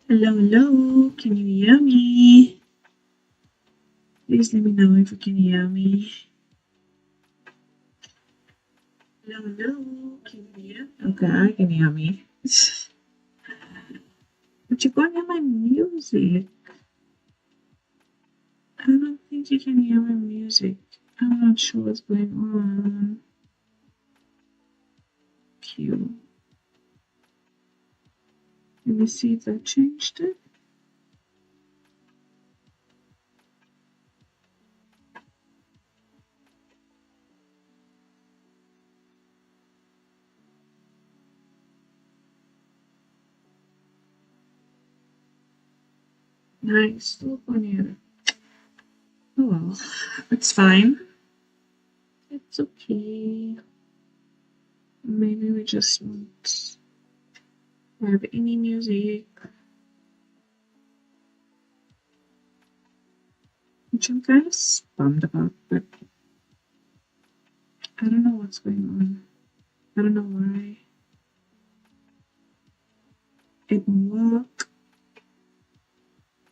Hello, hello, can you hear me? Please let me know if you can hear me. Hello, hello, can you hear? Okay, I can hear me. But you can't hear my music. I don't think you can hear my music. I'm not sure what's going on. Q. Let me see if I changed it. Nice, still can't hear it. Oh well, it's fine. It's okay. Maybe we just won't have any music. Which I'm kind of bummed about, but I don't know what's going on. I don't know why it won't work.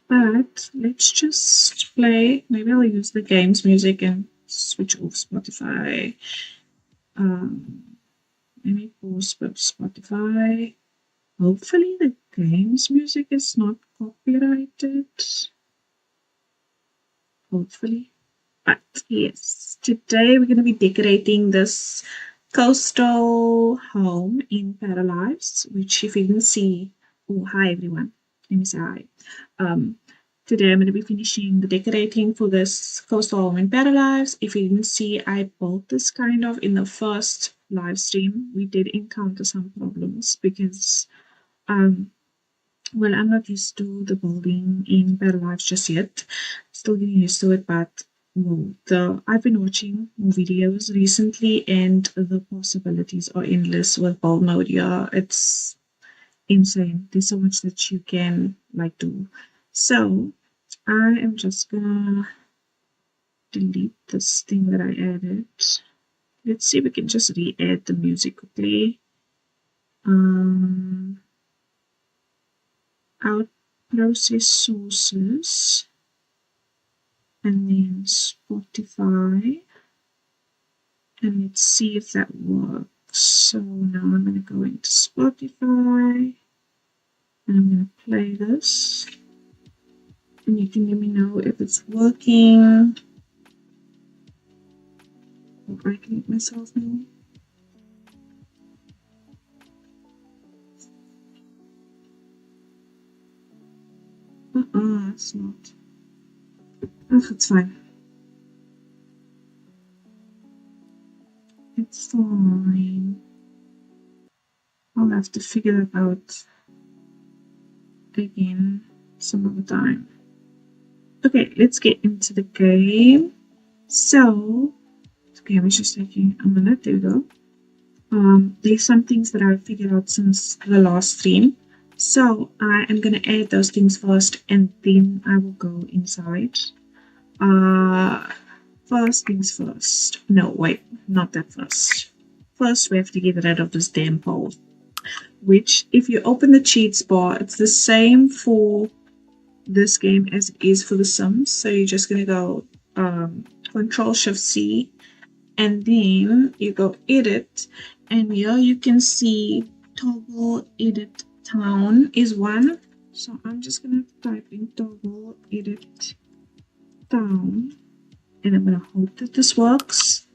But let's just play. Maybe I'll use the games music and switch off Spotify. Maybe pause Spotify. Hopefully the games music is not copyrighted. Hopefully. But yes, today we're going to be decorating this coastal home in Paralives, which if you can see, oh, hi everyone. Let me say hi. Today I'm going to be finishing the decorating for this coastal home in Paralives. If you didn't see, I built this kind of in the first live stream. We did encounter some problems because well, I'm not used to the building in Paralives just yet. Still getting used to it, but well, I've been watching videos recently, and the possibilities are endless with build mode. Yeah, it's insane. There's so much that you can like do. So I am just gonna delete this thing that I added. Let's see if we can just re-add the music quickly. Out process sources and then Spotify, and let's see if that works. So now I'm going to go into Spotify and I'm going to play this, and you can let me know if it's working, or I can let myself know. It's not. Oh, it's fine. It's fine. I'll have to figure it out again some other time. Okay, let's get into the game. So, okay, I'm just taking a minute. There we go. There's some things that I've figured out since the last stream. So I am going to add those things first and then I will go inside. First things first. No, wait, not that first. First, we have to get rid of this damn pole. Which, if you open the cheats bar, it's the same for this game as it is for the Sims. So you're just going to go Control Shift C, and then you go edit, and here you can see toggle edit town is one. So I'm just going to type in toggle edit town, and I'm going to hope that this works.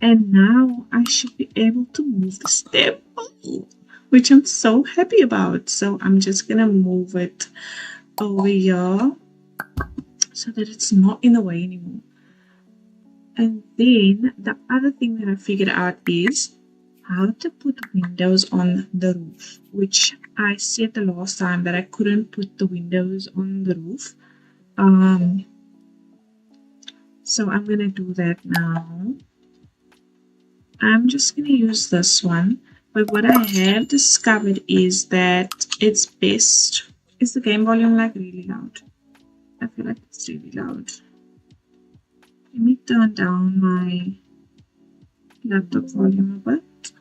And now I should be able to move the step, which I'm so happy about. So I'm just going to move it over here so that it's not in the way anymore. And then the other thing that I figured out is how to put windows on the roof, which I said the last time that I couldn't put the windows on the roof. So I'm going to do that now. I'm just going to use this one. But what I have discovered is that it's best. Is the game volume like really loud? I feel like it's really loud. Let me turn down my laptop volume a bit.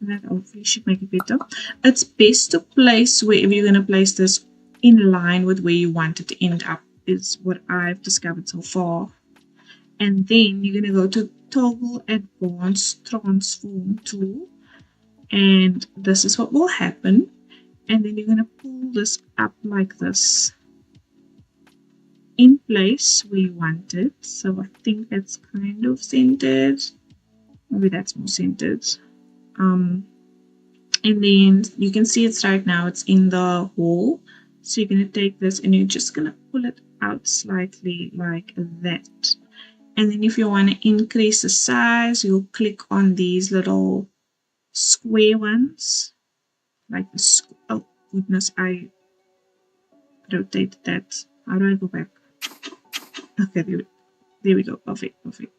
And that hopefully should make it better. It's best to place wherever you're going to place this in line with where you want it to end up, is what I've discovered so far. And then you're going to go to Toggle Advanced Transform Tool. And this is what will happen. And then you're going to pull this up like this in place where you want it. So I think that's kind of centered. Maybe that's more centered. And then you can see it's right now, it's in the hole. So you're going to take this and you're just going to pull it out slightly like that. And then if you want to increase the size, you'll click on these little square ones. Like this. Oh, goodness, I rotated that. How do I go back? Okay, there we go. Perfect, perfect.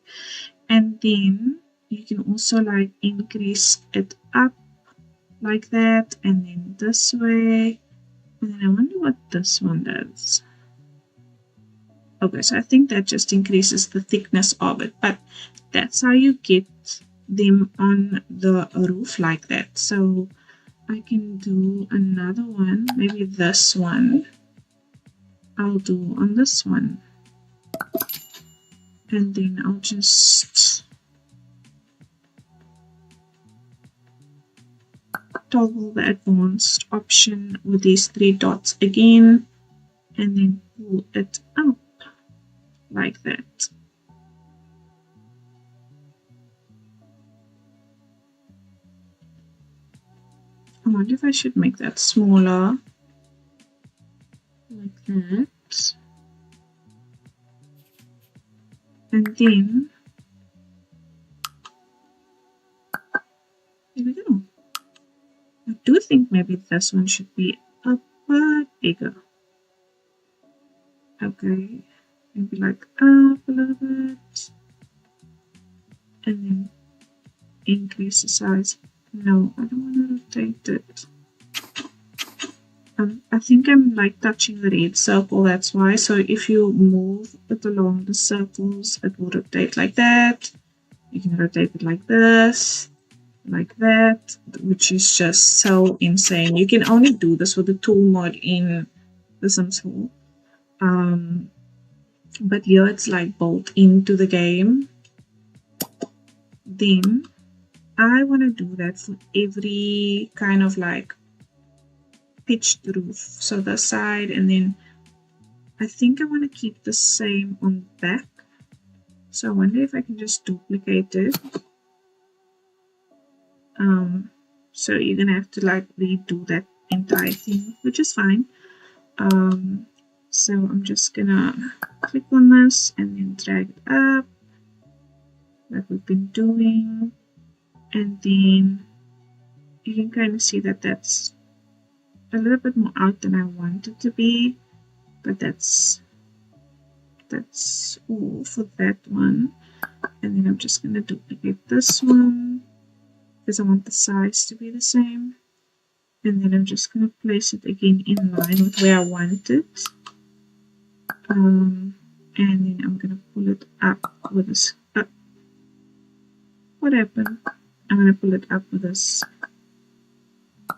And then you can also like increase it up like that, and then this way. And then I wonder what this one does. Okay, so I think that just increases the thickness of it, but that's how you get them on the roof like that. So I can do another one, maybe this one I'll do on this one, and then I'll just toggle the advanced option with these 3 dots again, and then pull it up like that. I wonder if I should make that smaller, like that. And then, there we go. I do think maybe this one should be a bit bigger. Okay, maybe like up a little bit. And then increase the size. No, I don't want to rotate it. I think I'm like touching the red circle, that's why. So if you move it along the circles, it will rotate like that. You can rotate it like this, like that, which is just so insane. You can only do this with the tool mod in the Sims 4. But here it's like built into the game. Then I want to do that for every kind of like pitched roof. So the side, and then I think I want to keep the same on the back. So I wonder if I can just duplicate it. So you're gonna have to like redo that entire thing, which is fine. So I'm just gonna click on this and then drag it up like we've been doing, and then you can kind of see that that's a little bit more out than I want it to be, but that's all for that one. And then I'm just gonna duplicate this one because I want the size to be the same, and then I'm just gonna place it again in line with where I want it. And then I'm gonna pull it up with this. What happened? I'm gonna pull it up with this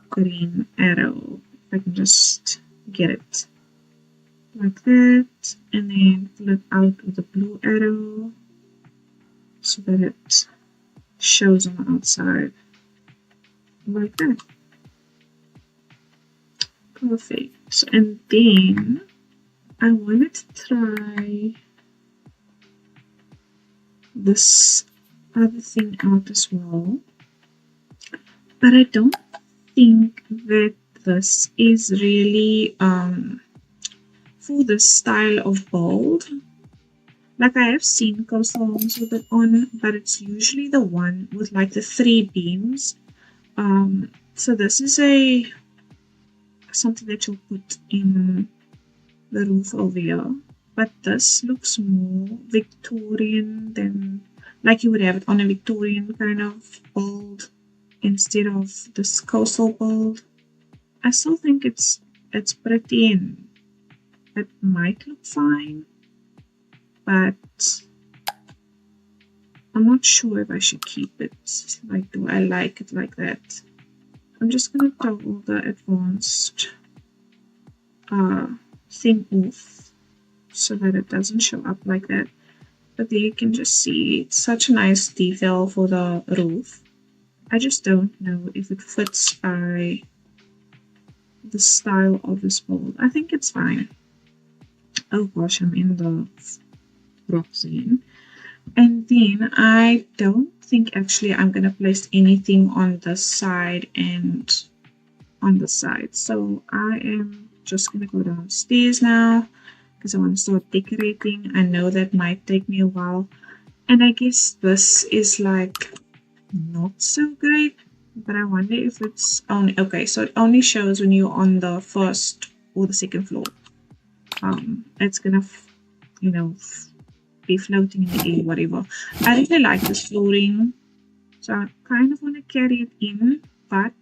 green arrow. If I can just get it like that, and then pull it out with a blue arrow so that it shows on the outside like that. Perfect. And then I wanted to try this other thing out as well, but I don't think that this is really for this style of build. Like I have seen coastal homes with it on, but it's usually the one with like the 3 beams. So this is something that you'll put in the roof over here, but this looks more Victorian than like you would have it on a Victorian kind of build instead of this coastal build. I still think it's pretty and it might look fine, but I'm not sure if I should keep it. Like, do I like it like that? I'm just gonna toggle the advanced thing off so that it doesn't show up like that. But there you can just see it's such a nice detail for the roof. I just don't know if it fits by the style of this mold. I think it's fine. Oh gosh, I'm in the rock scene. And then I don't think actually I'm going to place anything on the side and on the side. So I am just going to go downstairs now because I want to start decorating. I know that might take me a while. And I guess this is like not so great, but I wonder if it's only, okay, so it only shows when you're on the first or the second floor. It's going to, you know, be floating in the air, whatever. I really like this flooring, so I kind of want to carry it in, but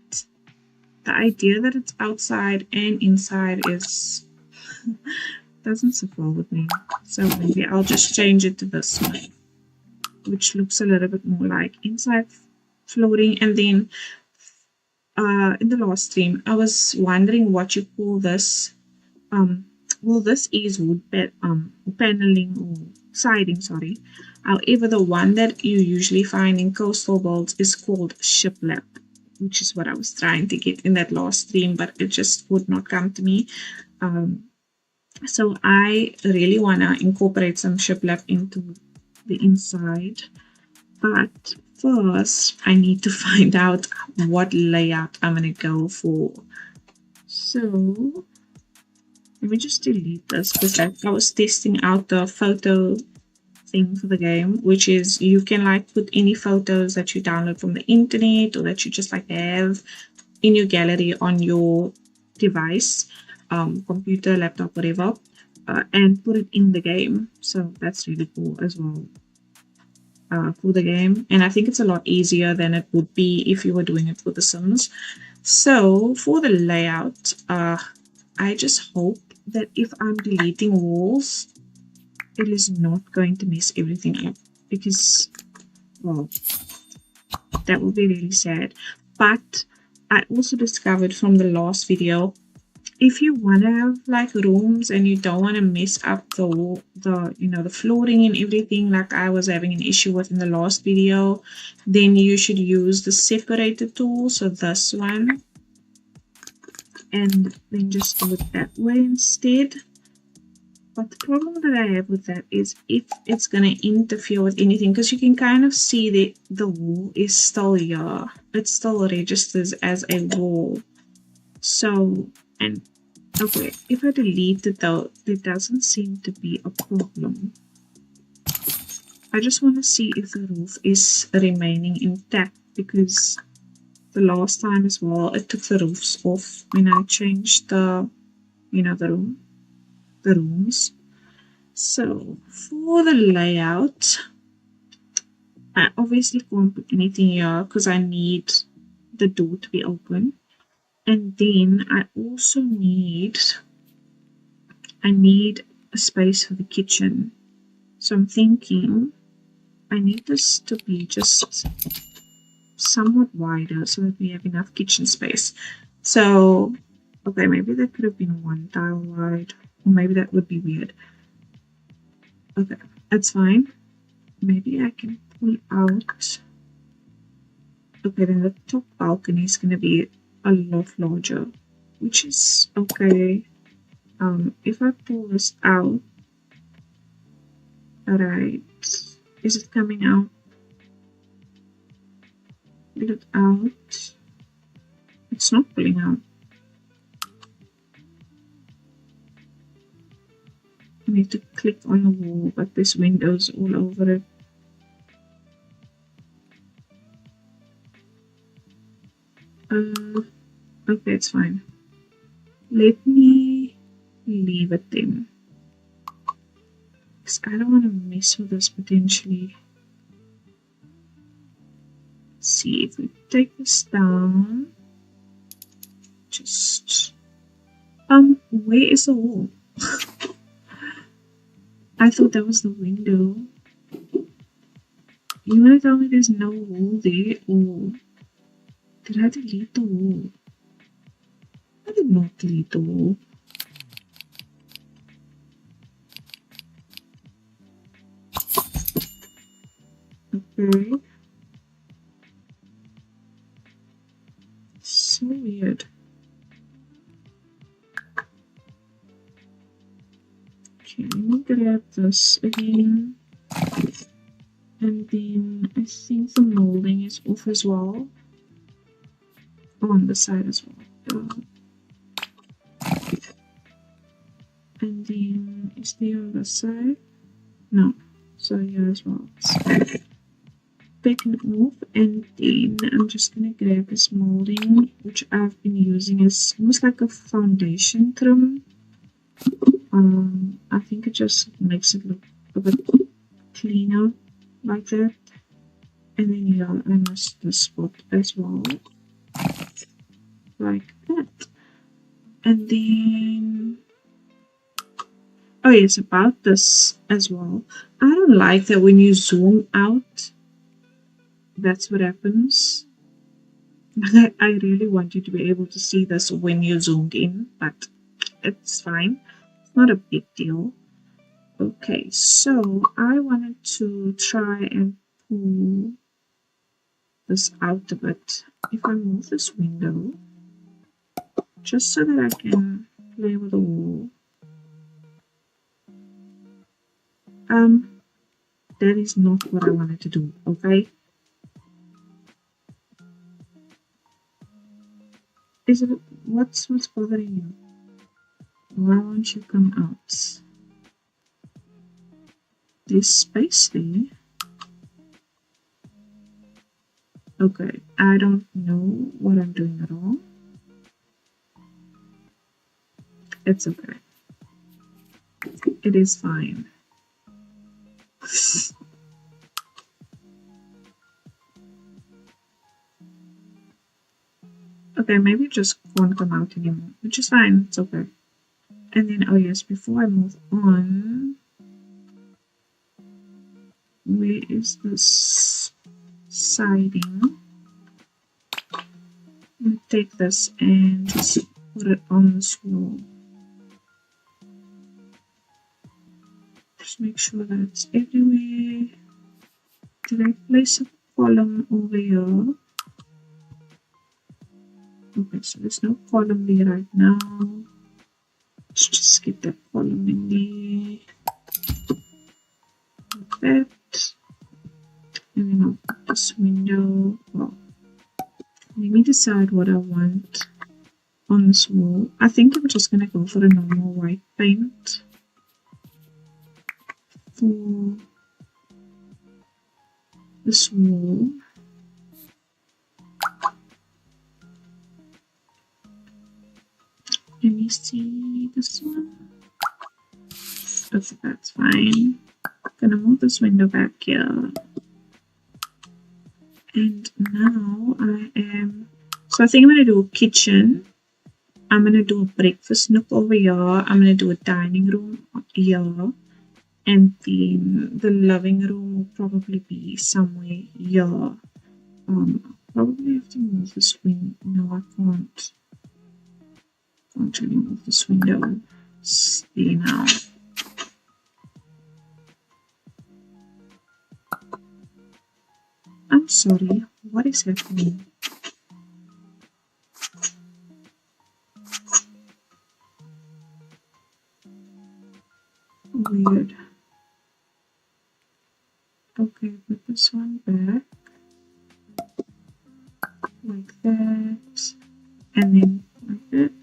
the idea that it's outside and inside is doesn't sit well with me. So maybe I'll just change it to this one, which looks a little bit more like inside flooring. And then in the last stream, I was wondering what you call this. Well, this is wood paneling or siding, sorry. However, the one that you usually find in coastal builds is called shiplap, which is what I was trying to get in that last stream, but it just would not come to me. So I really want to incorporate some shiplap into the inside, but first I need to find out what layout I'm going to go for. So let me just delete this because I was testing out the photo thing for the game, which is you can like put any photos that you download from the internet or that you just like have in your gallery on your device, computer, laptop, whatever, and put it in the game. So that's really cool as well for the game. And I think it's a lot easier than it would be if you were doing it for The Sims. So for the layout, I just hope that if I'm deleting walls, it is not going to mess everything up, because, well, that would be really sad. But I also discovered from the last video, if you want to have like rooms and you don't want to mess up the flooring and everything like I was having an issue with in the last video, then you should use the separator tool, so this one, and then just do it that way instead. But the problem that I have with that is if it's going to interfere with anything, because you can kind of see that the wall is still here. It still registers as a wall. So, and okay, if I delete it though, there doesn't seem to be a problem. I just want to see if the roof is remaining intact, because the last time as well, it took the roofs off when I changed the rooms. So for the layout, I obviously can't put anything here because I need the door to be open. And then I also need a space for the kitchen. So I'm thinking I need this to be just somewhat wider so that we have enough kitchen space. So, okay, maybe that could have been one tile wide, or maybe that would be weird. Okay, that's fine. Maybe I can pull out. Okay, then the top balcony is going to be a lot larger, which is okay. If I pull this out, alright, is it coming out? Pull it out. It's not pulling out. I need to click on the wall, but there's windows all over it. Okay, it's fine. Let me leave it then, because I don't want to mess with this potentially. Let's see if we take this down. Just where is the wall? I thought that was the window. You want to tell me there's no wall there? Or did I delete the wall? I did not delete the wall. Okay. So weird. Okay, let me grab this again. And then I think the molding is off as well. On the side as well. And then is there on the side? No. So here as well. Taking it off, and then I'm just gonna grab this molding, which I've been using as almost like a foundation trim. I think it just makes it look a bit cleaner like that. And then yeah, I must the spot as well, like that. And then oh yes, about this as well. I don't like that when you zoom out, that's what happens. I really want you to be able to see this when you zoomed in, but it's fine. It's not a big deal. Okay, so I wanted to try and pull this out a bit. If I move this window, just so that I can play with the wall. That is not what I wanted to do, okay? Is it what's bothering you? Why won't you come out? There's space there. Okay, I don't know what I'm doing at all. It's okay. It is fine. Okay, maybe it just won't come out anymore, which is fine. It's okay. And then, oh yes, before I move on, where is this siding? I'll take this and just put it on this wall. Just make sure that it's everywhere. Did I place a column over here? Okay, so there's no column there right now. Let's just get that column in there. Like that. And then I'll put this window. Well, let me decide what I want on this wall. I think I'm just going to go for a normal white paint for this wall. Let me see this one. Okay, that's fine. I'm gonna move this window back here. And now so I think I'm gonna do a kitchen. I'm gonna do a breakfast nook over here. I'm gonna do a dining room here. And then the living room will probably be somewhere here. Probably have to move this window. No, I can't. Can't really move this window. See now. I'm sorry, what is happening? Weird. Okay, put this one back. Like that. And then like that.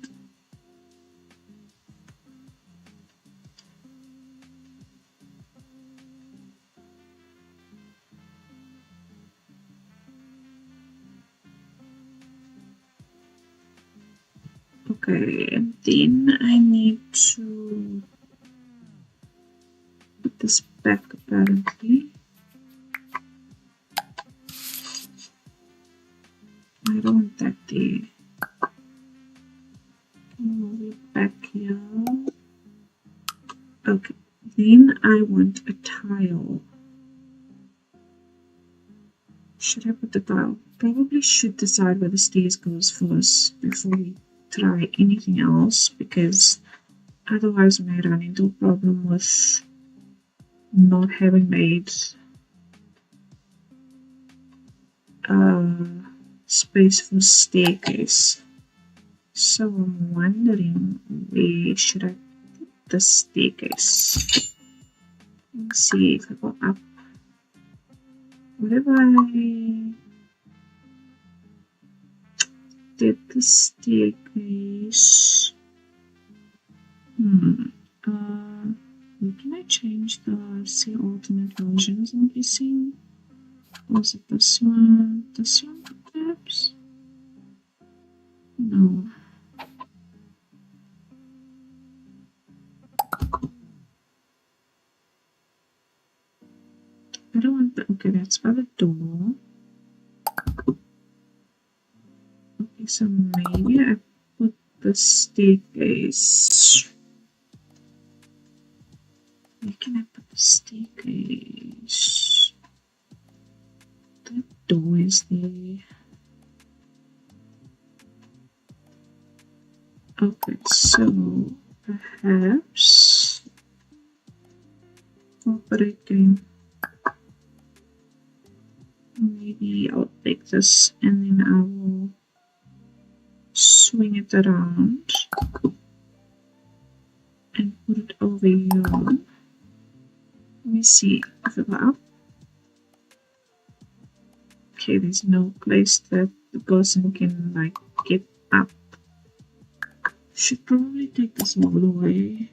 Okay, and then I need to put this back apparently. I don't want that there. Move it back here. Okay, then I want a tile. should I put the tile? Probably should decide where the stairs goes first before we try anything else, because otherwise we may run into a problem with not having made space for staircase. So I'm wondering, where should I put the staircase? Let's see if I go up. What if I did the staircase? Where can I change the say alternate versions I'm guessing? Was it this one? This one perhaps? No. I don't want the, okay, that's by the door. Okay, so maybe I put the staircase. Where can I put the staircase? That door is there. Okay, so perhaps operating. Maybe I'll take this and then I will swing it around and put it over here. Let me see if it go up. Okay, there's no place that the person can like get up. Should probably take this all away.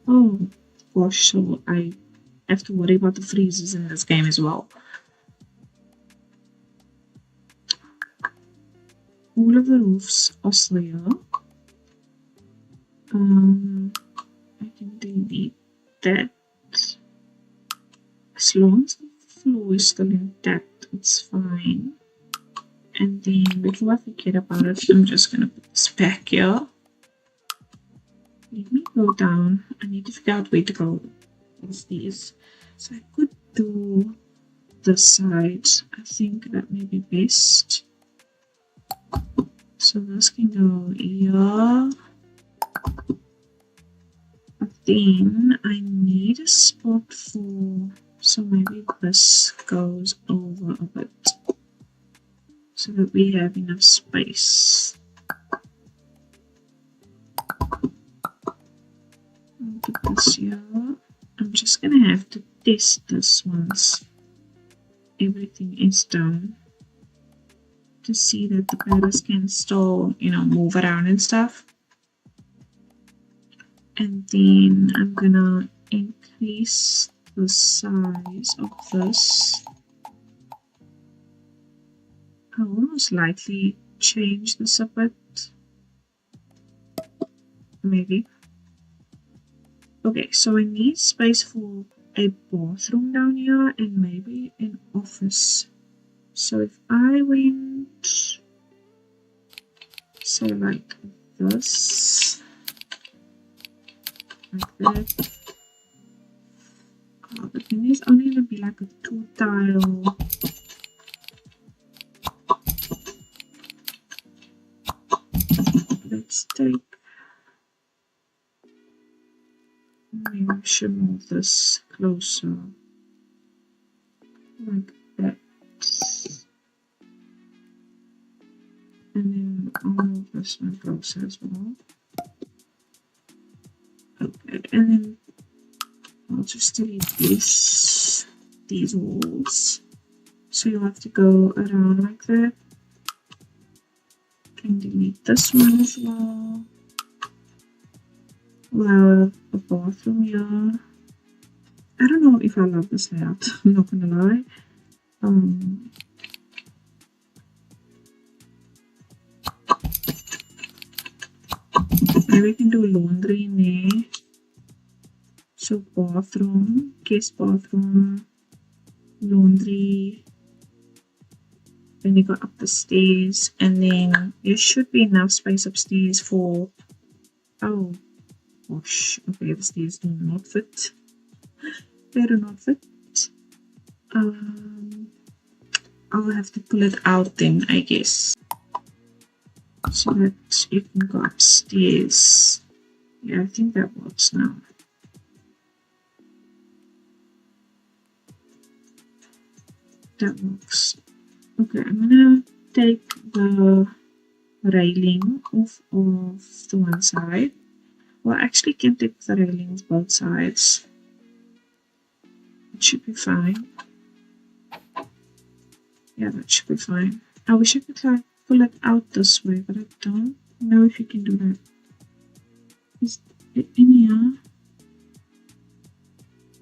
Oh gosh, so I have to worry about the freezes in this game as well. All of the roofs are still here. I can delete that. As long as the floor is still intact, it's fine. And then before I forget about it, I'm just gonna put this back here. Let me go down. I need to figure out where to go with these. So I could do this side. I think that may be best. So this can go here. But then I need a spot for, so maybe this goes over a bit so that we have enough space. I'll put this here. I'm just gonna have to test this once everything is done to see that the paddles can still, you know, move around and stuff. And then I'm gonna increase the size of this. I'll almost lightly change this a bit. Maybe. Okay, so I need space for a bathroom down here and maybe an office. So if I went, say like this, like that. Oh, but then there's only going to be like a 2-tile. Let's take, maybe I should move this closer, like that. And then I'll move this one closer as well. Okay, and then I'll just delete these walls. So you'll have to go around like that. Can delete this one as well. We'll have a bathroom here. I don't know if I love this layout, I'm not gonna lie. Maybe we can do laundry in there. So bathroom, guest bathroom, laundry. Then you go up the stairs, and then there should be enough space upstairs for, oh, gosh. Okay, these do not fit. They do not fit. I'll have to pull it out then, I guess. So that you can go upstairs. Yeah, I think that works now. That works. Okay, I'm gonna take the railing off of the one side. Well, I actually can take the railings both sides. It should be fine. Yeah, that should be fine. I wish I could like pull it out this way, but I don't know if you can do that. Is it in here?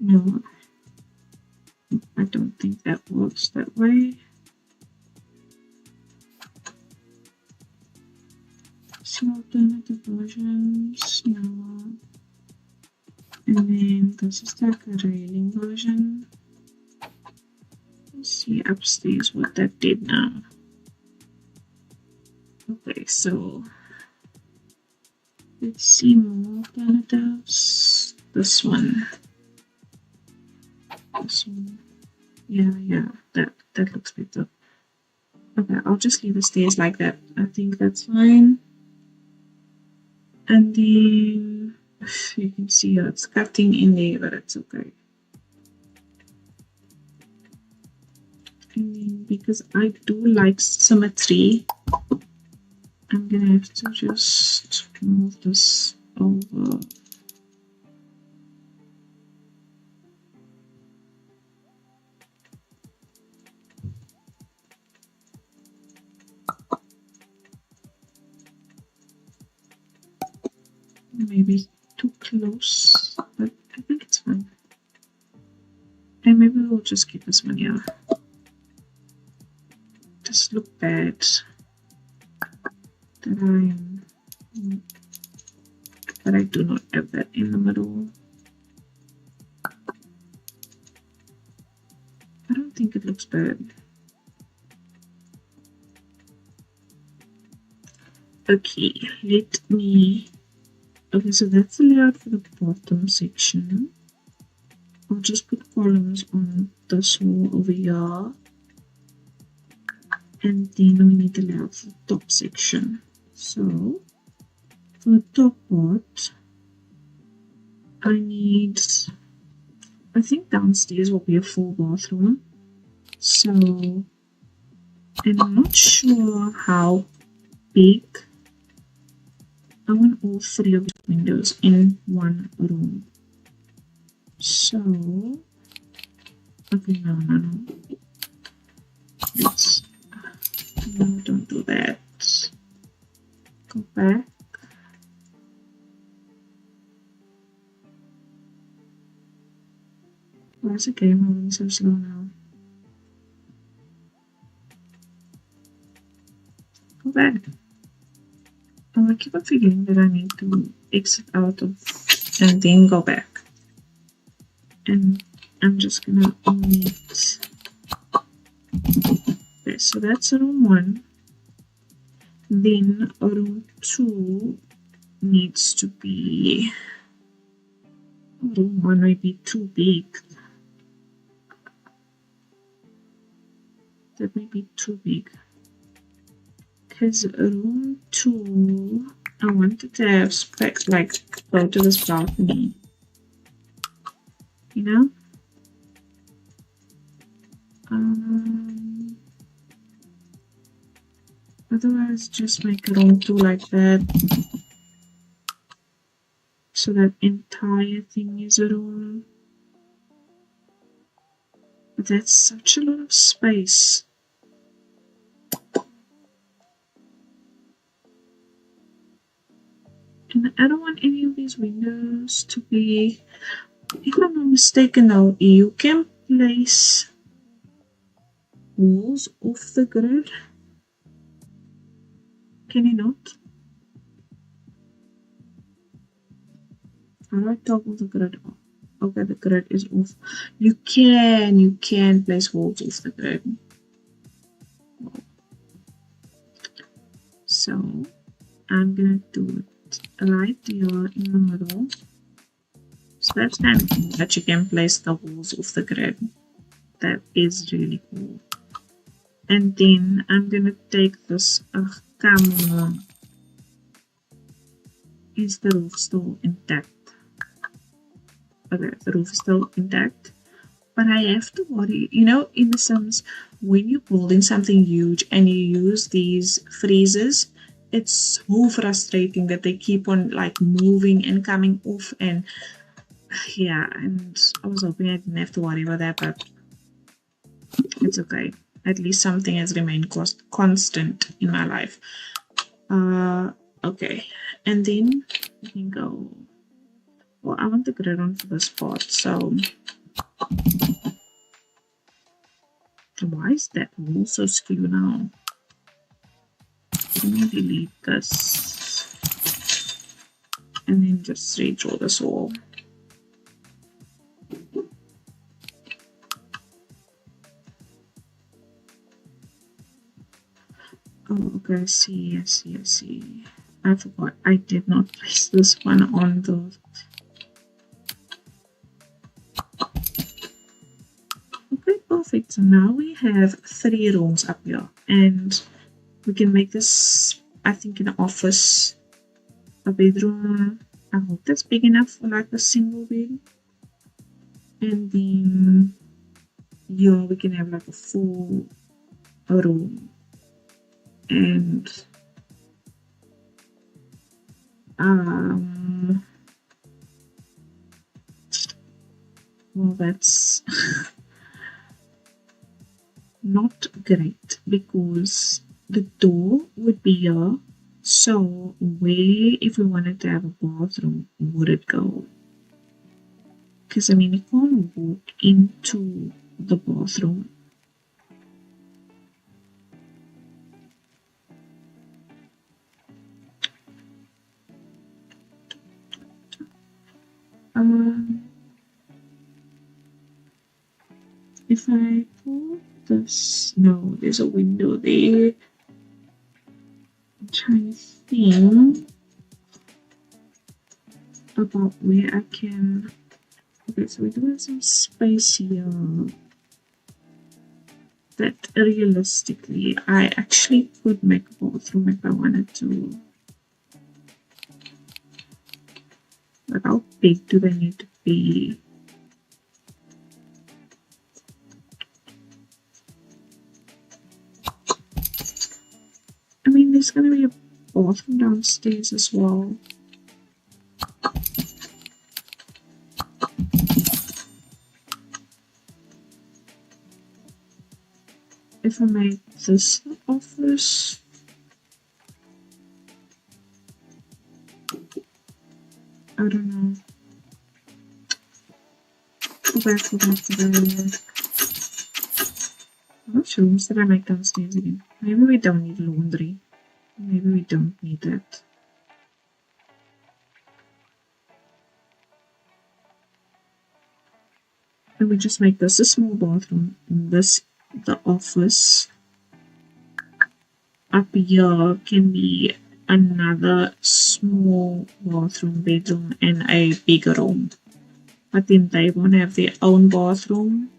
No, I don't think that works that way. Some alternative versions, no. And then this is like a railing version. Let's see upstairs what that did now. Okay, so let's see more alternatives. This one. This one. Yeah, that looks better. Okay, I'll just leave the stairs like that. I think that's fine. And then you can see it's cutting in there, but it's okay. And then because I do like symmetry, I'm gonna have to just move this over. Maybe too close, but I think it's fine. And maybe we'll just keep this one here. Just look bad that I do not have that in the middle. I don't think it looks bad. Okay, let me. Okay, so that's the layout for the bottom section. I'll just put columns on this wall over here. And then we need the layout for the top section. So, for the top part, I think downstairs will be a full bathroom. So, and I'm not sure how big. I want all three of the windows in one room. So, okay, no. No, don't do that. Go back. Why is the game moving so slow now? Go back. Oh, I keep on forgetting that I need to exit out of and then go back. And I'm just gonna omit. Okay, so that's room 1. Then room 2 needs to be. Room 1 might be too big. That may be too big. Because room 2, I wanted to have space, like go to this balcony. You know? Otherwise, just make room 2 like that. So that entire thing is a room. But that's such a lot of space. And I don't want any of these windows to be, if I'm not mistaken though, you can place walls off the grid. Can you not? How do I toggle the grid off? Okay, the grid is off. You can place walls off the grid. So I'm gonna do it it right here in the middle. So that's kind of cool that you can place the walls of the grid. That is really cool. And then I'm gonna take this. Come on. Is the roof still intact? Okay, the roof is still intact. But I have to worry, in the Sims, when you're building something huge and you use these freezers, it's so frustrating that they keep on like moving and coming off. And yeah, and I was hoping I didn't have to worry about that, but it's okay. At least something has remained constant in my life. Okay, and then we can go. Well, I want the grid on for this part, so why is that wall so skew now? Let me delete this and then just redraw this wall. Oh, okay, I see. I forgot I did not place this one on the... Okay, perfect. So now we have 3 rooms up here, and we can make this, I think, an office, a bedroom. I hope that's big enough for like a single bed. And then here we can have like a full room. And well, that's not great because the door would be here. So where, if we wanted to have a bathroom, would it go? Because I mean, you can't walk into the bathroom. If I pull this, no, there's a window there. I'm trying to think about where I can. Okay, so we do have some space here that realistically I actually could make a bathroom if I wanted to. Like, how big do they need to be? I mean, there's gonna be a bathroom downstairs as well. If I make this the office, I don't know. Go back. How much rooms did I make downstairs again? Maybe we don't need laundry. Maybe we don't need that. And we just make this a small bathroom, and this the office. Up here can be another small bathroom, bedroom, and a bigger room. But then they won't have their own bathroom.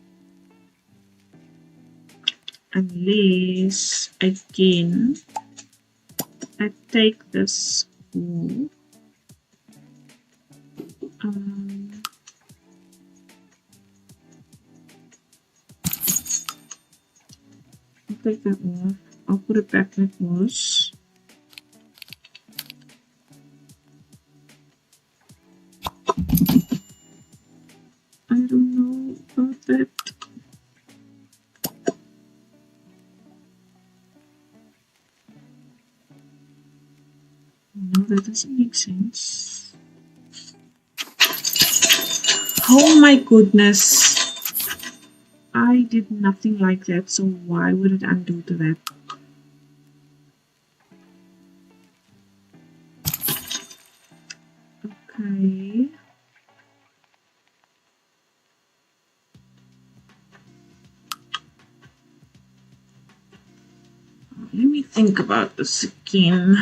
Unless, again, I take this wall. I'll take that off. I'll put it back like it was. I don't know about that. No, that doesn't make sense. Oh my goodness. I did nothing like that, so why would it undo to that? Okay. Let me think about this again.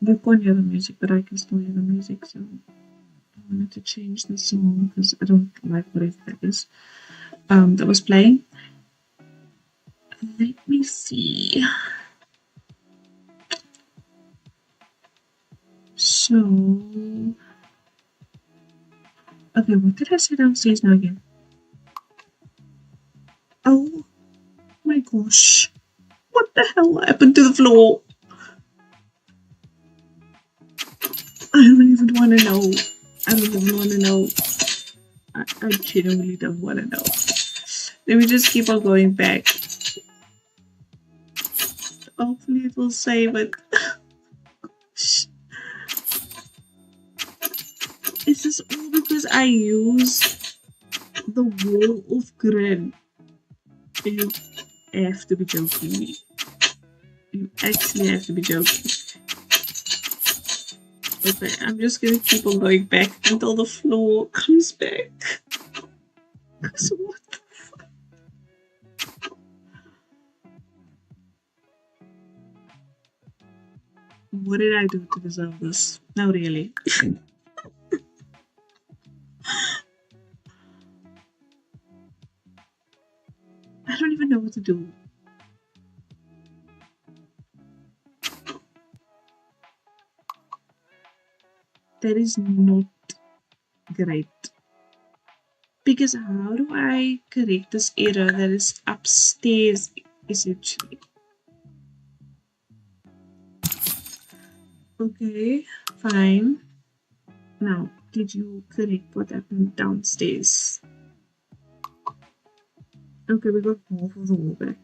You can't hear the music, but I can still hear the music, so I wanted to change the song because I don't like whatever that is. That was playing. Let me see. So, okay, what did I say downstairs now again? Oh my gosh. What the hell happened to the floor? I don't even want to know. I don't even want to know. I genuinely don't want to know. Let me just keep on going back. Hopefully it will save it. Is this all because I use the wall of grid? You have to be joking me. You actually have to be joking. Okay, I'm just gonna keep on going back until the floor comes back. So what the fuck? What did I do to deserve this? No, really. I don't even know what to do. That is not great. Because how do I correct this error that is upstairs essentially? Okay, fine. Now, did you correct what happened downstairs? Okay, we got half of the wall back.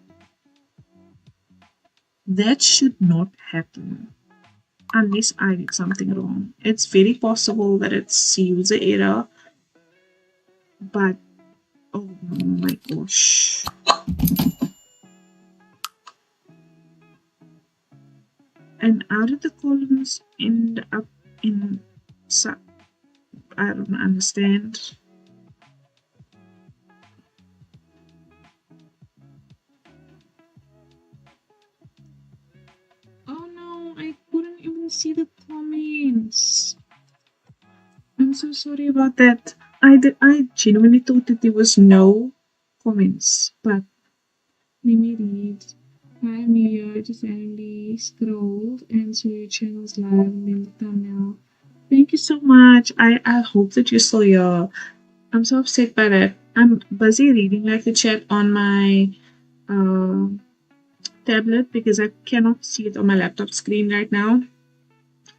That should not happen unless I did something wrong. It's very possible that it's user error, but oh my gosh. And how did the columns end up in I don't understand. Oh no, I couldn't even see the comments. I'm so sorry about that. I genuinely thought that there was no comments, but let me read. Hi, I'm new here. Just randomly scrolled and saw your channel's live and then the thumbnail. Thank you so much. I hope that you're still here. I'm so upset by that. I'm busy reading like the chat on my uh, tablet because I cannot see it on my laptop screen right now.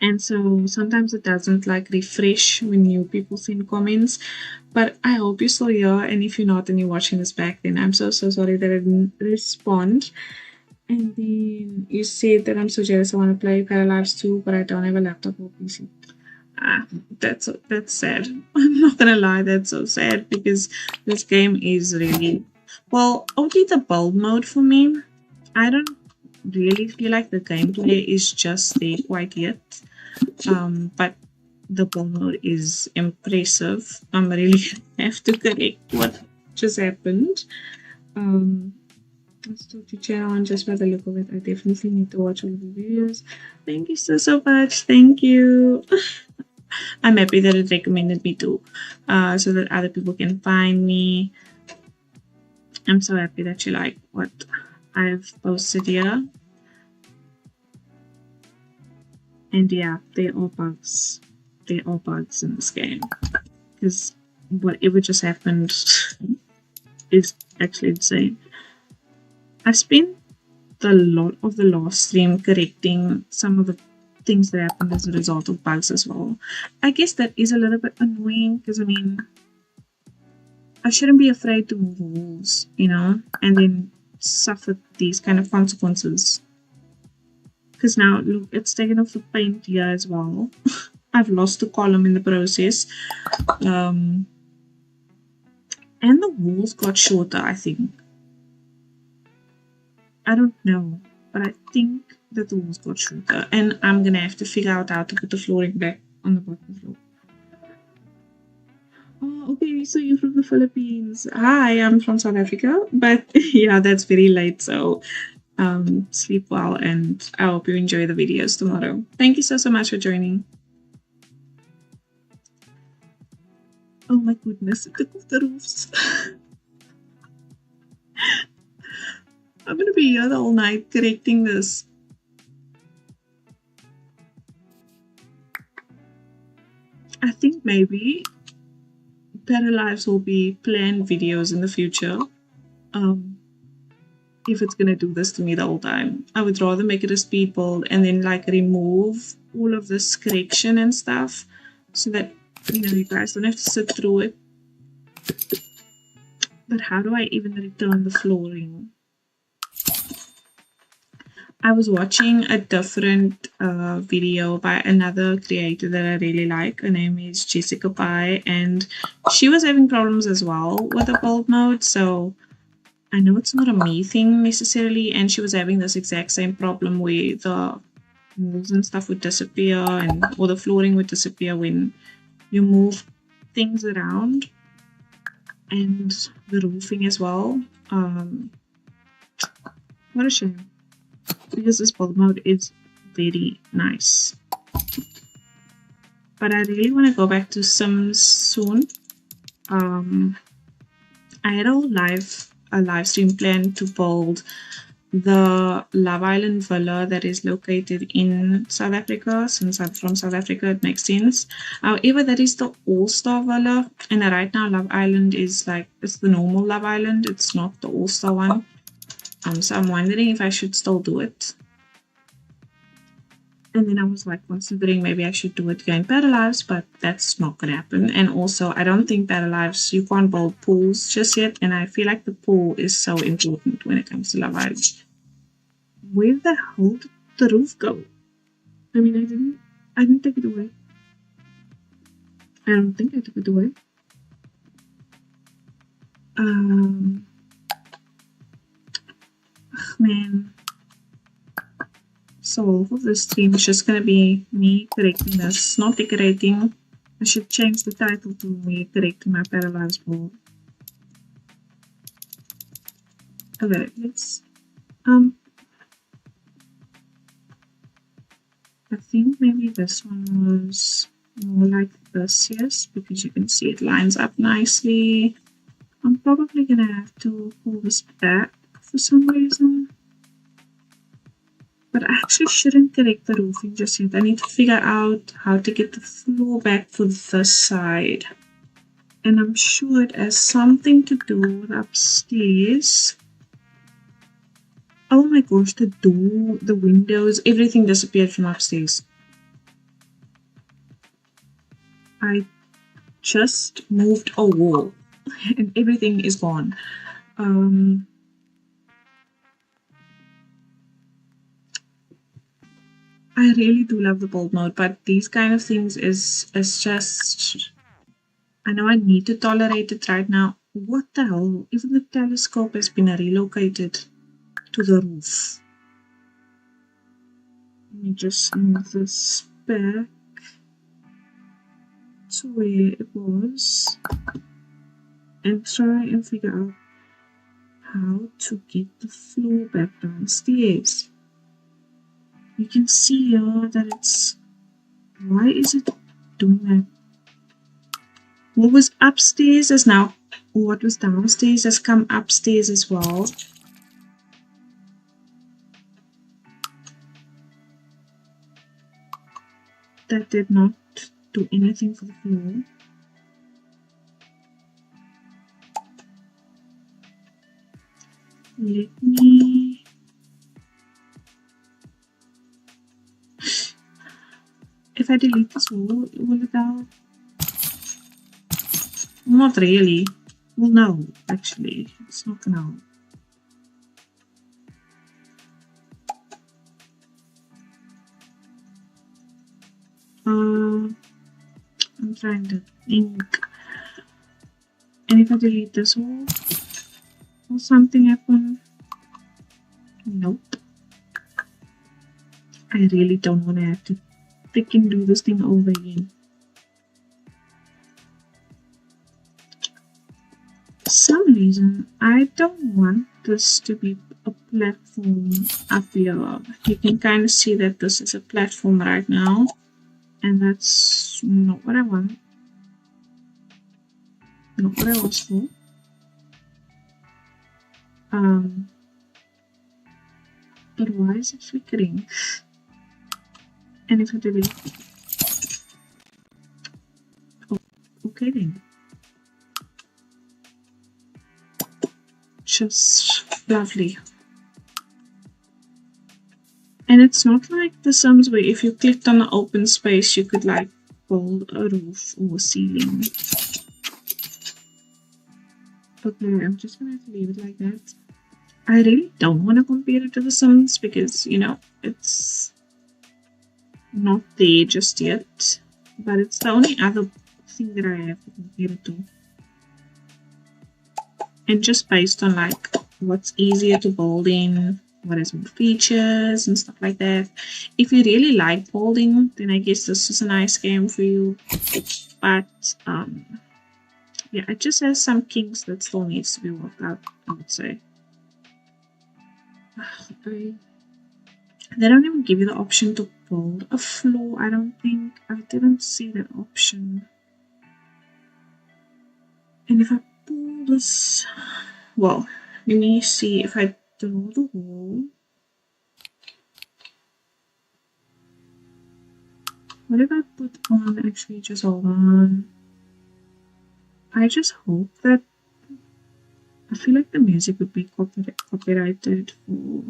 And so sometimes it doesn't like refresh when new people send comments. But I hope you're still here. And if you're not and you're watching this back, then I'm so sorry that I didn't respond. And then you said that I'm so jealous. I want to play Paralives too, but I don't have a laptop or PC. Ah, that's sad. I'm not gonna lie, that's so sad because this game is really well. Only the build mode for me. I don't really feel like the gameplay is just there quite yet. But the build mode is impressive. I'm really have to correct what just happened. Let's talk to channel and just by the look of it, I definitely need to watch all the videos. Thank you so much. Thank you. I'm happy that it recommended me too, so that other people can find me. I'm so happy that you like what I've posted here. And yeah, there are bugs. There are bugs in this game. Because whatever just happened is actually insane. I spent a lot of the last stream correcting some of the things that happened as a result of bugs as well. I guess that is a little bit annoying because I mean, I shouldn't be afraid to move walls, you know, and then suffer these kind of consequences. Because now, look, it's taken off the paint here as well. I've lost the column in the process. And the walls got shorter, I think. I don't know, but I think that the walls got shorter. And I'm going to have to figure out how to put the flooring back on the bottom floor. Oh, okay, so you're from the Philippines. Hi, I'm from South Africa. But yeah, that's very late, so Sleep well, and I hope you enjoy the videos tomorrow. Thank you so much for joining. Oh my goodness, it took off the roofs. I'm gonna be here the whole night correcting this. I think maybe Paralives will be planned videos in the future. If it's gonna do this to me the whole time, I would rather make it a speed build and then like remove all of this correction and stuff, so that you guys don't have to sit through it. But how do I even return the flooring? I was watching a different video by another creator that I really like. Her name is Jessica Pye, and she was having problems as well with the build mode. So I know it's not a me thing necessarily, and she was having this exact same problem where the walls and stuff would disappear, or the flooring would disappear when you move things around, and the roofing as well. What a shame, because this build mode is very nice. But I really want to go back to Sims soon. I had a live stream plan to build the Love Island villa that is located in South Africa. Since I'm from South Africa, it makes sense. However, that is the all-star villa, and right now Love Island is it's the normal Love Island. It's not the all-star one. So I'm wondering if I should still do it. And then I was considering maybe I should do it again Paralives, but that's not gonna happen. And also, I don't think Paralives, you can't build pools just yet, and I feel like the pool is so important when it comes to Love Island. Where the hell did the roof go? I mean, I didn't take it away. I don't think I took it away. Man. So half of the stream is just gonna be me correcting this, not decorating. I should change the title to me correcting my Paralives board. Okay, let's I think maybe this one was more like this, yes, because you can see it lines up nicely. I'm probably gonna have to pull this back for some reason. But I actually shouldn't correct the roofing just yet. I need to figure out how to get the floor back for this side. And I'm sure it has something to do with upstairs. Oh my gosh, the door, the windows, everything disappeared from upstairs. I just moved a wall and everything is gone. I really do love the build mode, but these kind of things is just, I know I need to tolerate it right now. What the hell? Even the telescope has been relocated to the roof. Let me just move this back to where it was and try and figure out how to get the floor back downstairs. You can see here that it's, why is it doing that? What was upstairs is now, what was downstairs has come upstairs as well. That did not do anything for the floor. Let me if I delete this wall, will it out? Not really. Well, no, actually, it's not gonna help. I'm trying to think. And if I delete this wall, will something happen? Nope. I really don't want to have to freaking do this thing over again. For some reason, I don't want this to be a platform up here. You can kind of see that this is a platform right now, and that's not what I want. Not what I asked for. But why is it flickering? And if I delete it? Oh, okay then. Just lovely. And it's not like The Sims where if you clicked on the open space, you could like build a roof or a ceiling. Okay, I'm just gonna have to leave it like that. I really don't want to compare it to The Sims because, you know, it's not there just yet. But it's the only other thing that I have to compare it to. And just based on like what's easier to build in, what has more features and stuff like that. If you really like building, then I guess this is a nice game for you. But yeah, it just has some kinks that still needs to be worked out, I would say. They don't even give you the option to build a floor, I don't think. I didn't see that option. And if I pull this, well, let me see if I draw the wall. What if I put on, actually, just hold on. I just hope that, I feel like the music would be copyrighted for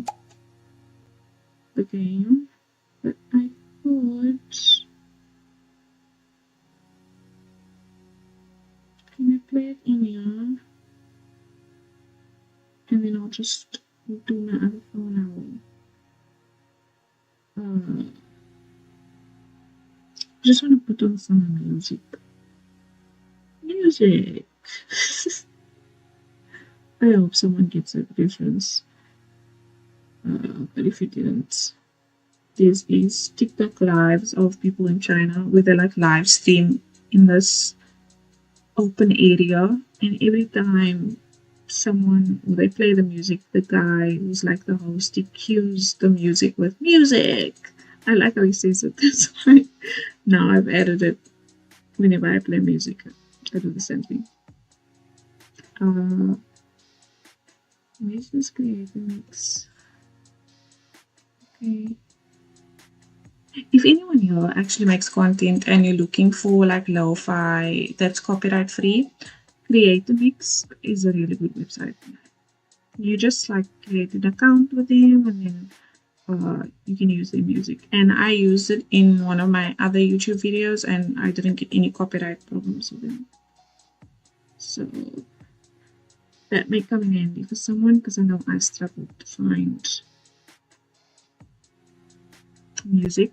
the game, but I could. Can I play it in here? And then I'll just do my other phone now. I just want to put on some music. Music! I hope someone gets that reference. But if you didn't, this is TikTok lives of people in China where they like live stream in this open area, and every time someone or they play the music, the guy who's like the host, he cues the music with music. I like how he says it. That's why now I've added it whenever I play music. I do the same thing. Let's just create a mix. Okay. If anyone here actually makes content and you're looking for like lo-fi that's copyright free, Create a Mix is a really good website. You just like create an account with them and then you can use their music. And I used it in one of my other YouTube videos and I didn't get any copyright problems with them. So that may come in handy for someone because I know I struggled to find music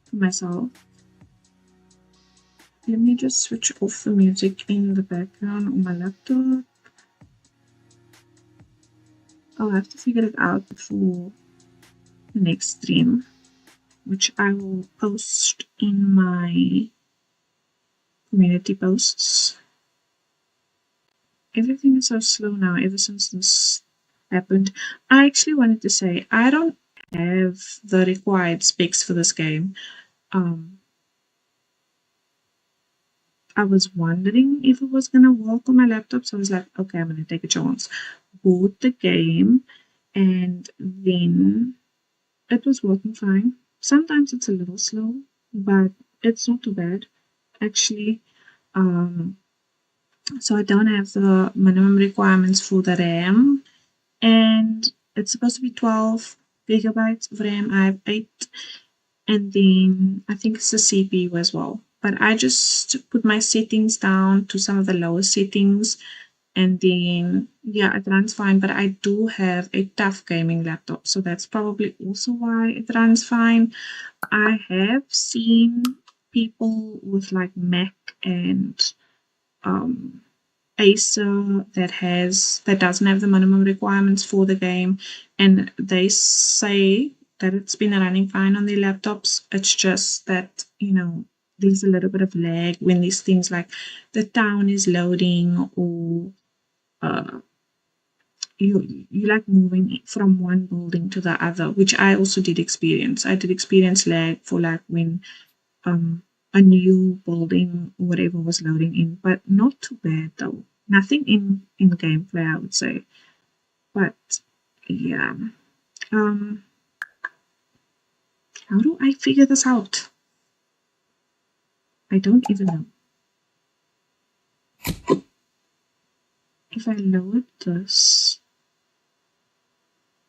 for myself. Let me just switch off the music in the background on my laptop. I'll have to figure it out for the next stream, which I will post in my community posts. Everything is so slow now ever since this happened. I actually wanted to say I don't have the required specs for this game. I was wondering if it was gonna work on my laptop, so I was like, okay, I'm gonna take a chance. Bought the game, and then it was working fine. Sometimes it's a little slow, but it's not too bad, actually. So I don't have the minimum requirements for the RAM, and it's supposed to be 12 gigabytes of RAM. I have 8, and then I think it's the CPU as well. But I just put my settings down to some of the lower settings, and then yeah, it runs fine. But I do have a tough gaming laptop, so that's probably also why it runs fine. I have seen people with like Mac and Acer that doesn't have the minimum requirements for the game, and they say that it's been running fine on their laptops. It's just that, you know, there's a little bit of lag when these things like the town is loading or you like moving from one building to the other, which I also did experience. I did experience lag for like when a new building or whatever was loading in, but not too bad though. Nothing in gameplay, I would say. But yeah, um, how do I figure this out? I don't even know. If I load this,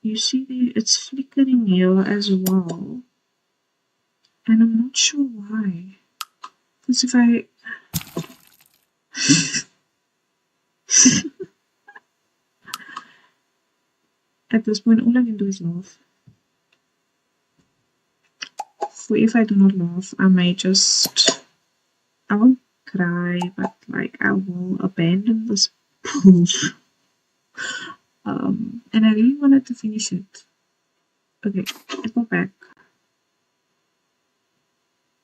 you see it's flickering here as well, and I'm not sure why. Because if I at this point, all I can do is laugh. For if I do not laugh, I may I won't cry, but like I will abandon this pool. And I really wanted to finish it. Okay, let's go back.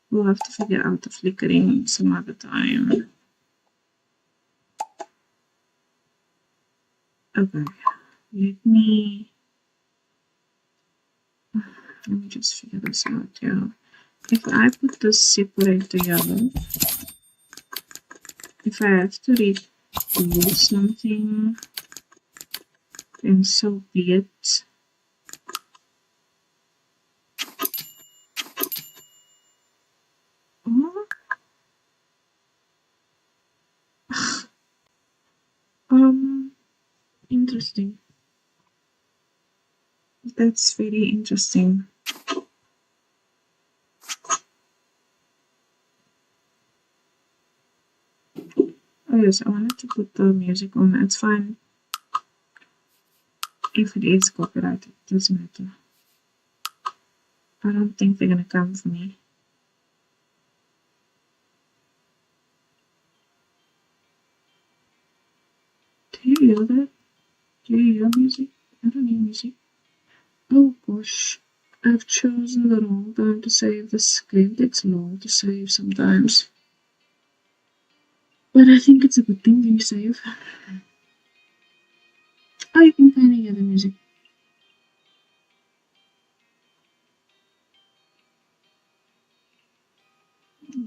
We'll have to figure out the flickering some other time. Okay, let me just figure this out. Yeah, if I put this separator together, if I have to read something, then so be it. Interesting. That's very interesting. Oh yes, I wanted to put the music on. It's fine. If it is copyrighted, it doesn't matter. I don't think they're gonna come for me. Do you hear that? Do you hear music? I don't hear music. Oh gosh, I've chosen the wrong time to save this game. It takes long to save sometimes. But I think it's a good thing when you save. Oh, you can kind of hear the music.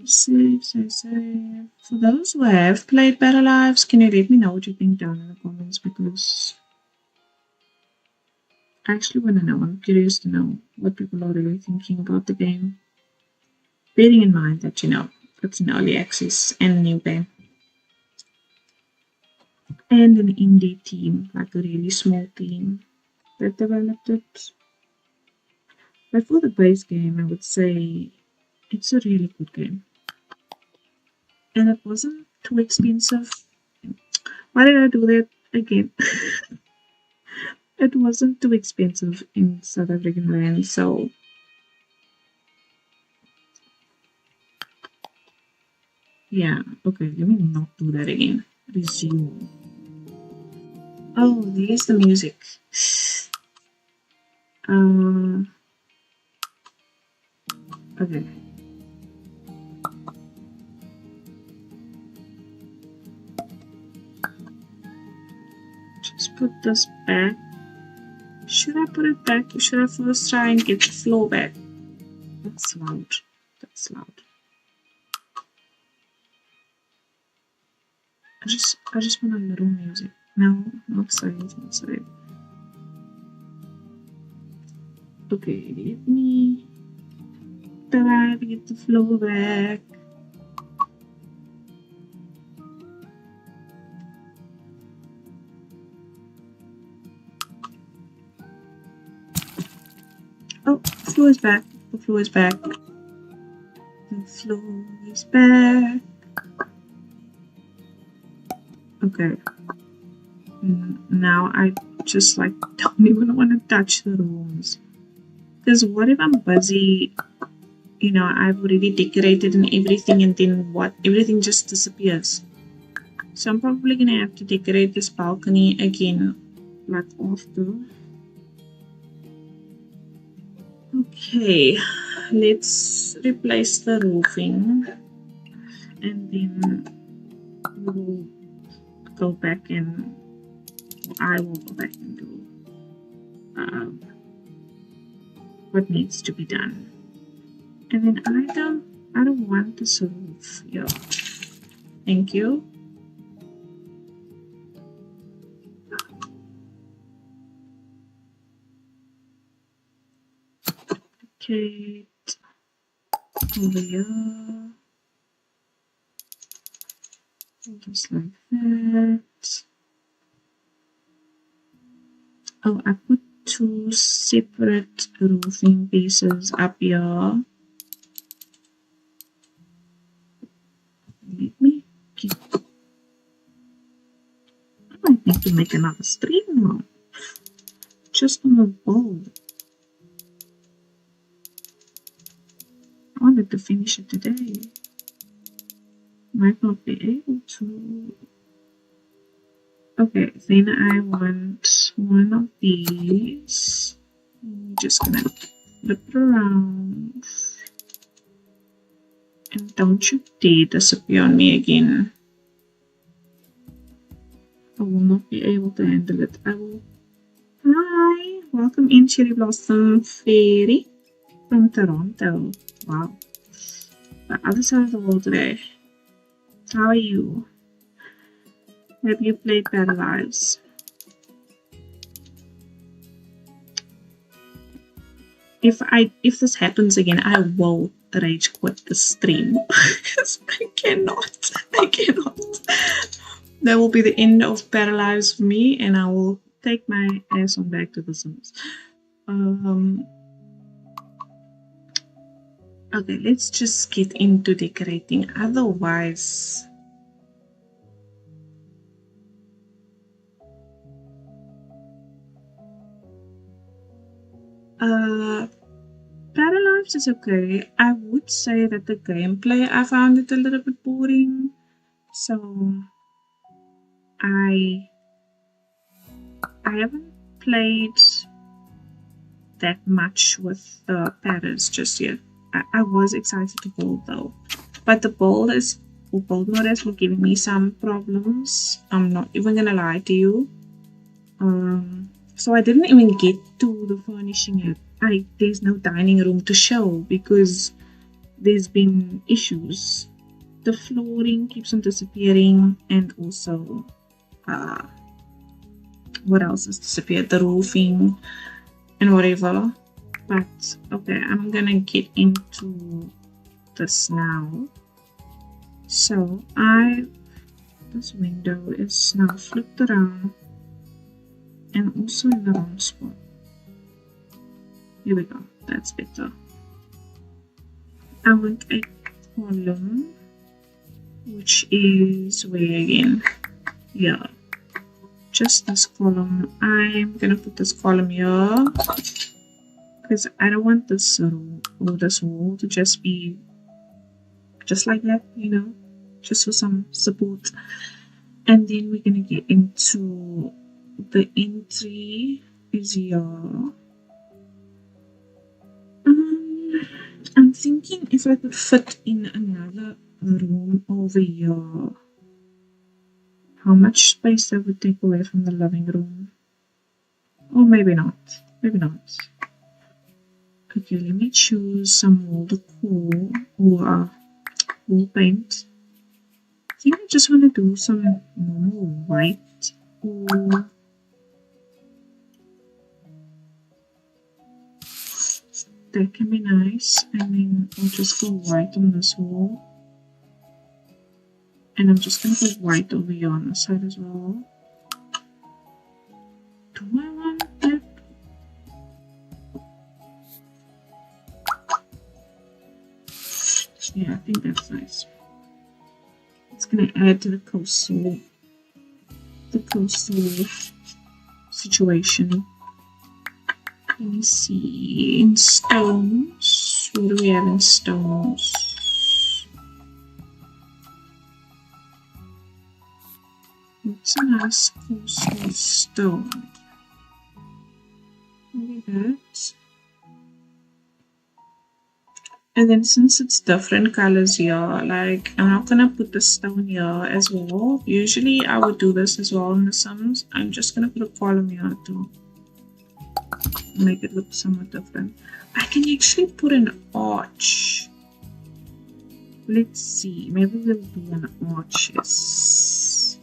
Save. For those who have played Paralives, can you let me know what you think down in the comments? Because I actually want to know. I'm curious to know what people are really thinking about the game. Bearing in mind that, it's an early access and a new game. And an indie team, like a really small team that developed it. But for the base game, I would say it's a really good game. And it wasn't too expensive. Why did I do that again? It wasn't too expensive in South African rand, so yeah. Okay, let me not do that again. Resume. Oh, there's the music. Okay. Just put this back. Should I put it back? Or should I first try and get the floor back? That's loud. That's loud. I just want a little music. No, not save, not save. Okay, let me try to get the floor back. Oh, the floor is back. The floor is back. The floor is back. Okay. Now I just like don't even want to touch the rooms. Because what if I'm busy? I've already decorated and everything, and then what? Everything just disappears. So I'm probably gonna have to decorate this balcony again, like after. Okay, let's replace the roofing, and then we'll go back and I will go back and do what needs to be done. And then I don't want this roof. Yeah. Thank you. Okay. Over here. Just like that. Oh, I put two separate roofing pieces up here. Let me keep. I might need to make another stream now. Just on the bowl. I wanted to finish it today. Might not be able to. Okay, then I want one of these. I'm just gonna flip it around. And don't you dare disappear on me again. I will not be able to handle it. I will. Hi, welcome in Cherry Blossom Fairy from Toronto. Wow. The other side of the world today. How are you? Have you played Paralives? If this happens again, I will rage quit the stream. I cannot. That will be the end of Paralives for me, and I will take my ass on back to the Sims. Okay, let's just get into decorating. Otherwise, Paralives is okay. I would say that the gameplay, I found it a little bit boring. So I haven't played that much with the patterns just yet. I was excited to build though, but the build mode is giving me some problems. I'm not even gonna lie to you. So I didn't even get to the furnishing yet. There's no dining room to show because there's been issues. The flooring keeps on disappearing, and also what else has disappeared? The roofing and whatever. But okay, I'm gonna get into this now. So this window is now flipped around and also in the wrong spot. Here we go, that's better. I want a column, which is where again? Yeah, just this column. I'm gonna put this column here because I don't want this wall to just be just like that, you know, just for some support. And then we're gonna get into the entry is here. I'm thinking if I could fit in another room over here, how much space that would take away from the living room. Or maybe not. Maybe not. Okay, let me choose some wall decor or wall paint. I think I just want to do some normal white or that can be nice. And then I'll just go white on this wall. And I'm just going to go white over here on this side as well. Do I want that? Yeah, I think that's nice. It's going to add to the coastal situation. Let me see. In stones, what do we have in stones? What's a nice coastal stone? Maybe that. And then since it's different colors here, like I'm not gonna put the stone here as well. Usually I would do this as well in the Sims. I'm just gonna put a column here to make it look somewhat different. I can actually put an arch. Let's see, maybe we'll do an arch. Yes.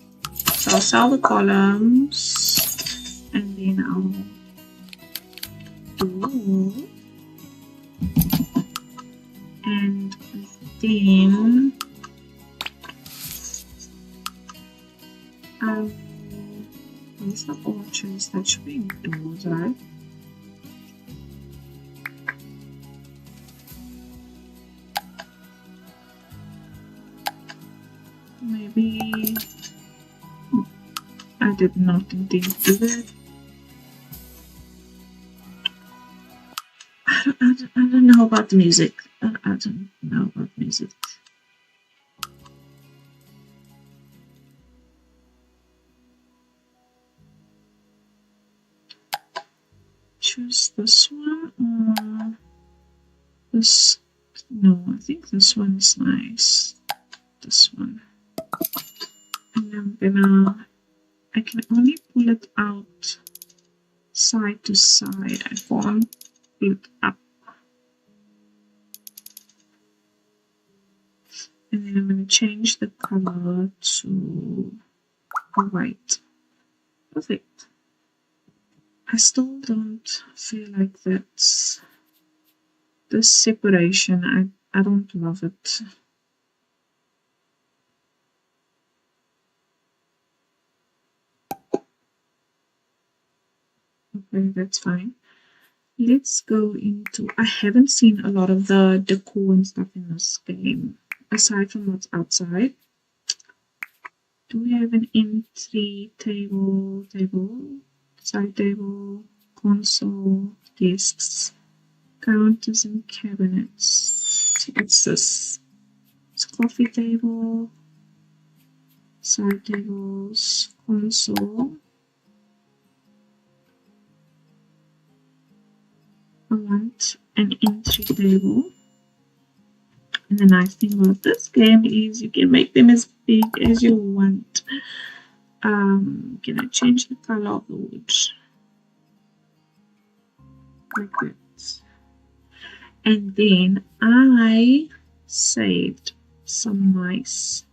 So I'll sell the columns and then I'll do, and then where's the arches? That should be indoors, right? Maybe I did not intend to do that. I don't know about the music. I don't know about music. Choose this one or this. No, I think this one is nice. This one. And I can only pull it out side to side. I can't pull it up. And then I'm going to change the color to white. Perfect. I still don't feel like that's the separation. I don't love it. Okay, that's fine. Let's go into, I haven't seen a lot of the decor and stuff in this game, aside from what's outside. Do we have an entry table, side table, console, desks, counters and cabinets? What's this? It's a coffee table, side tables, console. I want an entry table. And the nice thing about this game is you can make them as big as you want. Can I change the color of the wood? Like that. And then I saved some nice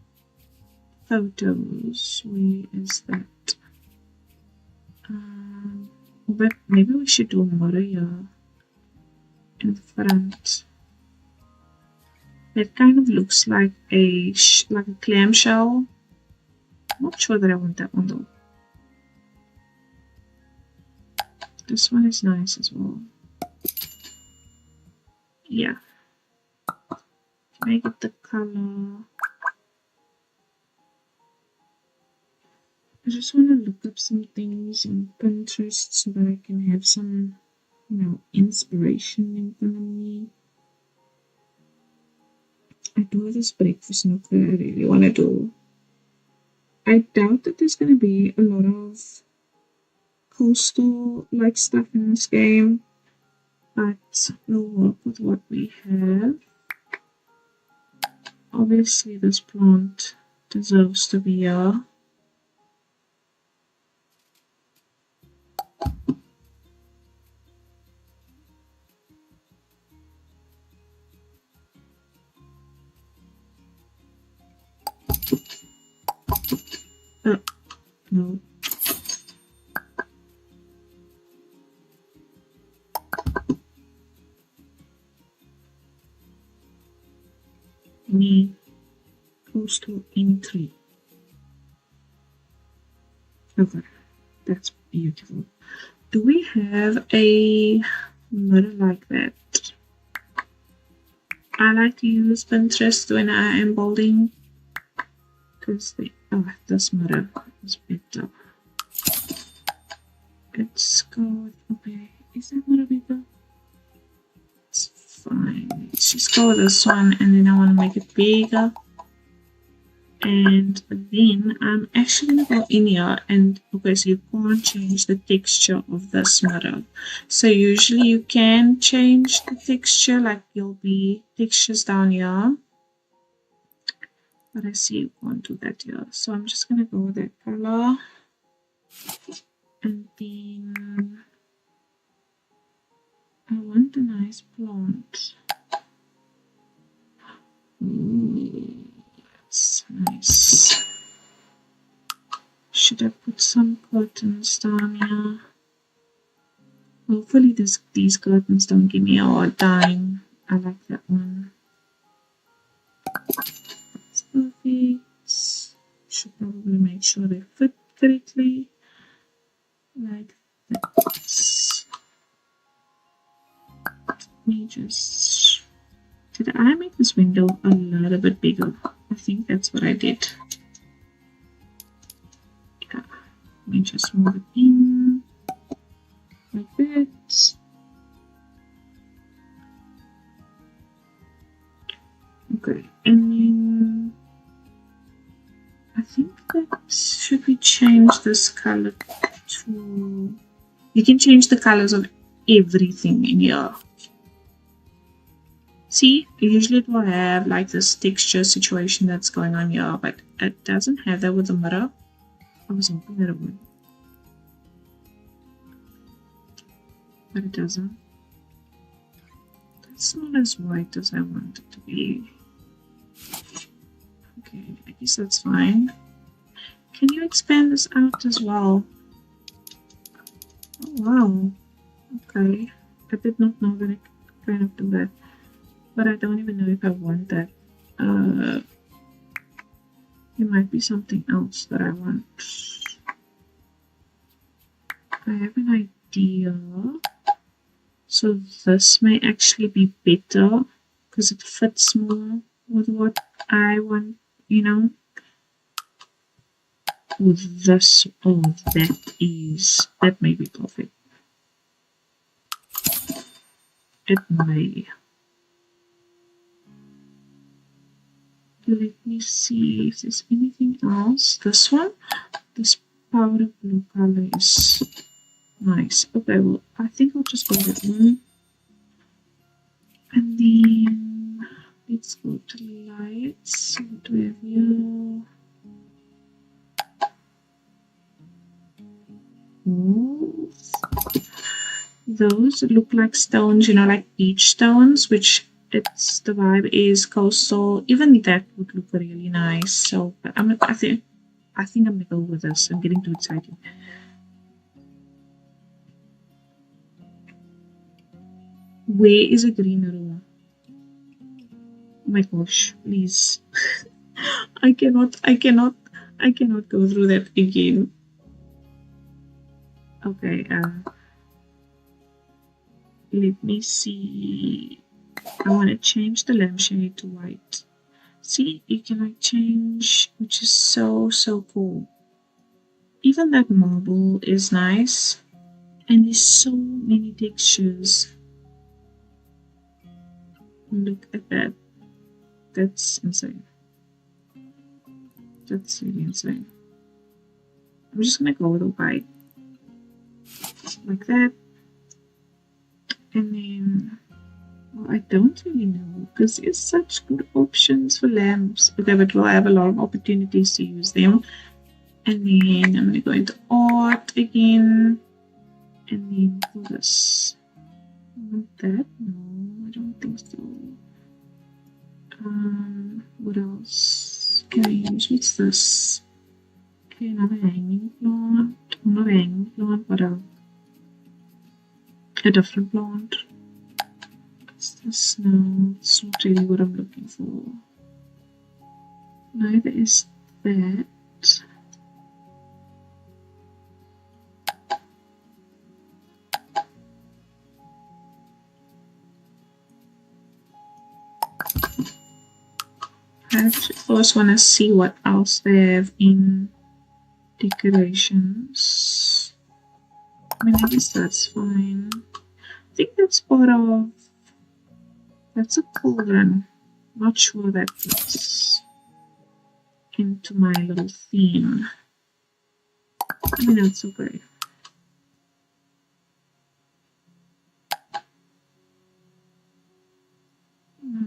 photos. Where is that? But maybe we should do a mirror here in front. It kind of looks like a clamshell. I'm not sure that I want that one though. This one is nice as well. Yeah. Can I get the color? I just want to look up some things on Pinterest so that I can have some, inspiration in front of me. I do have this breakfast nook that I really want to do. I doubt that there's going to be a lot of coastal-like stuff in this game, but we'll work with what we have. Obviously, this plant deserves to be here. No. Coastal entry. Okay, that's beautiful. Do we have a mirror like that? I like to use Pinterest when I am building because this mirror is better. Let's go with, okay, is that mirror bigger? It's fine. Let's just go with this one and then I want to make it bigger. And then I'm actually going to go in here and, okay, so you can't change the texture of this mirror. So usually you can change the texture, like there'll be textures down here. But I see you can't do that here. So I'm just going to go with that color. And then I want a nice plant. Ooh, that's nice. Should I put some curtains down here? Hopefully these curtains don't give me a hard time. I like that one. That's perfect. Should probably make sure they fit correctly. Like that. Let me just... Did I make this window a little bit bigger? I think that's what I did. Yeah. Let me just move it in. Like that. Okay, and then I think that should we change this color to... You can change the colors of everything in here. See, usually it will have like this texture situation that's going on here, but it doesn't have that with the mirror. I was hoping that it would, but it doesn't. It's not as white as I want it to be. Okay, I guess that's fine. Can you expand this out as well? Oh wow. Okay. I did not know that I could kind of do that. But I don't even know if I want that. It might be something else that I want. I have an idea. So this may actually be better because it fits more with what I want, you know. With this, oh, that may be perfect. It may. Let me see if there's anything else. This one, this powder blue color is nice. Okay, well, I think I'll just go that one. And then let's go to lights. What do we have here? Ooh. Those look like stones, you know, like beach stones, which it's the vibe is coastal. Even that would look really nice. So, but I think I'm gonna go with this. I'm getting too excited. Where is a green room? Oh my gosh, please. I cannot go through that again. Okay, let me see. I want to change the lampshade to white. See, you can like change, which is so cool. Even that marble is nice, and there's so many textures. Look at that. That's insane. That's really insane. I'm just gonna go with a white. Like that. And then, well, I don't really know because there's such good options for lamps. Okay, but we'll have a lot of opportunities to use them. And then I'm gonna go into art again. And then for this. I want that? No, I don't think so. What else can I use? What's this? Okay, another hanging plant. Not a hanging plant, but a different plant. What's this? No, it's not really what I'm looking for. Neither is that. I first want to see what else they have in decorations. I mean, I guess that's fine. I think that's part of... That's a cauldron. Not sure that fits. into my little theme. I mean, that's so great.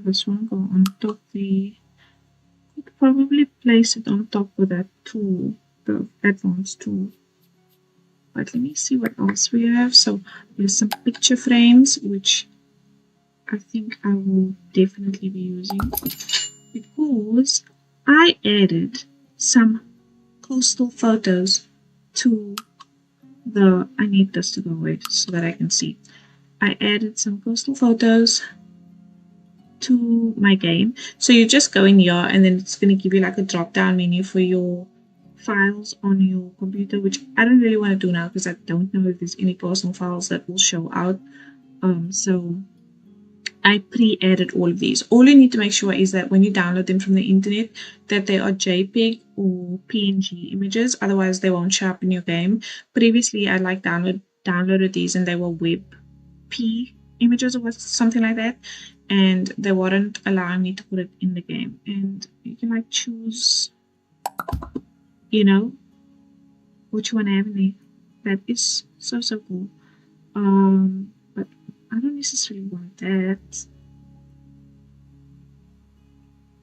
This one go on top. Could probably place it on top with that tool, the advanced tool. But let me see what else we have. So there's some picture frames, which I think I will definitely be using because I added some coastal photos to I need this to go away so that I can see. I added some coastal photos to my game. So you just go in here and then it's going to give you like a drop down menu for your files on your computer, which I don't really want to do now because I don't know if there's any personal files that will show out. So I pre-added all of these. All you need to make sure is that when you download them from the internet, that they are JPEG or PNG images. Otherwise, they won't show up in your game. Previously, I downloaded these and they were WebP images or something like that, and they weren't allowing me to put it in the game. And you can like choose, you know, which one I have in there. That is so cool. But I don't necessarily want that.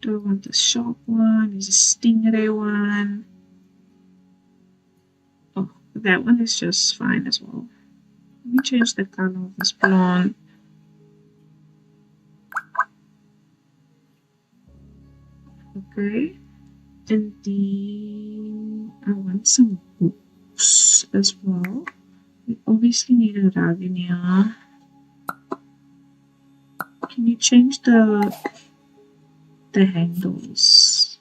Do I want the shark one? There's a stingray one. Oh, that one is just fine as well. Let me change the color of this plant. Okay. And then I want some books as well. We obviously need a rug in here. Can you change the handles?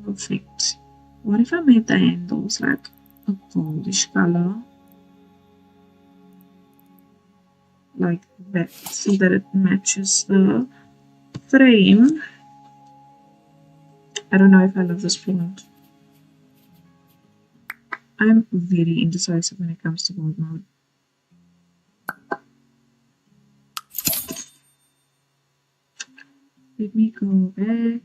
Perfect. What if I made the handles like a goldish color? Like that, so that it matches the frame. I don't know if I love this plant. I'm very indecisive when it comes to gold mode. Let me go back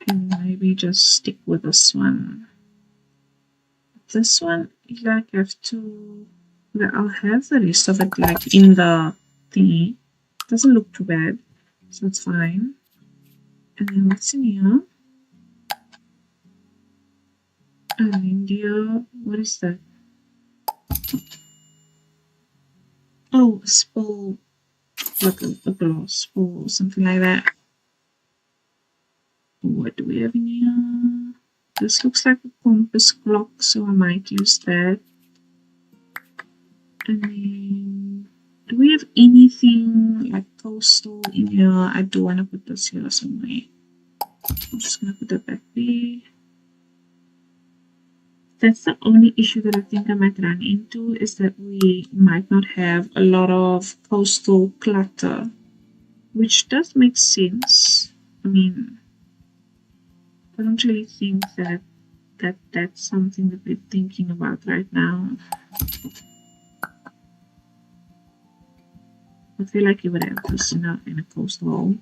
and maybe just stick with this one. This one, like, I have to. I'll have the rest of it like in the thingy. Doesn't look too bad, so it's fine. And then what's in here? A reindeer. What is that? Oh, a spill, like a glass or something like that. What do we have in here? This looks like a compass clock, so I might use that. And then, do we have anything like coastal in here? I do want to put this here somewhere. I'm just going to put it back there. That's the only issue that I think I might run into, is that we might not have a lot of coastal clutter, which does make sense. I mean, I don't really think that that's something that we're thinking about right now. I feel like you would have this in a coastal home.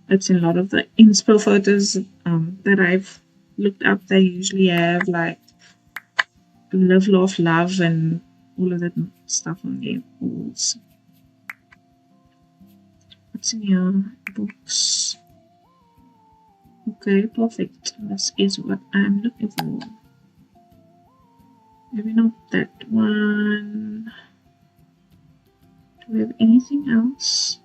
It's in a lot of the inspo photos that I've looked up. They usually have like live, laugh, love, and all of that stuff on their walls. What's in your books? Okay, perfect. This is what I'm looking for. Maybe not that one. Do we have anything else?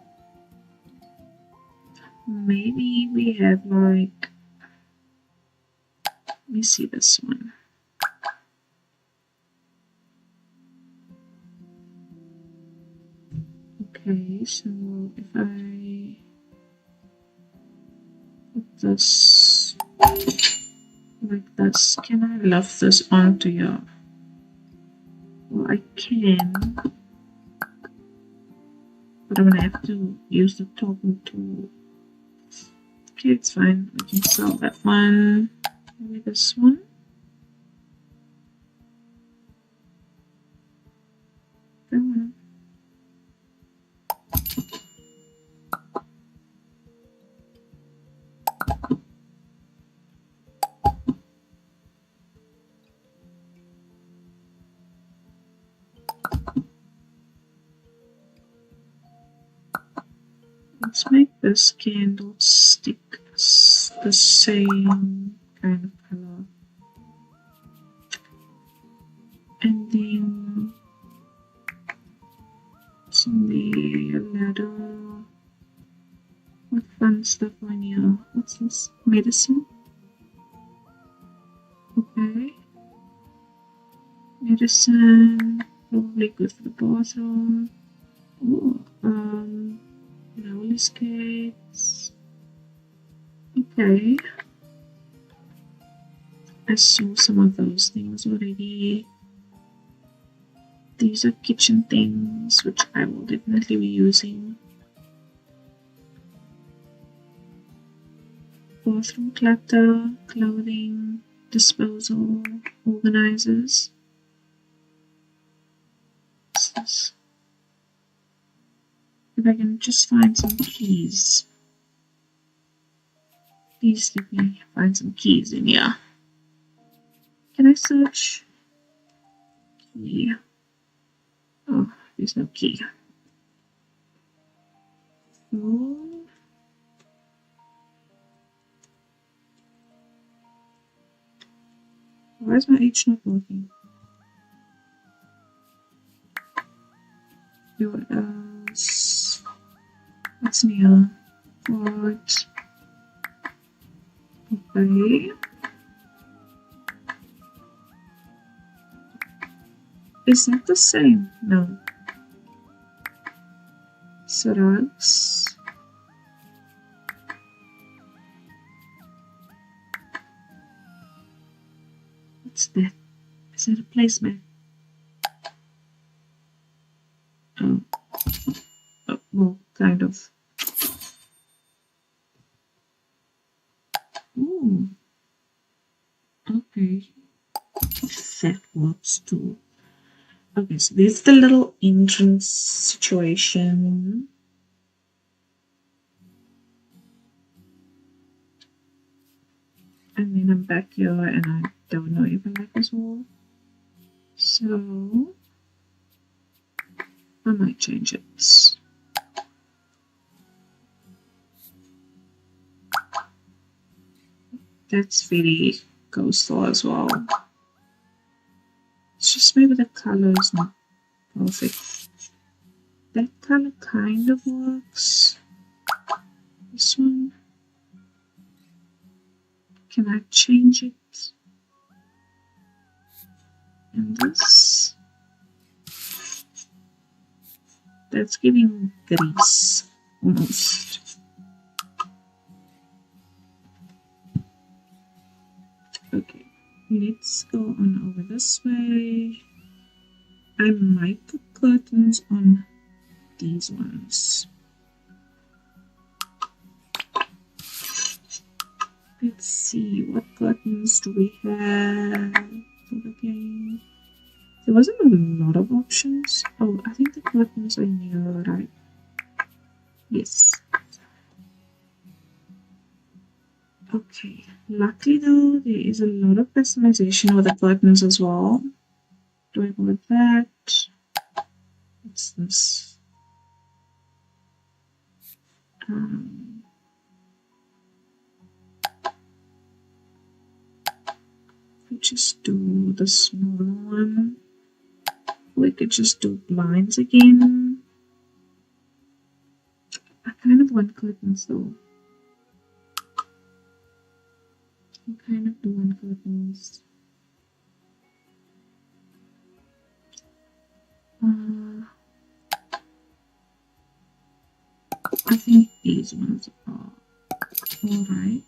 Maybe we have like, let me see this one. Okay, so if I put this like this, can I love this onto here? Well, I can, but I'm gonna have to use the toggle tool. Okay, it's fine. We can sell that one. Maybe this one. That one. this candlestick the same kind of color. And then it's in the ladder. What fun stuff on here? What's this? Medicine? Okay. Medicine. Probably good for the bathroom. Ooh, roller skates. Okay. I saw some of those things already. These are kitchen things, which I will definitely be using. Bathroom clutter, clothing, disposal, organizers. What's this? If I can just find some keys. Please let me find some keys in here. Can I search? Key. Oh, there's no key. Oh. Why is my H not working? What else? What's in here? What? Okay. Is that the same? No. Sarax. What's that? Is that a placemat? Oh. Oh, well, kind of. Ooh. Okay. That works too. Okay, so this is the little entrance situation. And then I'm back here and I don't know if I like this wall. So I might change it. That's very coastal as well. It's just maybe the color is not perfect. That color kind of works. This one. Can I change it? And this. That's giving grease almost. Okay, let's go on over this way. I might put curtains on these ones. Let's see, what curtains do we have for the game? There wasn't a lot of options. Oh, I think the curtains are in here, right? Yes. Okay, luckily though, there is a lot of customization with the curtains as well. Do I go with that? What's this? We just do the small one. We could just do blinds again. I kind of want curtains though. I kind of do want curtains. I think these ones are alright.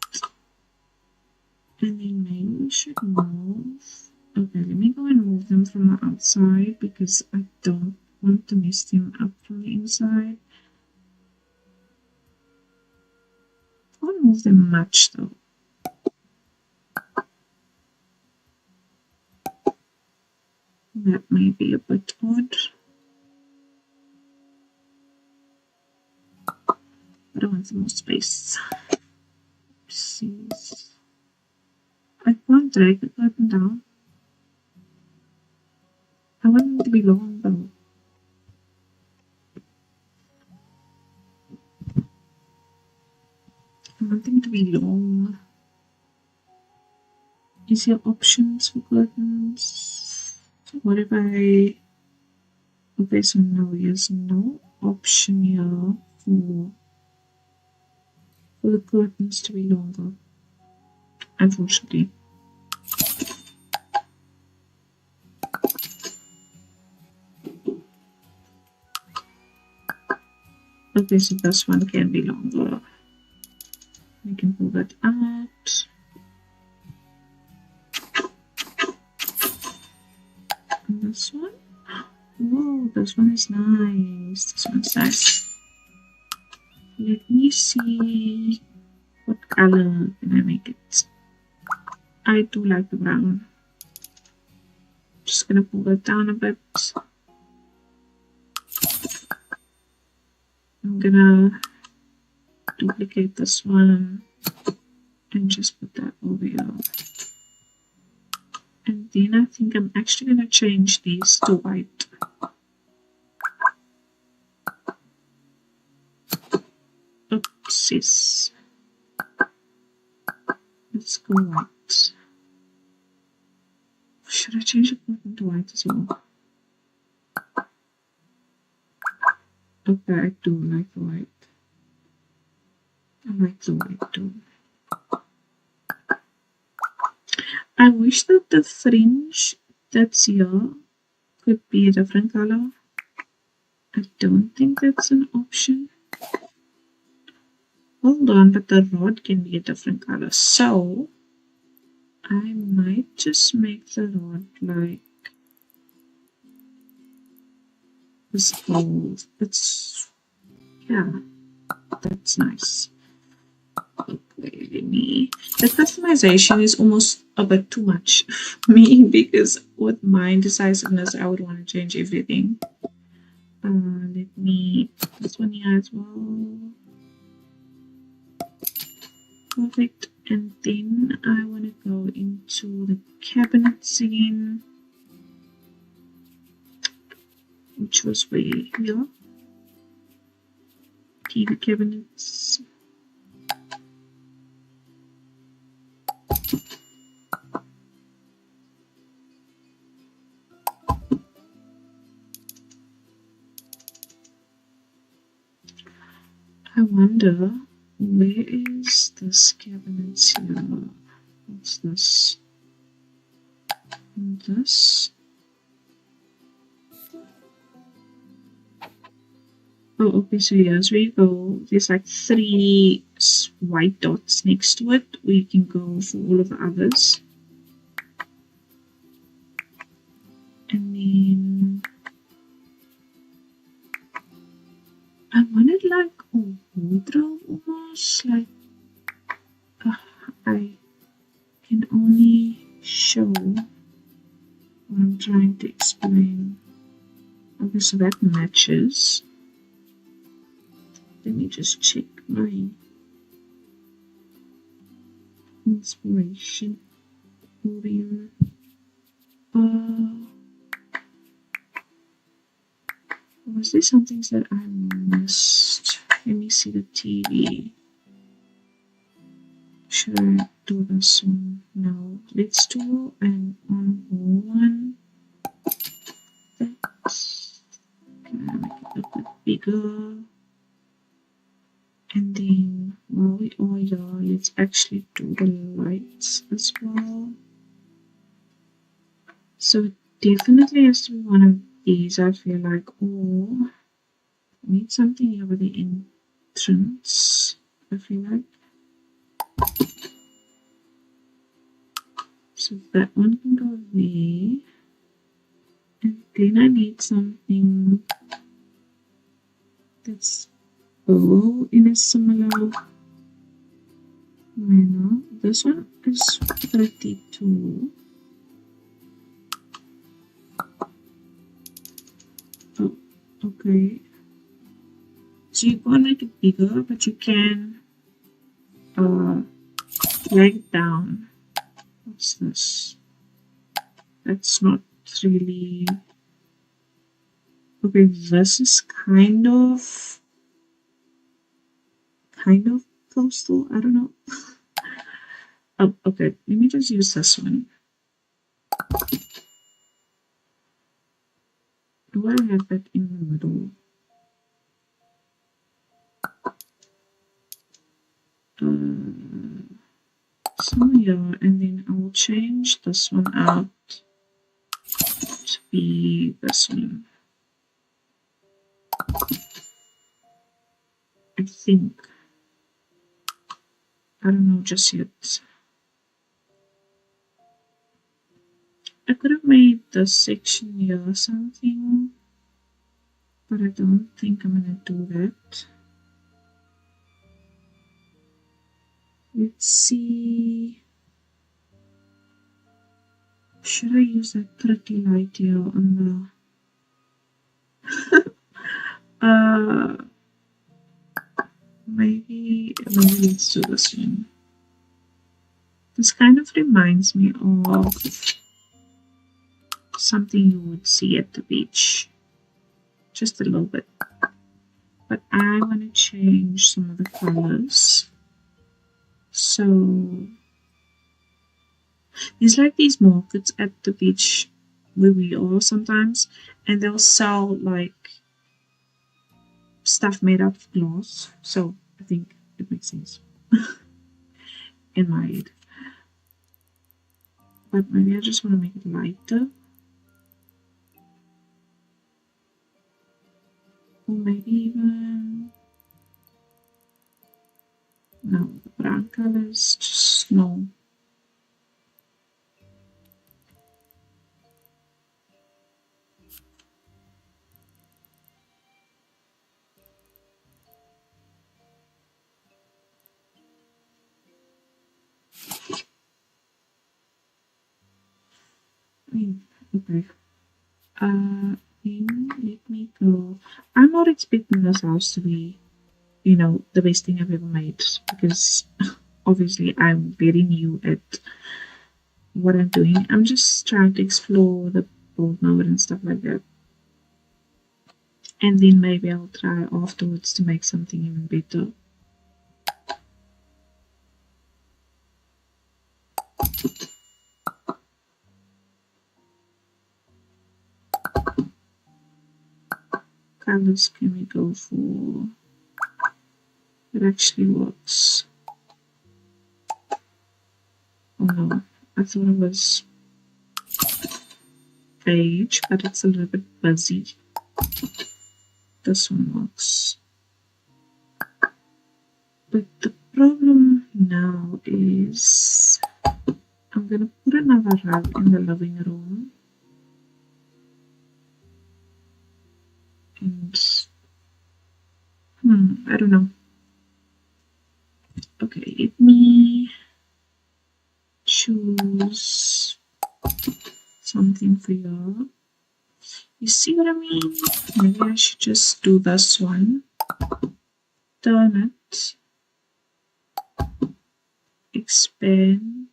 And then maybe we should move. Okay, let me go and move them from the outside because I don't want to mess them up from the inside. I won't move them much though. That may be a bit odd. But I want some more space. Oopsies. I can't drag the curtain down. I want them to be long though. want them to be long. Is there options for curtains? What if I... Okay, so no, there's no option here for the curtains to be longer, unfortunately. Okay, so this one can be longer. We can pull that out. And this one? Whoa, this one is nice. This one's nice. Let me see what color can I make it. I do like the brown. Just gonna pull it down a bit. I'm gonna duplicate this one and just put that over here. And then I think I'm actually gonna change these to white. Oopsies. Let's go white. Should I change the curtain to white as well? Okay, I do like the white. I like the white too. I wish that the fringe that's here could be a different color. I don't think that's an option. Hold on, but the rod can be a different color. So I might just make the rod like this gold. It's, yeah, that's nice. Okay, the customization is almost a bit too much for me because with my indecisiveness, I would want to change everything. Let me put this one here as well. Perfect. And then I want to go into the cabinets again, which was way here. TV cabinets. I wonder, where is this cabinet here? What's this? And this? Oh, okay, so here's where you go. There's like 3 white dots next to it. We can go for all of the others. And then I wanted like a wardrobe almost, like I can only show what I'm trying to explain. Okay, so that matches. Let me just check my inspiration over here. Was there some things that I missed? Let me see the TV. Should I do this one? No. Let's do an on-hole one. That's gonna make it a bit bigger. And then while we are here, let's actually do the lights as well. So it definitely has to be one of these, I feel like. Or I need something here with the entrance, I feel like. So that one can go there. And then I need something that's in a similar manner. This one is 32. Oh, okay. So you can't make it bigger, but you can drag it down. What's this? That's not really... Okay, this is kind of coastal. I don't know. Oh, okay. Let me just use this one. Do I have that in the middle? So yeah, and then I'll change this one out to be this one. I think. I don't know just yet. I could have made this section here something, but I don't think I'm gonna do that. Let's see. Should I use that pretty light here on the maybe let's do this one. This kind of reminds me of something you would see at the beach. Just a little bit. But I want to change some of the colors. So there's like these markets at the beach where we are sometimes, and they'll sell like stuff made out of glass. So I think it makes sense in my head. But maybe I just want to make it lighter. Or maybe even no, the brown colors, just no. Okay. Then let me go. I'm not expecting this house to be, the best thing I've ever made because obviously I'm very new at what I'm doing. I'm just trying to explore the build mode and stuff like that. And then maybe I'll try afterwards to make something even better. Colors can we go for? It actually works. Oh no, I thought it was beige, but it's a little bit fuzzy. This one works. But the problem now is I'm gonna put another rug in the living room. And I don't know. Okay, let me choose something for you. You see what I mean? Maybe I should just do this one. Turn it. Expand.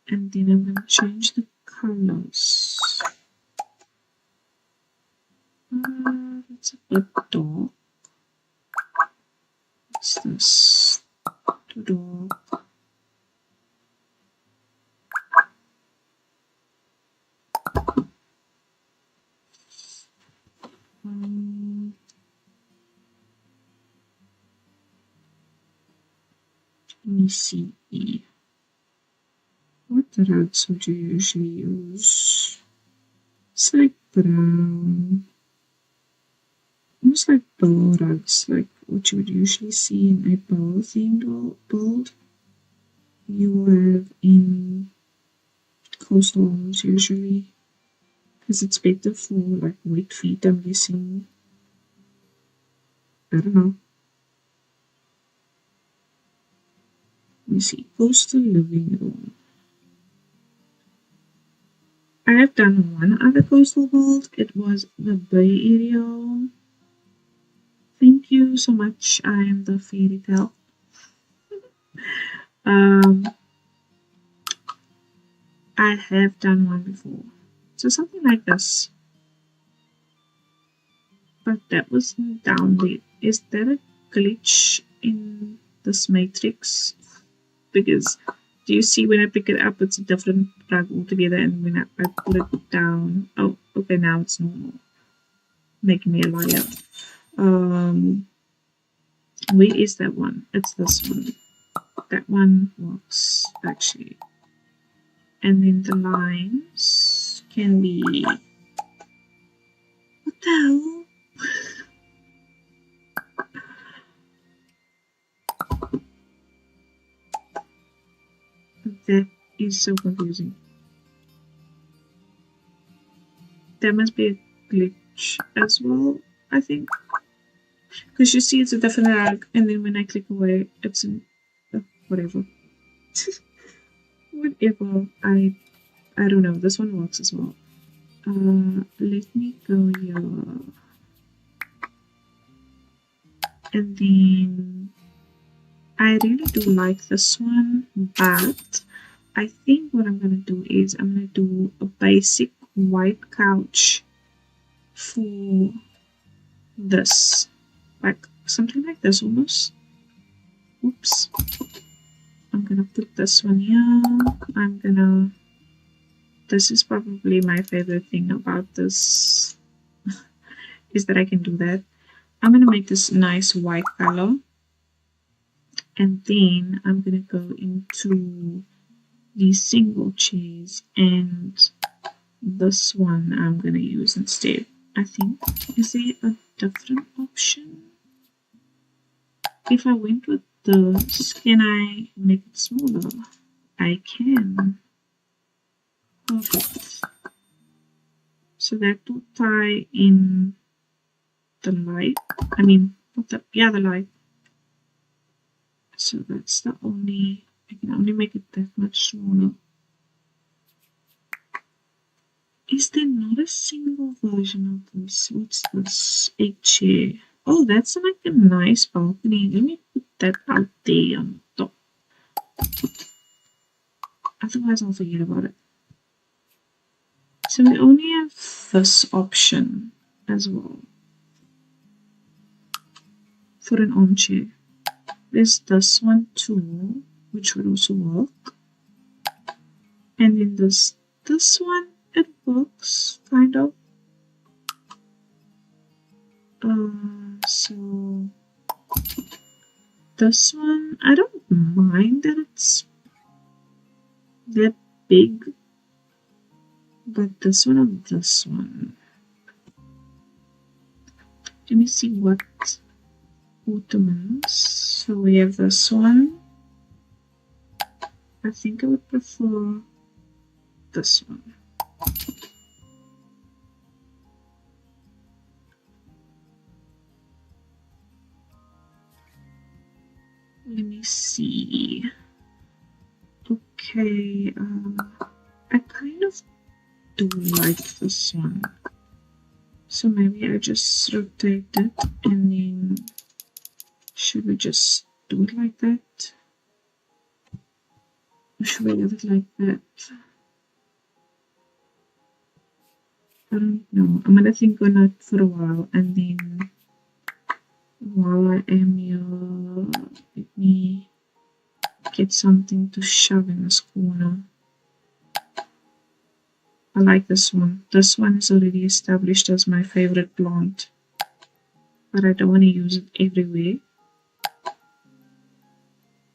And then I'm going to change the colors. It's a bit dark. What's this? Too dark. Let me see. What rugs would you usually use? It's like brown. Almost like bow rugs, like what you would usually see in a bow themed build. You have in coastal homes usually. Because it's better for like wet feet, I'm guessing. I don't know. Let me see. Coastal living room. I have done one other coastal build. It was the Bay Area home. Thank you so much. I am the fairy tale. I have done one before. So something like this. but that was down there. Is that a glitch in this matrix? Because do you see when I pick it up, it's a different rug altogether, and when I put it down, oh, okay, now it's normal. Making me a liar. Where is that one? It's this one. That one works actually. And then the lines can be, what the hell? That is so confusing. There must be a glitch as well, I think. Because you see it's a different rag, and then when I click away, it's in whatever. Whatever. I don't know. This one works as well. Let me go here. And then I really do like this one, but I think what I'm going to do is I'm going to do a basic white couch for this. Like something like this almost. Oops. I'm going to put this one here. This is probably my favorite thing about this is that I can do that. I'm going to make this nice white color. And then I'm going to go into these single chairs, and this one I'm going to use instead. I think, is there a different option? If I went with this, can I make it smaller? I can. Perfect. So that will tie in the light. I mean, the light. So that's the only, I can only make it that much smaller. Is there not a single version of this? What's this? Egg chair. Oh, that's like a nice balcony. Let me put that out there on top. Otherwise, I'll forget about it. So we only have this option as well for an armchair. There's this one too, which would also work. And then this one, it works kind of. So this one, I don't mind that it's that big, but this one and this one. Let me see what ottomans. So we have this one. I think I would prefer this one. Let me see. Okay, I kind of do like this one. So maybe I just rotate it, and then should we just do it like that? Or should we have it like that? I don't know. I'm gonna think on it for a while, and then while I am here, let me get something to shove in this corner. I like this one. This one is already established as my favorite plant, but I don't want to use it everywhere.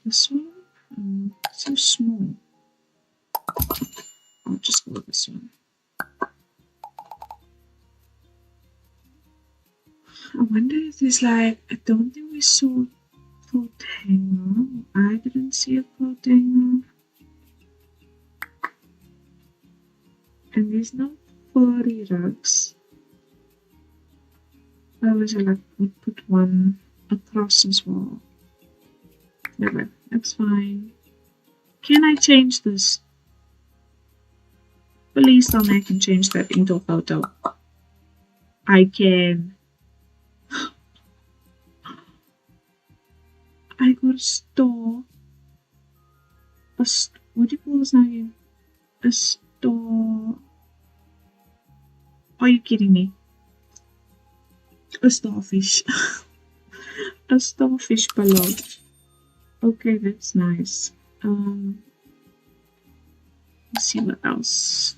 This one, so small. I'll just go with this one. I wonder if there's like, I don't think we saw a coat hanger. I didn't see a coat hanger. And there's no furry rugs. I wish I would put one across as well. Never, that's fine. Can I change this? Please tell me I can change that into a photo. I can. I got a store. What do you call this now again? A store. Are you kidding me? A starfish. A starfish below. Okay, that's nice. Let's see what else.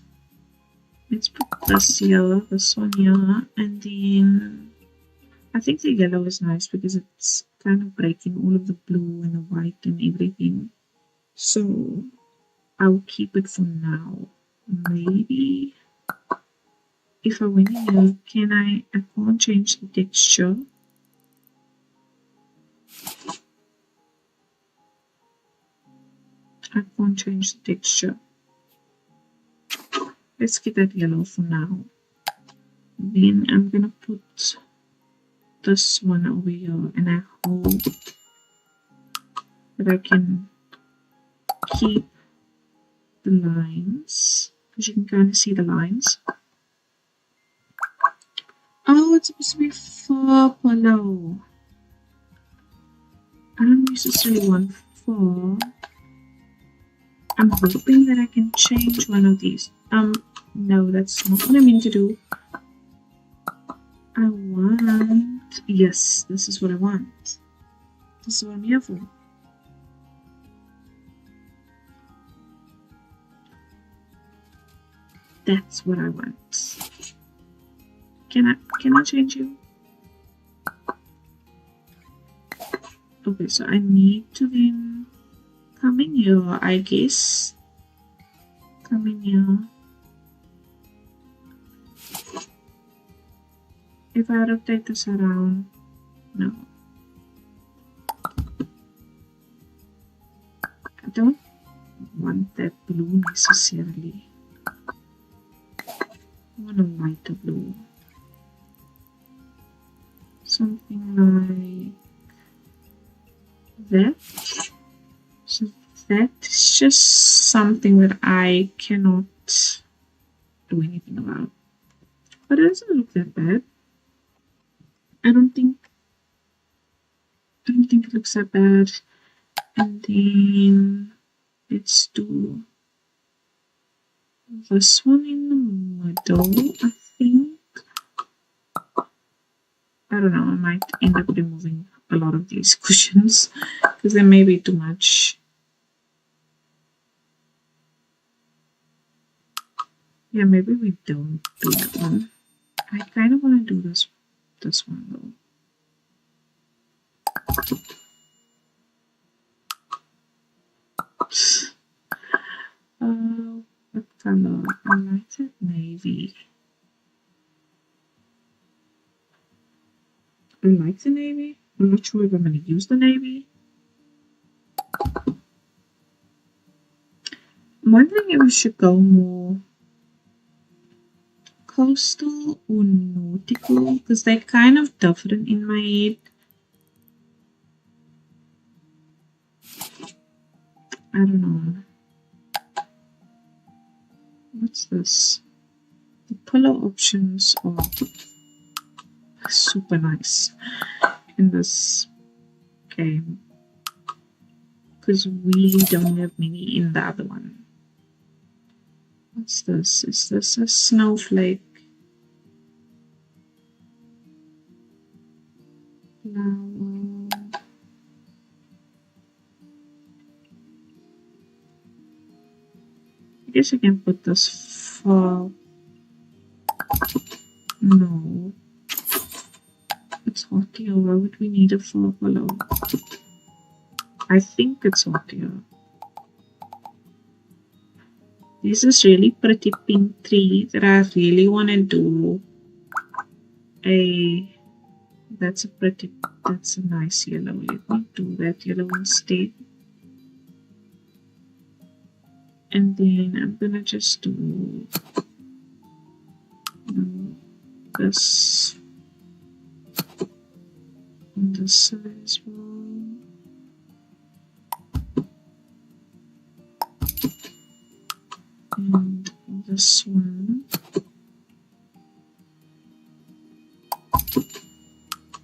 Let's put this here, this one here, and then I think the yellow is nice because it's kind of breaking all of the blue and the white and everything. So I'll keep it for now. Maybe if I went in here, I can't change the texture. I can't change the texture. Let's get that yellow for now. Then I'm gonna put this one over here, and I hope that I can keep the lines, because you can kind of see the lines. Oh, it's supposed to be fur below. I don't necessarily want fur. I'm hoping that I can change one of these. No, that's not what I mean to do. I want... Yes, this is what I want. This is what I'm here for. That's what I want. Can I change you? Okay, so I need to then come in here, I guess. Come in here. If I rotate this around, no. I don't want that blue necessarily. I want a lighter blue. Something like that. So that's just something that I cannot do anything about. But it doesn't look that bad. I don't think it looks that bad. And then let's do this one in the middle, I think. I don't know, I might end up removing a lot of these cushions because they may be too much. Yeah, maybe we don't do that one. I kind of want to do this one though. What color? I like that navy. I like the navy. I'm not sure if I'm going to use the navy. I'm wondering if we should go more coastal or nautical because they're kind of different in my head. I don't know. What's this? The pillow options are super nice in this game because we don't have many in the other one. What's this? Is this a snowflake? Flower. I guess I can put this for... No. It's hot here. Why would we need a fur pillow? I think it's hot here. This is really pretty pink tree that I really want to do a... That's a nice yellow. Let me do that yellow instead. And then I'm gonna just do this on this side as well. And this one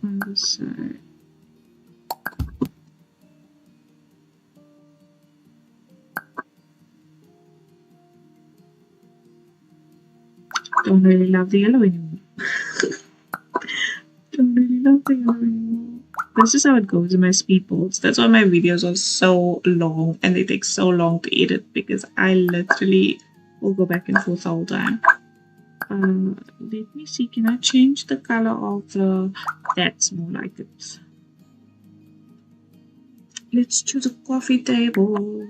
on this side. Don't really love the yellow anymore. Don't not the yellow anymore. This is how it goes in my speedboards. That's why my videos are so long and they take so long to edit, because I literally will go back and forth all the time. Let me see, can I change the color of the... That's more like it. Let's choose a coffee table.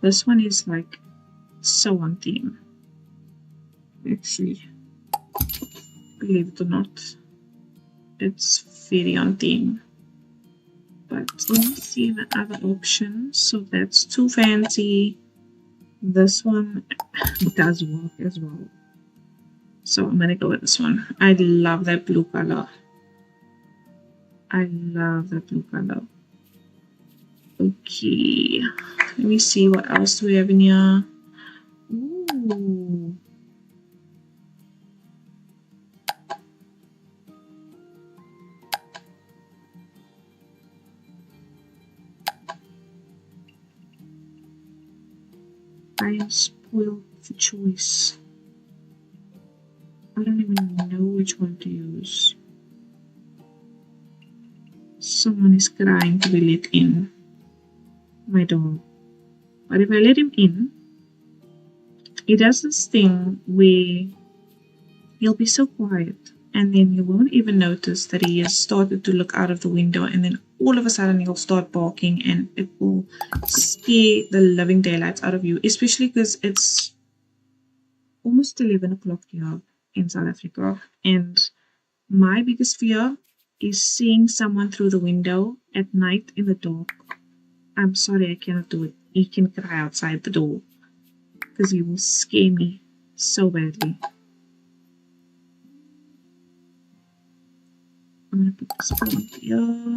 This one is like so on theme. Actually, believe it or not, it's very on theme. But let me see the other options. So that's too fancy. This one does work as well. So I'm gonna go with this one. I love that blue color. I love that blue color. Okay. Let me see what else do we have in here. Ooh. I am spoiled for choice. I don't even know which one to use. Someone is crying to be let in. My dog. But if I let him in, he does this thing where he'll be so quiet, and then you won't even notice that he has started to look out of the window, and then all of a sudden he'll start barking, and it will scare the living daylights out of you, especially because it's almost 11 o'clock here in South Africa, and my biggest fear is seeing someone through the window at night in the dark. I'm sorry, I cannot do it. He can cry outside the door because he will scare me so badly. I'm gonna put this plant here.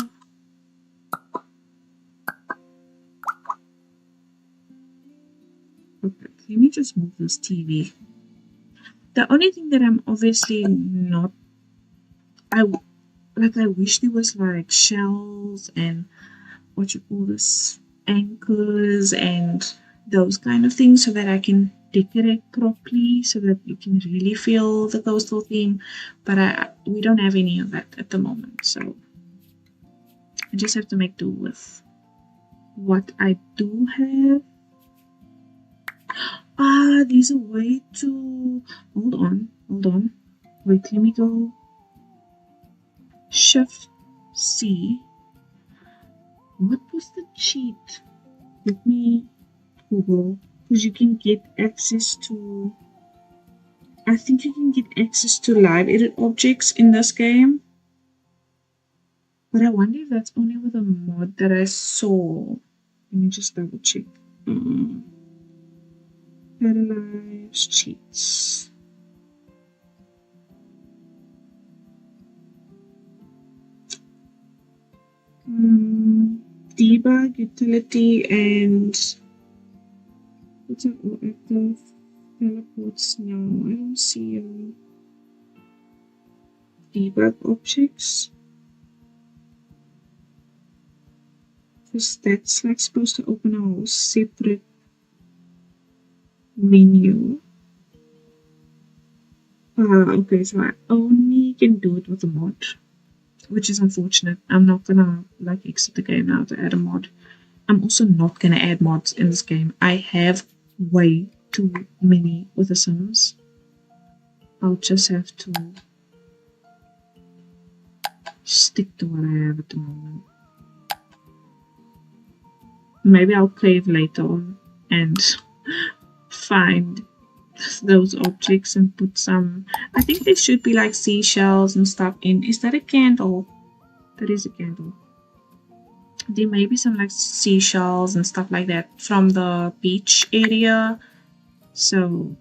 Okay, let me just move this TV. The only thing that I'm obviously not, I wish there was like shells and what you call this, anchors and those kind of things, so that I can decorate properly, so that you can really feel the coastal theme. But we don't have any of that at the moment, so I just have to make do with what I do have. There's a way to... Hold on. Wait, let me go. Shift C. What was the cheat? Let me Google. Because you can get access to... I think you can get access to live edit objects in this game. But I wonder if that's only with a mod that I saw. Let me just double check. Paralives cheats. Debug, utility, and what's an all active? Teleports. No, I don't see debug objects. Because that's like supposed to open a whole separate menu. Okay, so I only can do it with a mod, which is unfortunate. I'm not gonna like exit the game now to add a mod. I'm also not gonna add mods in this game. I have way too many with the Sims. I'll just have to stick to what I have at the moment. Maybe I'll cave later on and find those objects and put some... I think there should be like seashells and stuff in... Is that a candle? That is a candle. There may be some like seashells and stuff like that from the beach area. So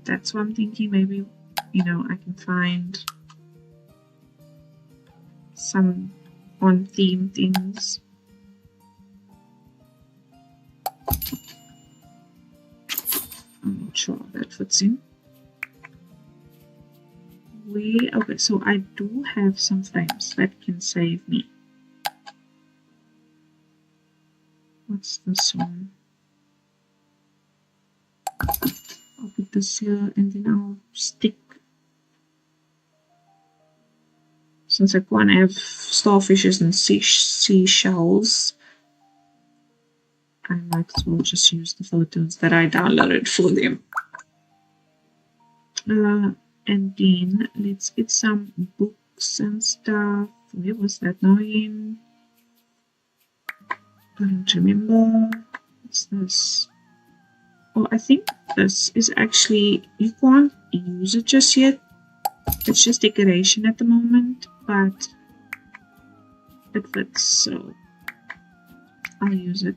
that's what I'm thinking. Maybe, you know, I can find some on theme things. I'm not sure that fits in. Okay, so I do have some frames that can save me. What's this one? I'll put this here and then I'll stick since I can't have starfishes and seashells, I might as well just use the photos that I downloaded for them. And then let's get some books and stuff. Where was that now in? I don't remember. What's this? Oh, I think this is actually, you can't use it just yet. It's just decoration at the moment, but it fits, so I'll use it.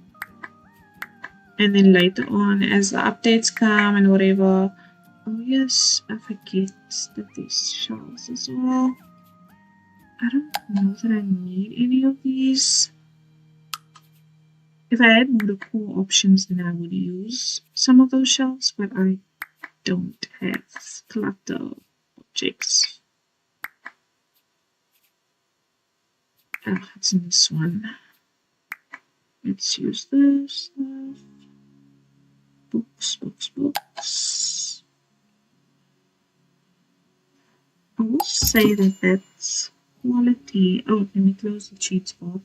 And then later on, as the updates come and whatever. Oh yes, I forget that these shells as well. I don't know that I need any of these. If I had more decor options, then I would use some of those shells, but I don't have clutter objects. It's in this one. Let's use this stuff. Books. I will say that that's quality. Oh, let me close the cheat spot.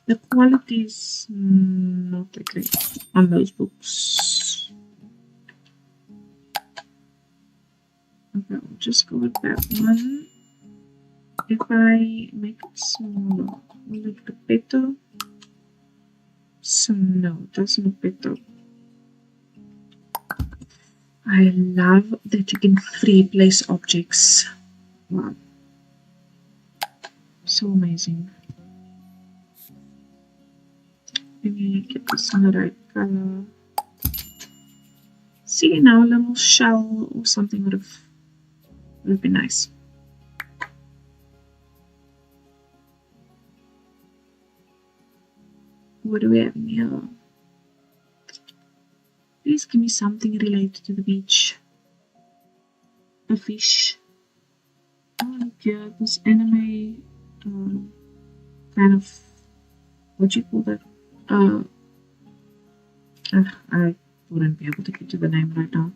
The quality is not that great on those books. Okay, I'll just go with that one. If I make it smaller, will it look better? So no, it doesn't look better. I love that you can free place objects. Wow. So amazing. Let me get this in the right color. See, now a little shell or something would be nice. What do we have in here? Please give me something related to the beach. A fish. Oh, look here, this anime kind of, what do you call that? I wouldn't be able to get to the name right now.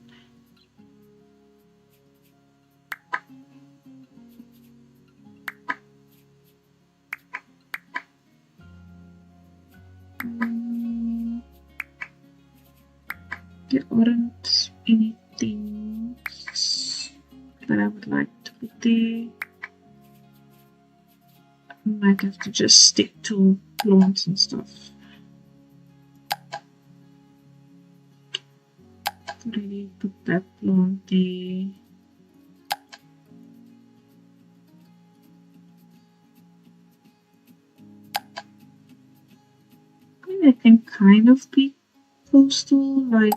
There aren't anything that I would like to put there. I might have to just stick to plants and stuff. Already put that plant there. I mean, I can kind of be coastal, like,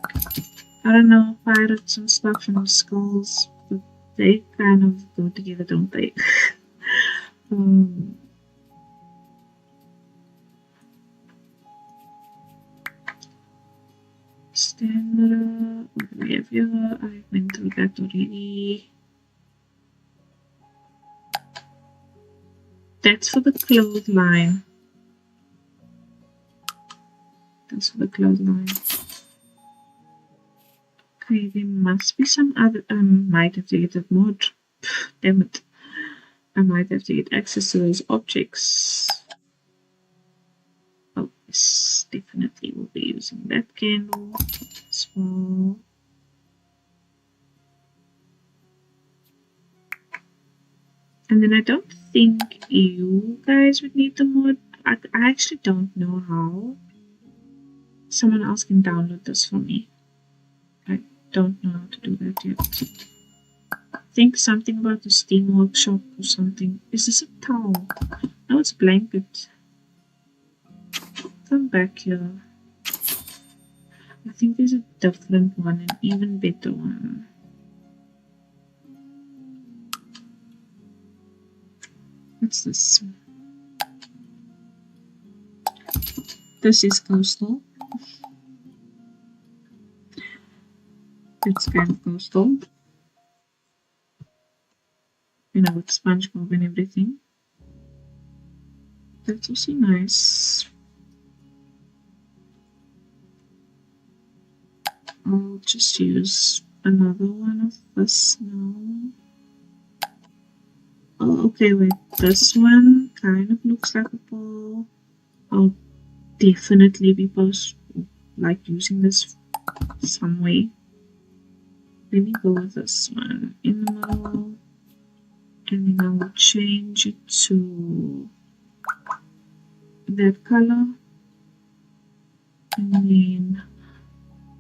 I don't know, pirates and stuff and skulls, but they kind of go together, don't they? Standard, what do we have here? I went through that already. That's for the clothesline. That's for the clothesline. Okay, there must be some other. I might have to get a mod. Damn it. I might have to get access to those objects. Oh, yes, definitely will be using that candle as well. And then I don't think you guys would need the mod. I actually don't know how. Someone else can download this for me. I don't know how to do that yet. I think something about the Steam Workshop or something. Is this a towel? No, it's a blanket. Come back here. I think there's a different one, an even better one. What's this? This is coastal. It's kind of coastal. You know, with SpongeBob and everything. That's also nice. I'll just use another one of this now. Oh, Okay, wait, this one kind of looks like a ball. I'll definitely be using this some way. Let me go with this one in the middle, and then I will change it to that color, and then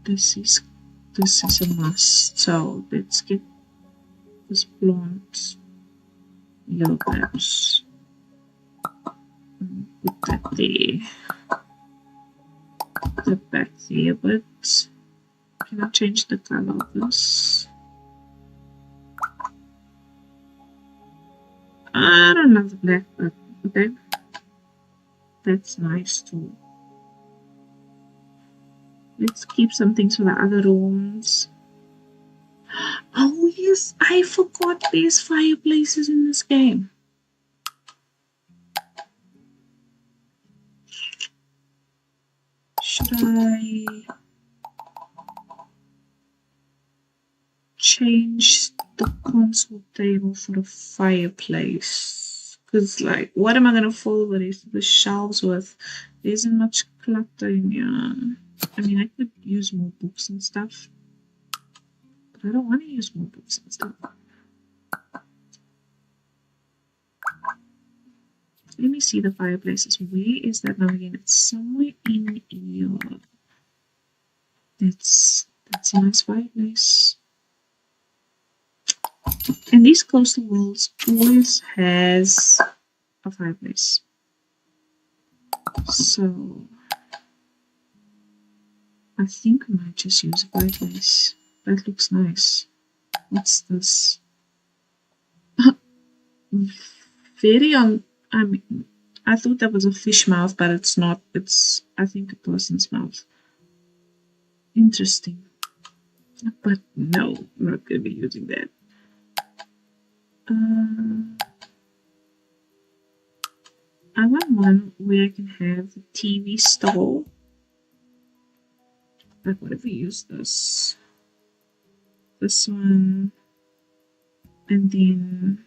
this is a must. So let's get this blonde yellow perhaps. Put that there. Put that back there, but can I change the color of this? I don't love the black, but okay. That's nice too. Let's keep some things for the other rooms. Oh yes, I forgot there's fireplaces in this game. Should I change the console table for the fireplace? Because like, what am I gonna fill the rest of the shelves with? There isn't much clutter in here. I mean, I could use more books and stuff, but I don't want to use more books and stuff. Let me see the fireplaces. Where is that now again? It's somewhere in here. That's a nice fireplace. And these coastal worlds always has a fireplace. So I think I might just use a fireplace. That looks nice. What's this? Very I mean, I thought that was a fish mouth, but it's not. It's, I think, a person's mouth. Interesting. But no, I'm not going to be using that. I want one where I can have the TV stall. Like, what if we use this? This one. And then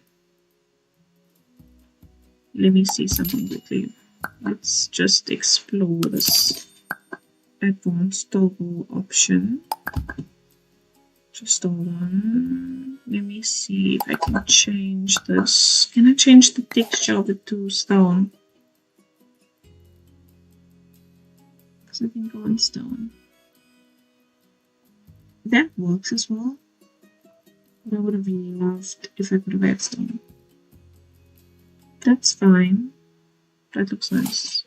let me see something quickly. Let's just explore this advanced toggle option. Just hold on. Let me see if I can change this. Can I change the texture of it to stone? Because I think I want stone. That works as well. But I would have loved if I could have had stone. That's fine. That looks nice.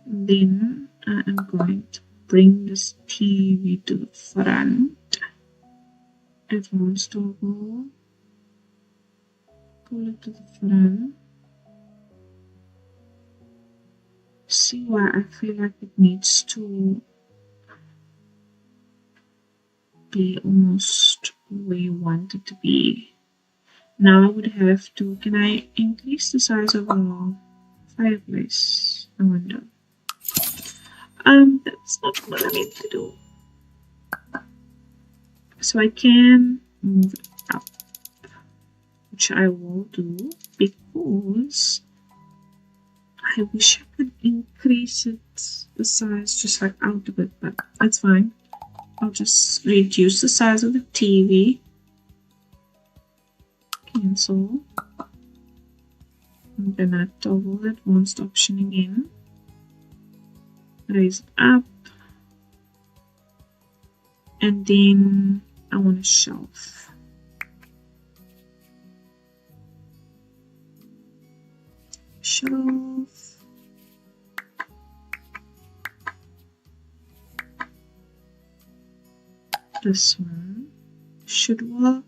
Then I am going to bring this TV to the front. Advanced toggle. Pull it to the front. See why I feel like it needs to be almost where you want it to be. Now I would have to, can I increase the size of our fireplace? I wonder. That's not what I need to do. So I can move it up, which I will do because I wish I could increase it, the size just like out of it, but that's fine. I'll just reduce the size of the TV. Cancel. I'm gonna toggle the advanced option again. Raise it up. And then I want a shelf. Shelf. This one should work.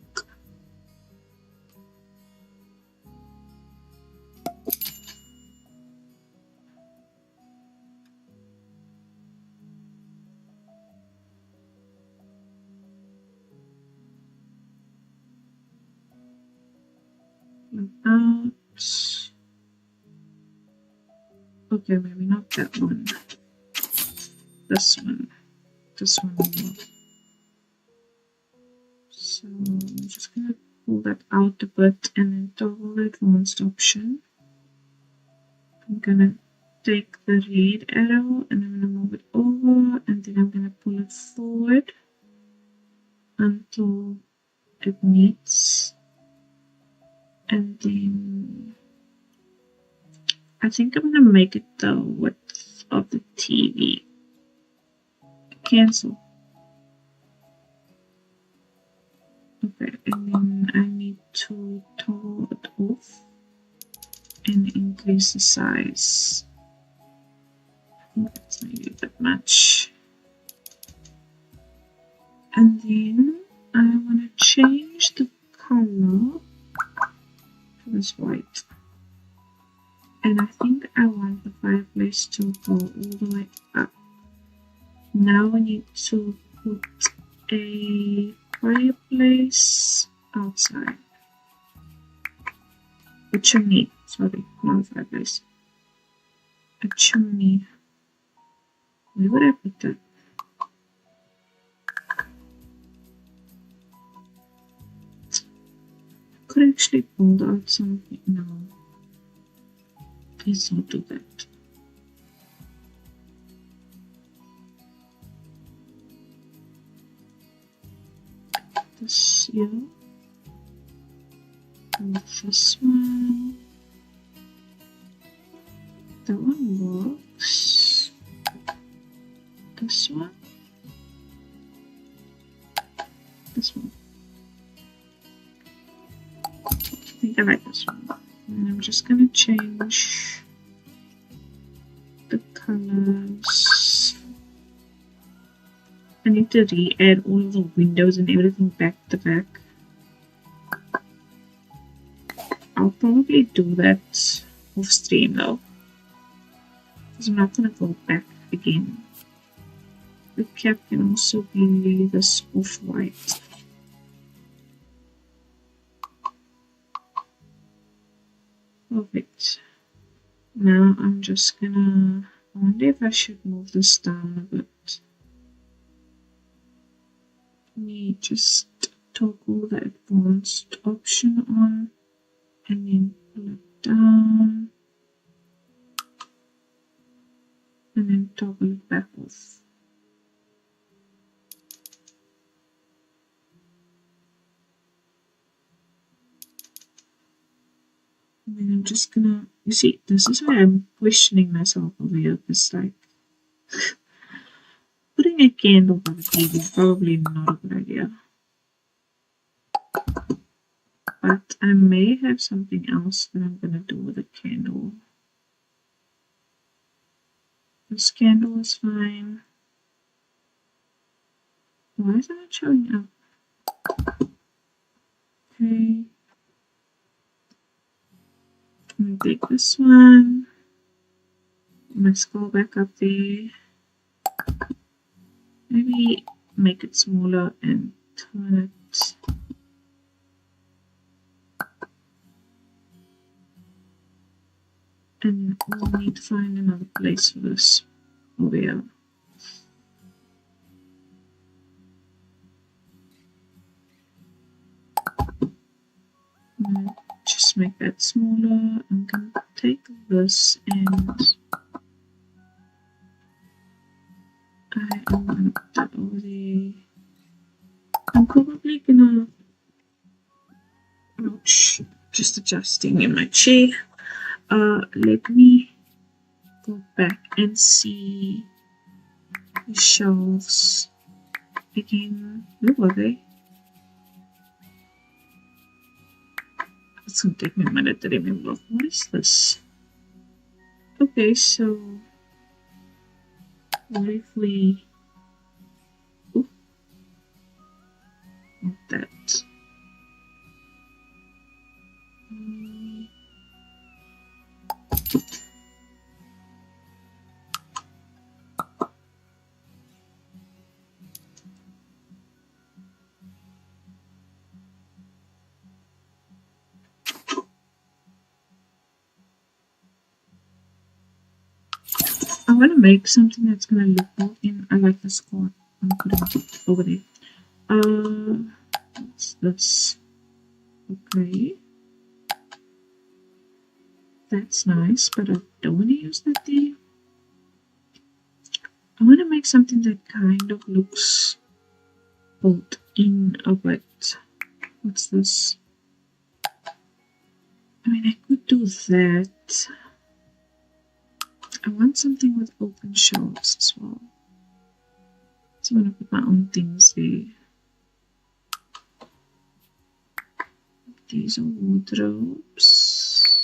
Out. Okay, maybe not that one. This one. This one will work. So I'm just gonna pull that out a bit and then toggle the advanced option. I'm gonna take the red arrow and I'm gonna move it over, and then I'm gonna pull it forward until it meets, and then I think I'm gonna make it the width of the TV. Cancel. Okay, and then I need to toggle it off and increase the size. I think that's maybe a bit much. And then I want to change the color to this white. And I think I want the fireplace to go all the way up. Now we need to put a fireplace outside. A chimney, sorry, not a fireplace. A chimney. Where would I put that? I could actually build out something. No. Please don't do that. This here. And this one. That one works. This one. This one. I think I like this one. And I'm just gonna change the colors. I need to re-add all of the windows and everything back to back. I'll probably do that off stream though, because I'm not gonna go back again. The cap can also be this off-white. Perfect. Now I'm just gonna, I wonder if I should move this down a bit. Let me just toggle the advanced option on and then pull it down and then toggle it back off. And then I'm just gonna, you see, this is where I'm questioning myself over here. It's like, putting a candle by the TV is probably not a good idea. But I may have something else that I'm gonna do with a candle. This candle is fine. Why is it not showing up? Okay. I'm gonna take this one. I'm gonna scroll back up there. Maybe make it smaller and turn it. And we'll need to find another place for this over here. Just make that smaller. I'm going to take this and I am going to put that over there. I'm probably going to, ouch, just adjusting in my chair. Let me go back and see the shelves again. Where were they? It's gonna take me a minute to remember. What is this? Okay, so what if we, ooh, not that. I want to make something that's going to look more in. I like this card. I'm putting it over there. What's this? Okay. That's nice, but I don't want to use that there. I want to make something that kind of looks built in a bit. What's this? I mean, I could do that. I want something with open shelves as well. So I'm going to put my own things there. These are wardrobes.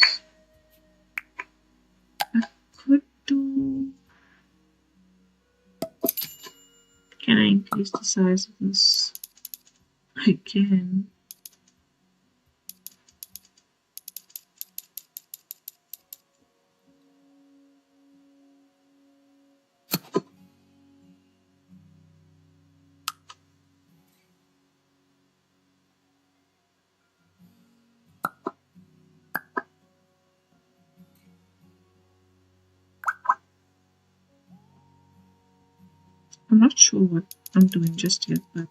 I could do... Can I increase the size of this? I can. I'm not sure what I'm doing just yet, but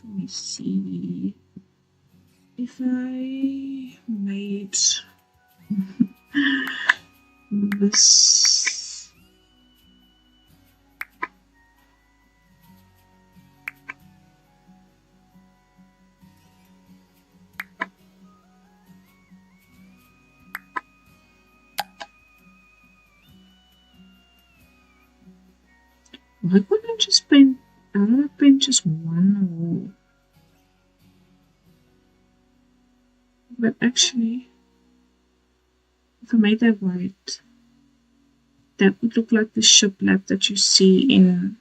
let me see if I made this. Why couldn't I just paint? I don't want to paint just one wall. But actually, if I made that white, that would look like the shiplap that you see in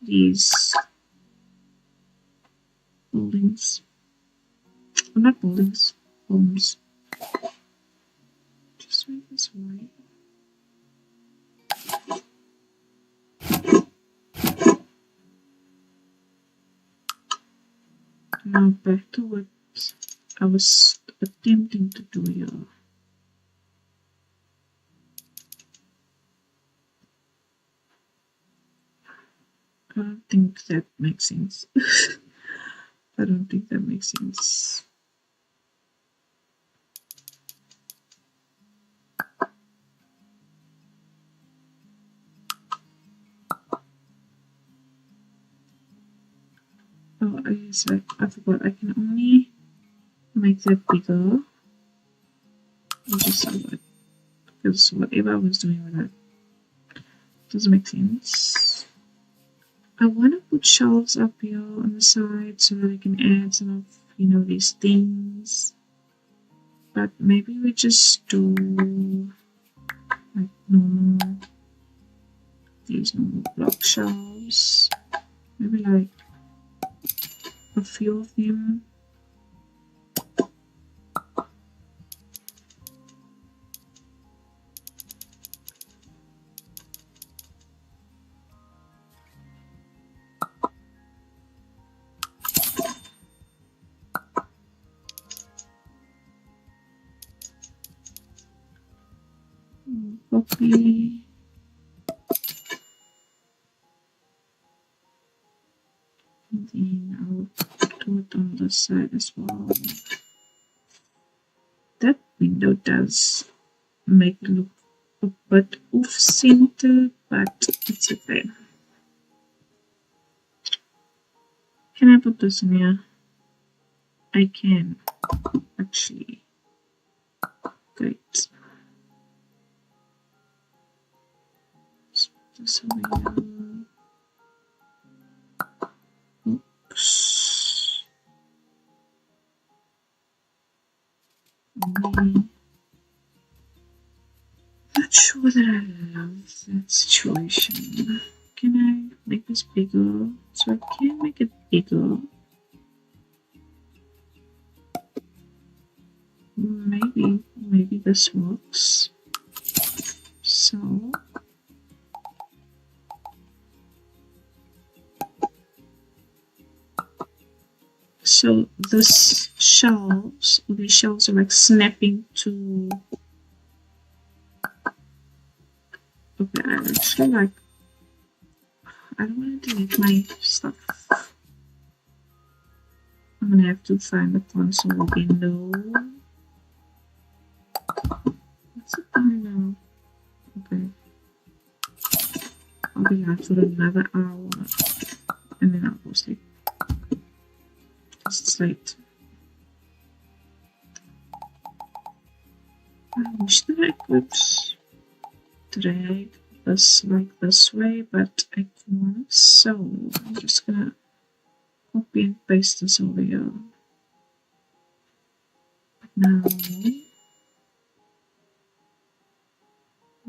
these buildings. Well, not buildings, homes. Just make this white. Now back to what I was attempting to do here. I don't think that makes sense. I don't think that makes sense. Oh, I forgot. I can only make that bigger. I'll just say that. Because whatever I was doing with that doesn't make sense. I want to put shelves up here on the side so that I can add some of, these things. But maybe we just do like these normal block shelves. Maybe like a few of them. Copy. And then I'll do it on this side as well. That window does make it look a bit off-center, but it's okay. Can I put this in here? I can, actually. Great. Let's put this over here. Oops. Not sure that I love that situation. Can I make this bigger? So I can make it bigger. Maybe this works. So So this shelves, or these shelves are like snapping to. Okay, I actually like. I don't want to delete my stuff. I'm gonna have to find the console window. What's the time now? Okay. I'll be out for another hour. And then I'll go sleep. It's late. I wish that I could drag this like this way, but I can't. So I'm just gonna copy and paste this over here. Now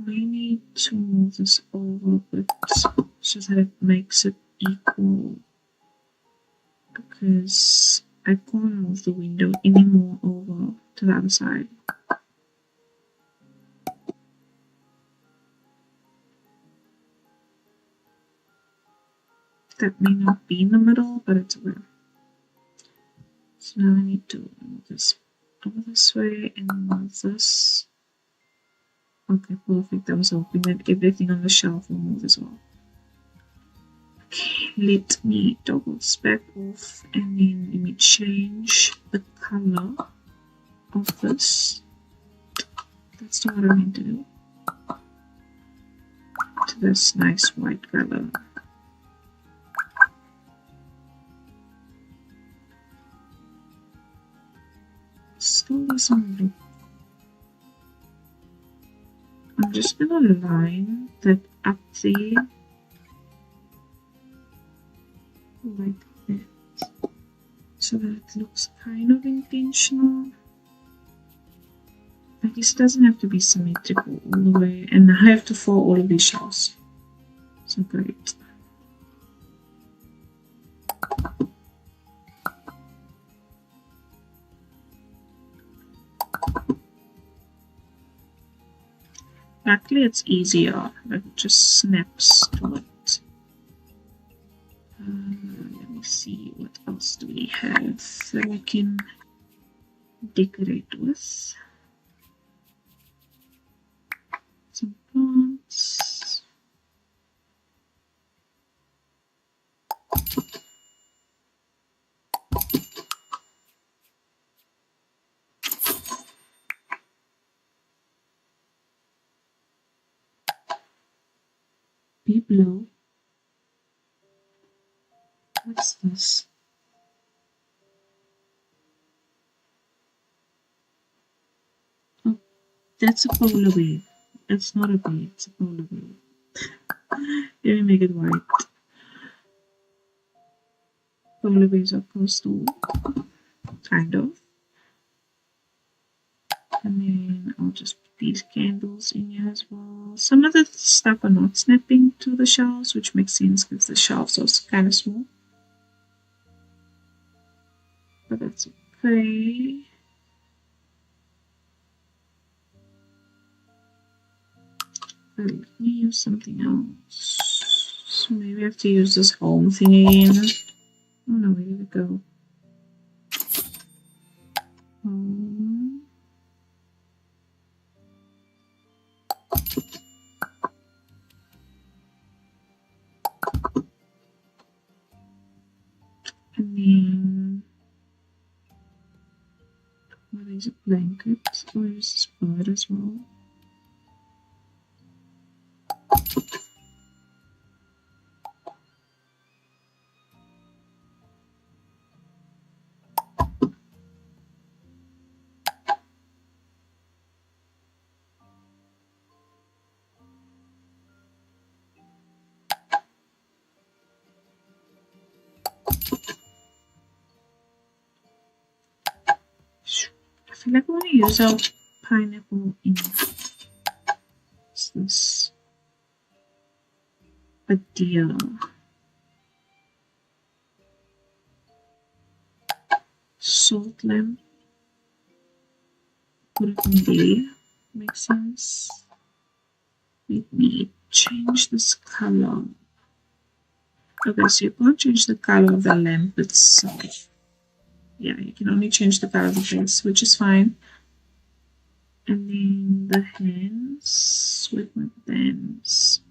we need to move this over a bit so that it makes it equal, because I can't move the window anymore over to the other side. That may not be in the middle, but it's okay. So now I need to move this over this way and move this. Okay, perfect. I was hoping that everything on the shelf will move as well. Okay, let me toggle this back off, and then let me change the color of this. That's not what I meant to do. To this nice white color. Still doesn't look. I'm just gonna line that up there like that, so that it looks kind of intentional. I guess it doesn't have to be symmetrical all the way, and I have to fold all of these shells. So great. Luckily it's easier, like it just snaps to it. Let me see, what else do we have that I can decorate with? Some plants. Be blue. What's this? Oh, that's a polar bear. It's not a bear, it's a polar bear. Let me make it white. Polar bears are coastal, kind of. And then I'll just put these candles in here as well. Some of the stuff are not snapping to the shelves, which makes sense because the shelves are kind of small. But that's okay. But let me use something else. So maybe I have to use this home thing again. Oh no, where did it go? Home. And then there's a blanket. I'll use this bird as well. I feel like I want to use our pineapple in. What's this? A deer. Salt lamp. Put it in there. Makes sense. Let me change this color. Okay, so you can't change the color of the lamp itself. yeah, you can only change the color of the face, which is fine. And then the hands with my bands.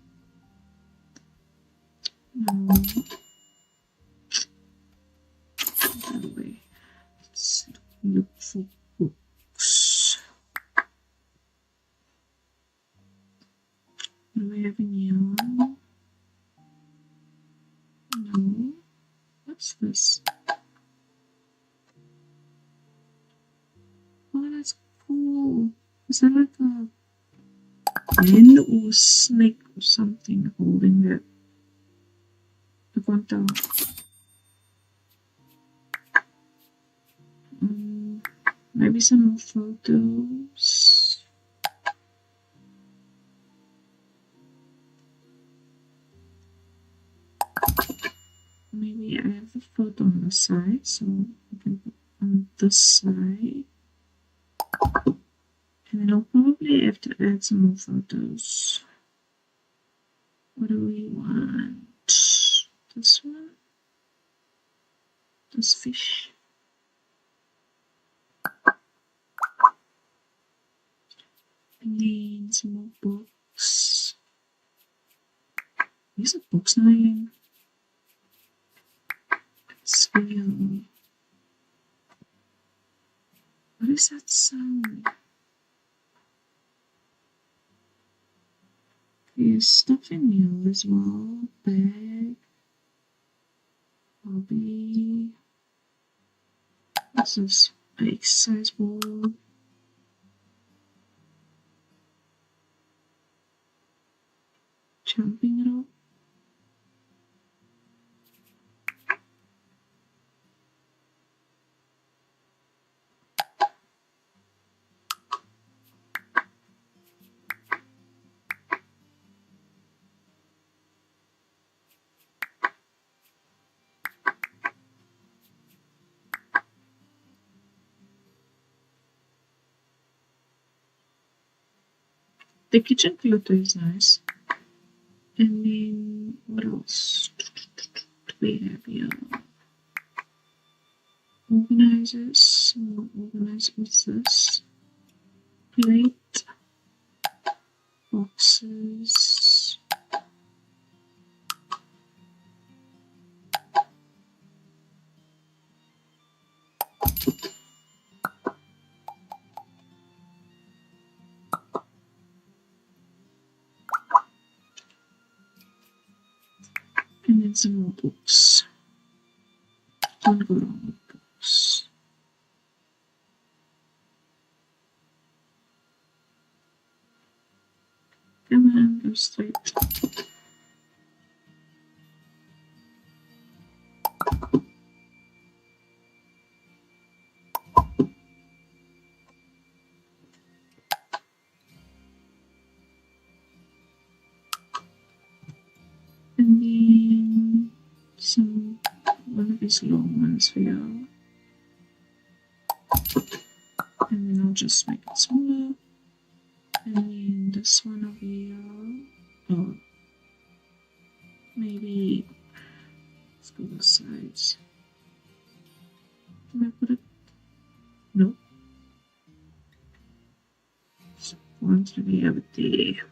No. By the way, let's look for books. Do we have any yarn? No. What's this? Oh, that's cool. Is that like a hen or a snake or something holding that? I can't tell. Maybe some more photos. Maybe I have a photo on the side, so I can put on this side. And then I'll probably have to add some more photos. What do we want? This one? This fish? And then some more books. Where's the books now again? Spill. What is that sound? There's stuff in here as well. Bag. Hobby. What's this? An exercise ball. Jumping it up. The kitchen clutter is nice. And then what else do we have here? Organizers. More organized. What's this? Plate. Boxes. And then some more books. Don't go wrong with books. Come on, go straight. And then one of these long ones for you. And then I'll just make it smaller. And then this one over here. Oh, maybe let's go this side. Can I put it? No. So one to be over there.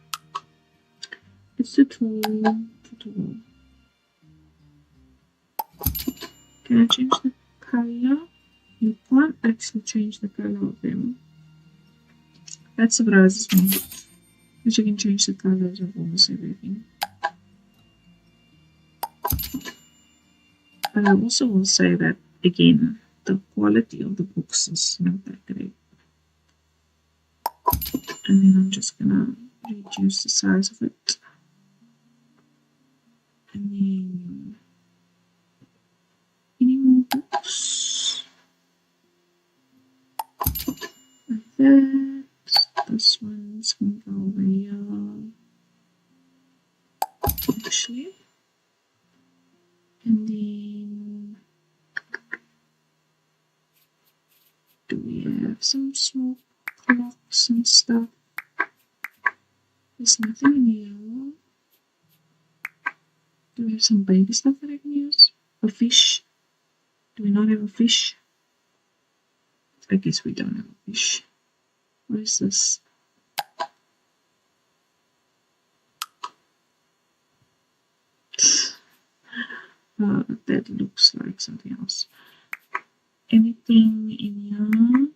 It's too tall. Too tall. Can I change the color? You can't actually change the color of them. That surprises me. But you can change the colors of almost everything. But I also will say that, again, the quality of the books is not that great. And then I'm just gonna reduce the size of it. And then any more books? Like that. This one's gonna go over here. Actually. And then do we have some small clocks and stuff? There's nothing in here. Do we have some baby stuff that I can use? A fish? Do we not have a fish? I guess we don't have a fish. What is this? That looks like something else. Anything in here?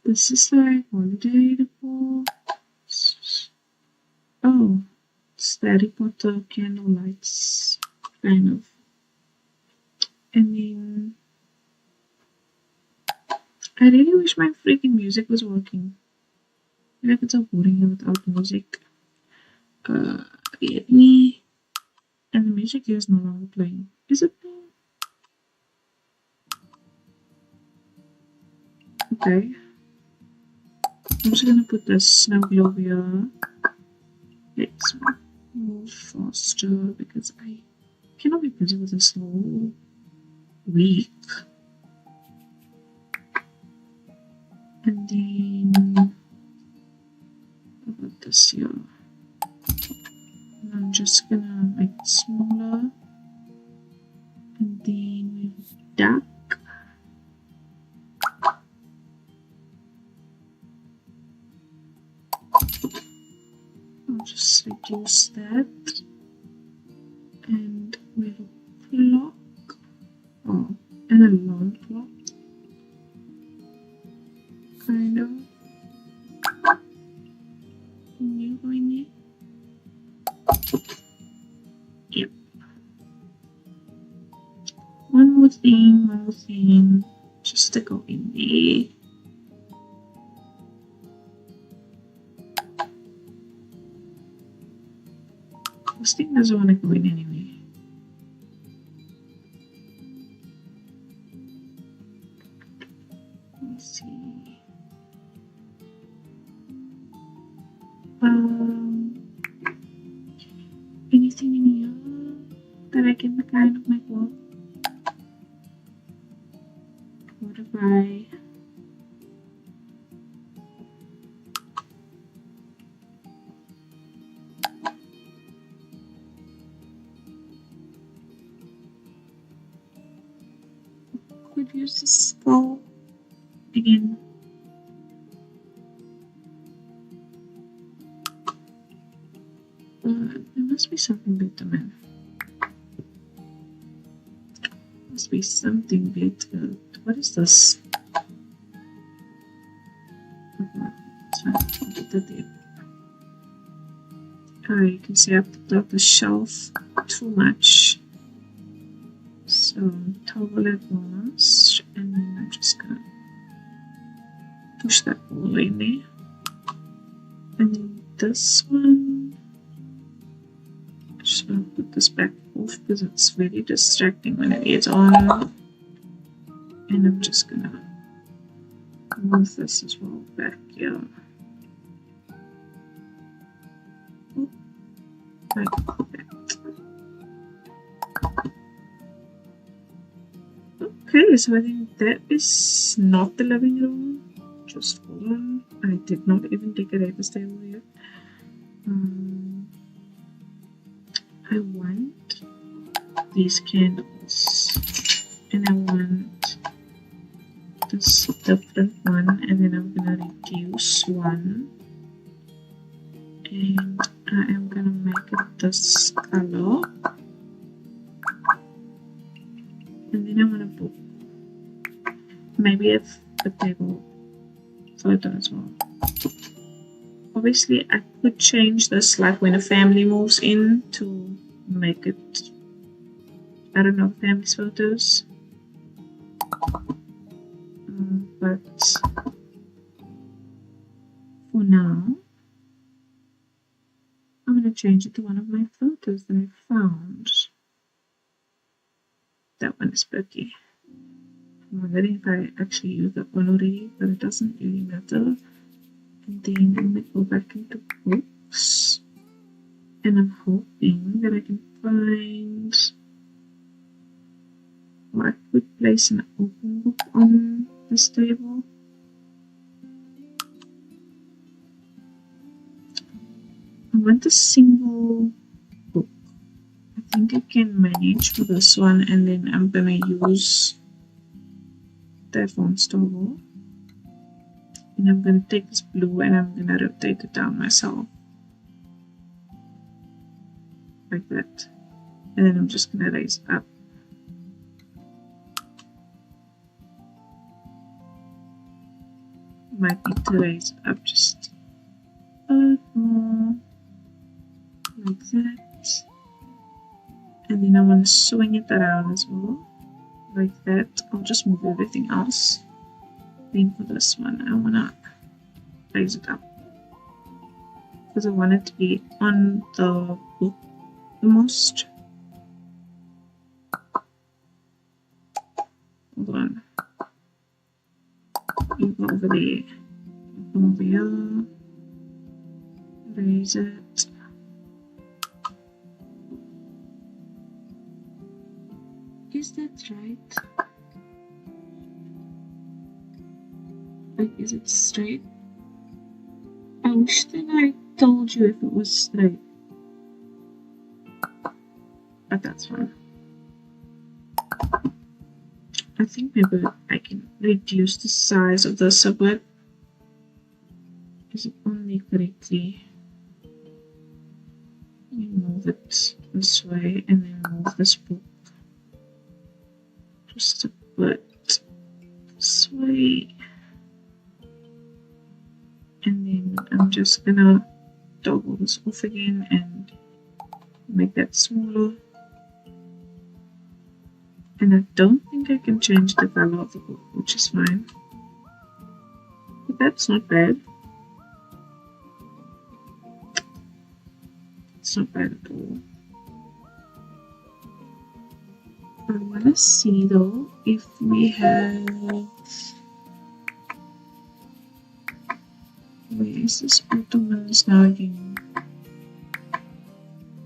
This is like holiday decor. Oh, it's the Harry Potter candle lights, kind of. And then I really wish my freaking music was working. I feel like it's so boring here without music. Get me. And the music here is no longer playing. Is it playing? Okay. I'm just gonna put this snow globe here. Let's move faster because I cannot be busy with this whole week. And then how about this here? And I'm just gonna make it smaller. And then we have duck. I'll just reduce that. And we have a clock. Oh, and a alarm clock. Kind of. Can you go in there? Yep. One more thing. Just to go in there. This thing doesn't want to go in anyway. Let me see. Anything in here that I can kind of make work? What if I could use the skull again? There must be something better, man. Must be something better. What is this? Oh, you can see I put up the shelf too much. So toggle it once, and then I'm just gonna push that all the way in there. And then this one, I'm just gonna put this back off because it's very distracting when it gets on. And I'm just gonna move this as well back here. Like that. Okay, so I think that is not the living room. Just hold on. I did not even decorate the table yet. I want these candles, and I want this different one, and then I'm gonna reduce one, and I am gonna make it this color, and then I'm gonna put maybe a table photo as well. Obviously, I could change this like when a family moves in to make it, I don't know, family's photos. But for now, I'm going to change it to one of my photos that I found. That one is pretty. I'm wondering if I actually used that one already, but it doesn't really matter. And then I'm going to go back into books, and I'm hoping that I can find, or I could place an open book on this table. I want a single book. I think I can manage for this one, and then I'm going to use the advanced toggle. And I'm going to take this blue and I'm going to rotate it down myself. Like that. And then I'm just going to raise it up. Might need to raise it up just a little more. Like that. And then I want to swing it around as well. Like that. I'll just move everything else. Then for this one, I want to raise it up. Because I want it to be on the book the most. Hold on. You go over there. You come over here. Raise it. Is that right? Like, is it straight? I wish that I told you if it was straight. But that's fine. I think maybe I can reduce the size of this a bit. Is it only correctly? You move it this way and then move this book just a bit this way. And then I'm just gonna toggle this off again and make that smaller. And I don't think I can change the color of the book, which is fine. But that's not bad. It's not bad at all. I want to see though if we have... Where is this ottomans now again?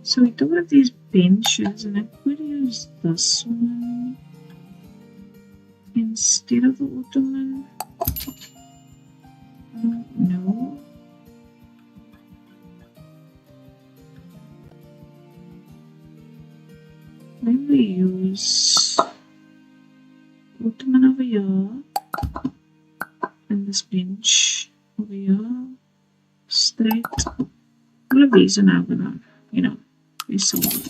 So we do have these benches and I could use this one instead of the ottoman. I don't know. Maybe we use ottoman over here and this bench over here, straight. All of these are now gonna, be solid.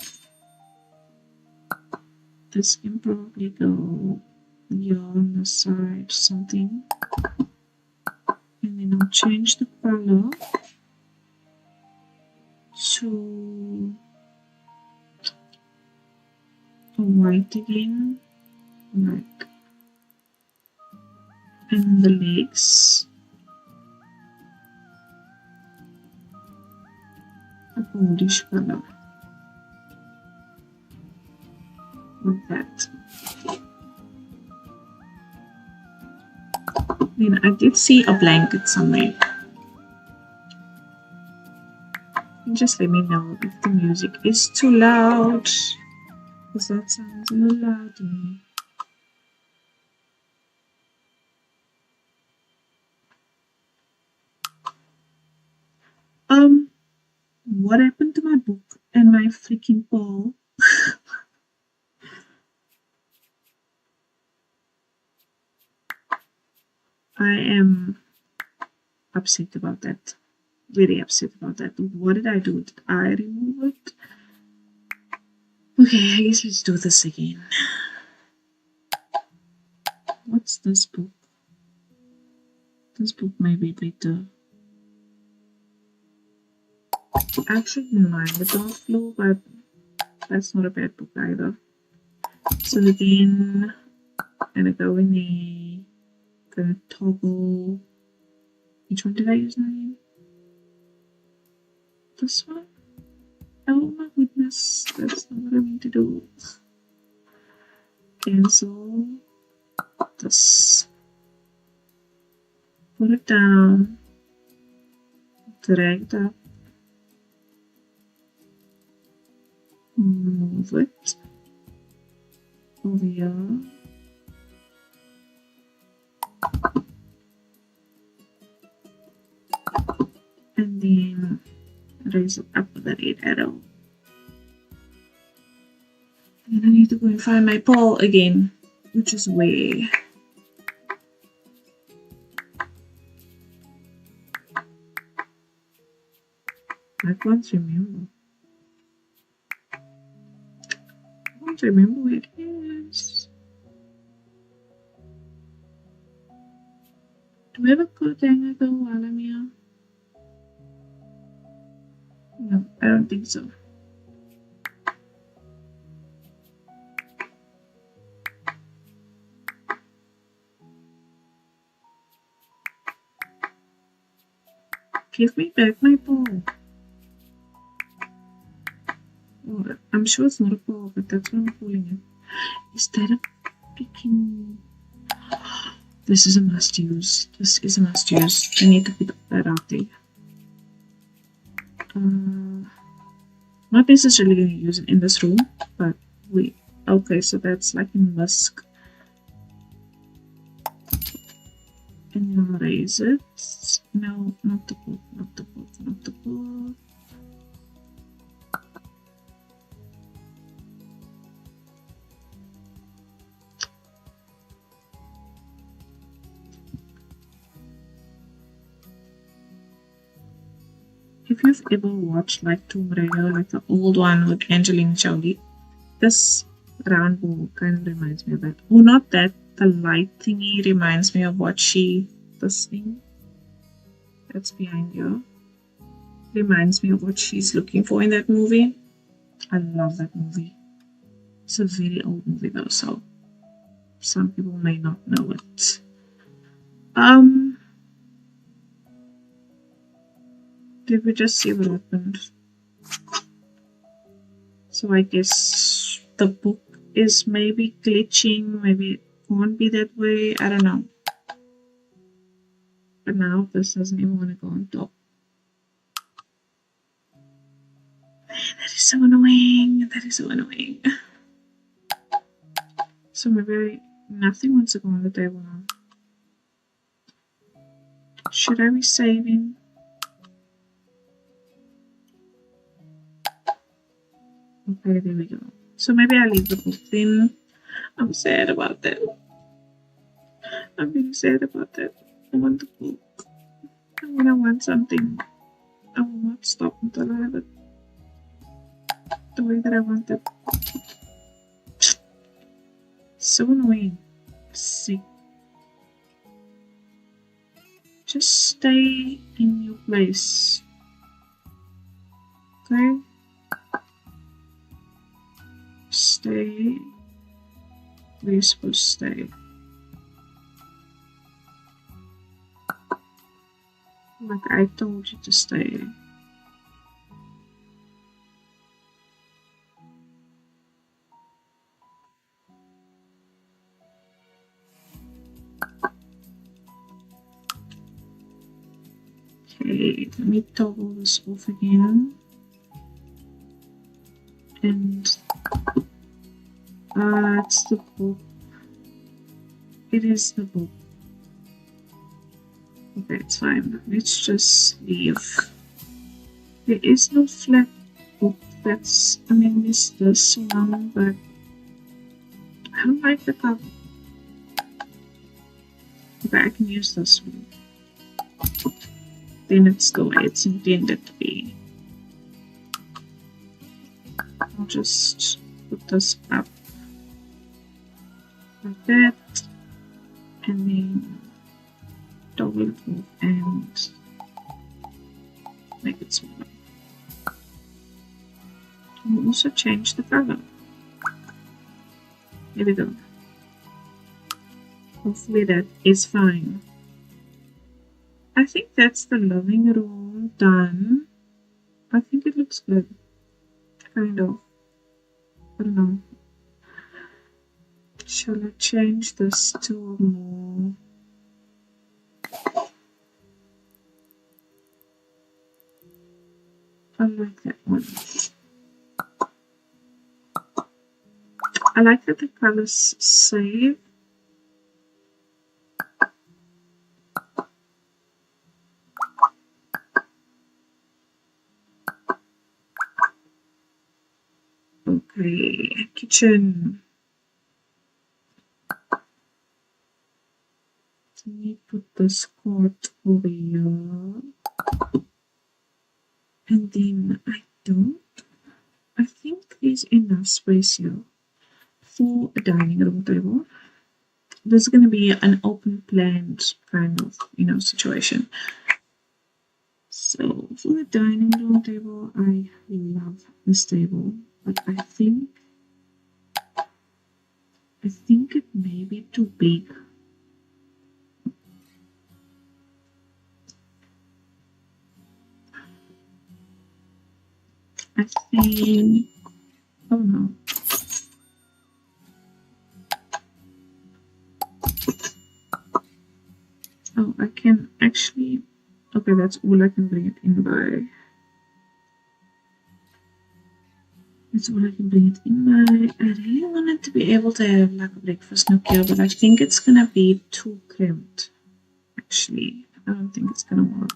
This can probably go here on the side, something. And then I'll change the color to a white again, like, and the legs a goldish color, like that. Then I did see a blanket somewhere. Just let me know if the music is too loud, because that sounds a little loud to me. What happened to my book and my freaking ball? I am upset about that. Very upset about that. What did I do? Did I remove it? Okay, I guess let's do this again. What's this book? This book may be better. I actually didn't mind the dark blue, but that's not a bad book either. So again, I'm gonna go in there, gonna toggle. Which one did I use now again? This one? Oh my goodness, that's not what I mean to do. Cancel this. Put it down. Drag it up. Move it over here. And then raise it up with the red arrow. And I need to go and find my ball again, which is where I can't remember. I can't remember where it is. Do we have a coat hanger though while I'm here? No, I don't think so. Give me back my ball. Oh, I'm sure it's not a ball, but that's what I'm calling it. Is that a freaking... This is a must use. This is a must use. I need to put that out there. Not necessarily going to use it in this room, but we... Okay, so that's like a musk. And you raise it. No, not the book, not the book, not the book. If you've ever watched like Tomb Raider, like the old one with Angelina Jolie, this round ball kind of reminds me of that. Oh, not that. The light thingy reminds me of what this thing that's behind you, reminds me of what she's looking for in that movie. I love that movie. It's a very old movie though, so some people may not know it. Did we just see what happened? So I guess the book is maybe glitching, maybe it won't be that way, I don't know. But now this doesn't even want to go on top. That is so annoying. That is so annoying. So maybe nothing wants to go on the table now. Should I be saving? Okay, there we go. So maybe I leave the book then. I'm sad about that. I'm really sad about that. I want the book. And when I want something, I will not stop until I have it the way that I want it. So annoying. Sick. Just stay in your place. Okay? Stay where you're supposed to stay. Like I told you to stay. Okay, let me toggle this off again. And it's the book. It is the book. Okay, it's fine. Let's just leave. There is no flat book that's, I mean, there's this one, but I don't like the cover. Okay, I can use this one. Then it's the way it's intended to be. I'll just put this up like that, and then toggle it off and make it smaller. We'll also change the color. There we go. Hopefully that is fine. I think that's the living room done. I think it looks good. Kind of. I don't know. Shall I change this to more? I like that one. I like that the colors save. Okay, kitchen. Let me put this card over here. And then I think there's enough space here for a dining room table. This is going to be an open planned kind of, situation. So for the dining room table, I love this table, but I think it may be too big. I think, oh no. Oh, I can actually, okay, that's all I can bring it in by. That's all I can bring it in by. I really wanted to be able to have like a breakfast nook here, but I think it's gonna be too cramped. Actually, I don't think it's gonna work.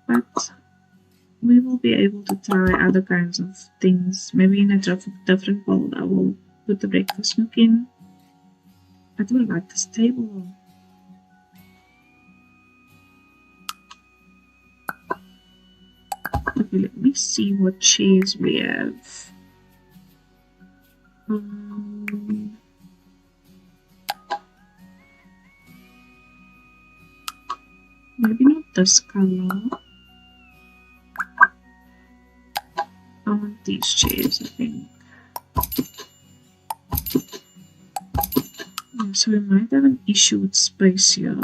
But we will be able to try other kinds of things. Maybe in a different bowl, I will put the breakfast nook in. I do like this table. Okay, let me see what chairs we have. Maybe not this color. I want these chairs, I think. Yeah, so we might have an issue with space here.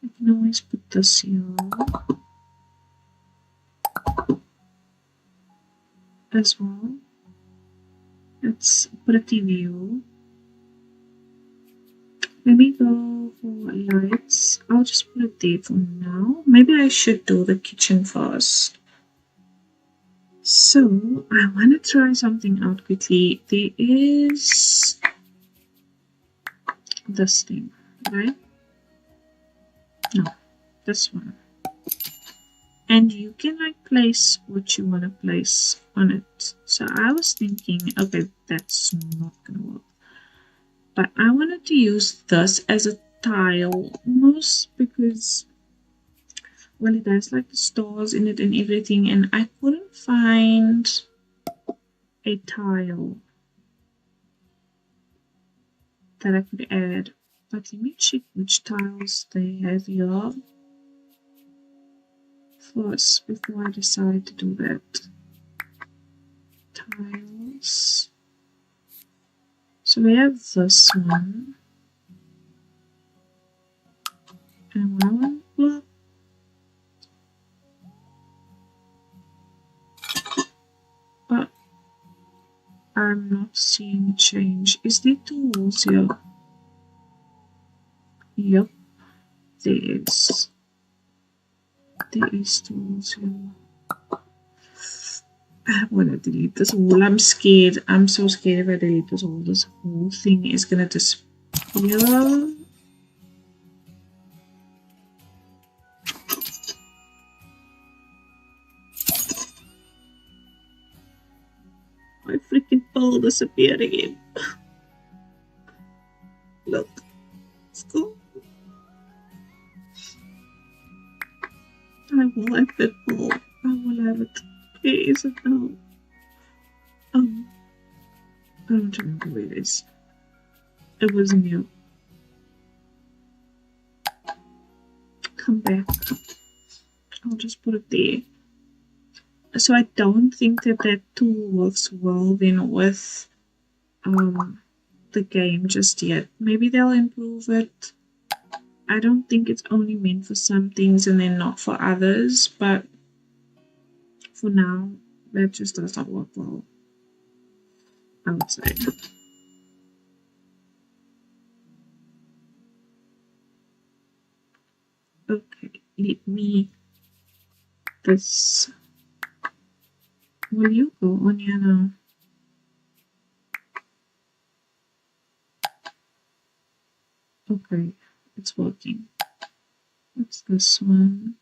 I can always put this here as well. Let's put a TV. Let me go for lights. I'll just put it there for now. Maybe I should do the kitchen first. So I want to try something out quickly. There is this thing, right? No, this one. And you can like place what you want to place on it. So I was thinking, okay, that's not gonna work. But I wanted to use this as a tile almost because, well, it has like the stars in it and everything, and I couldn't find a tile that I could add. But let me check which tiles they have here first before I decide to do that. Tiles. So we have this one. And one block. But I'm not seeing a change. Is there two walls here? Yep, there is. There is two walls here. I want to delete this wall. I'm scared. I'm so scared if I delete this wall. This whole thing is gonna disappear. My freaking pole disappeared again. Look. Let's go. I will have that pole. I will have it. Where is it now? I don't remember where it is. It was new. Come back. I'll just put it there. So I don't think that tool works well then with the game just yet. Maybe they'll improve it. I don't think it's only meant for some things and then not for others, but for now, that just does not work well, I would say. Okay, let me this. Will you go on here now? Okay, it's working. What's this one?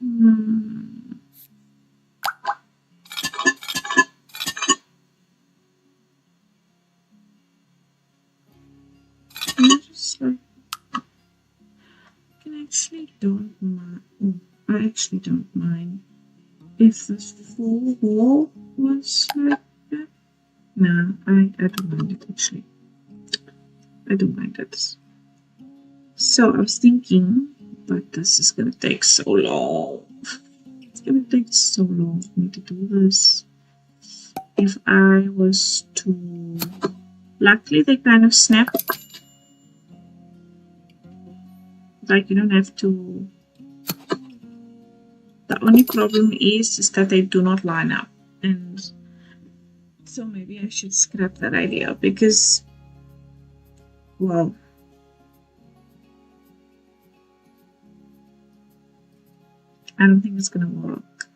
Can I just like actually don't mind if this full wall was like that. No, I don't mind it actually. I don't mind it. So I was thinking, but this is gonna take so long. It's gonna take so long for me to do this. If I was to... Luckily they kind of snap. Like you don't have to... The only problem is that they do not line up. And so maybe I should scrap that idea because, well, I don't think it's gonna work.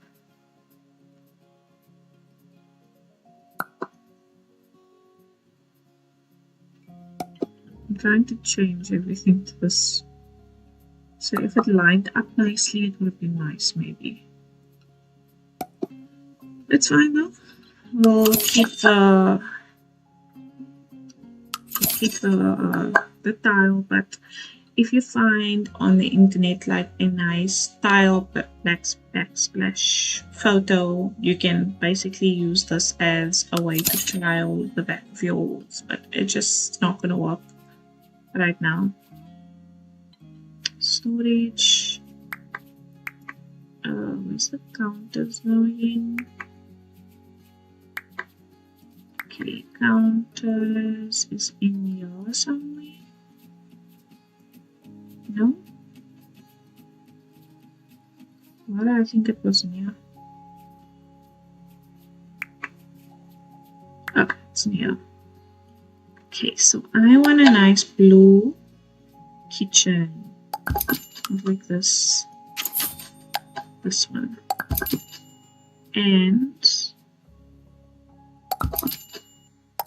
I'm trying to change everything to this. So if it lined up nicely, it would have been nice, maybe. It's fine though. We'll keep the tile, but if you find on the internet like a nice tile backsplash photo, you can basically use this as a way to tile the back of your walls, but it's just not gonna work right now. Storage. Where's the counters going? Okay, counters is in here somewhere. No? Well, I think it was in here. Oh, it's in here. Okay, so I want a nice blue kitchen. Like this one, and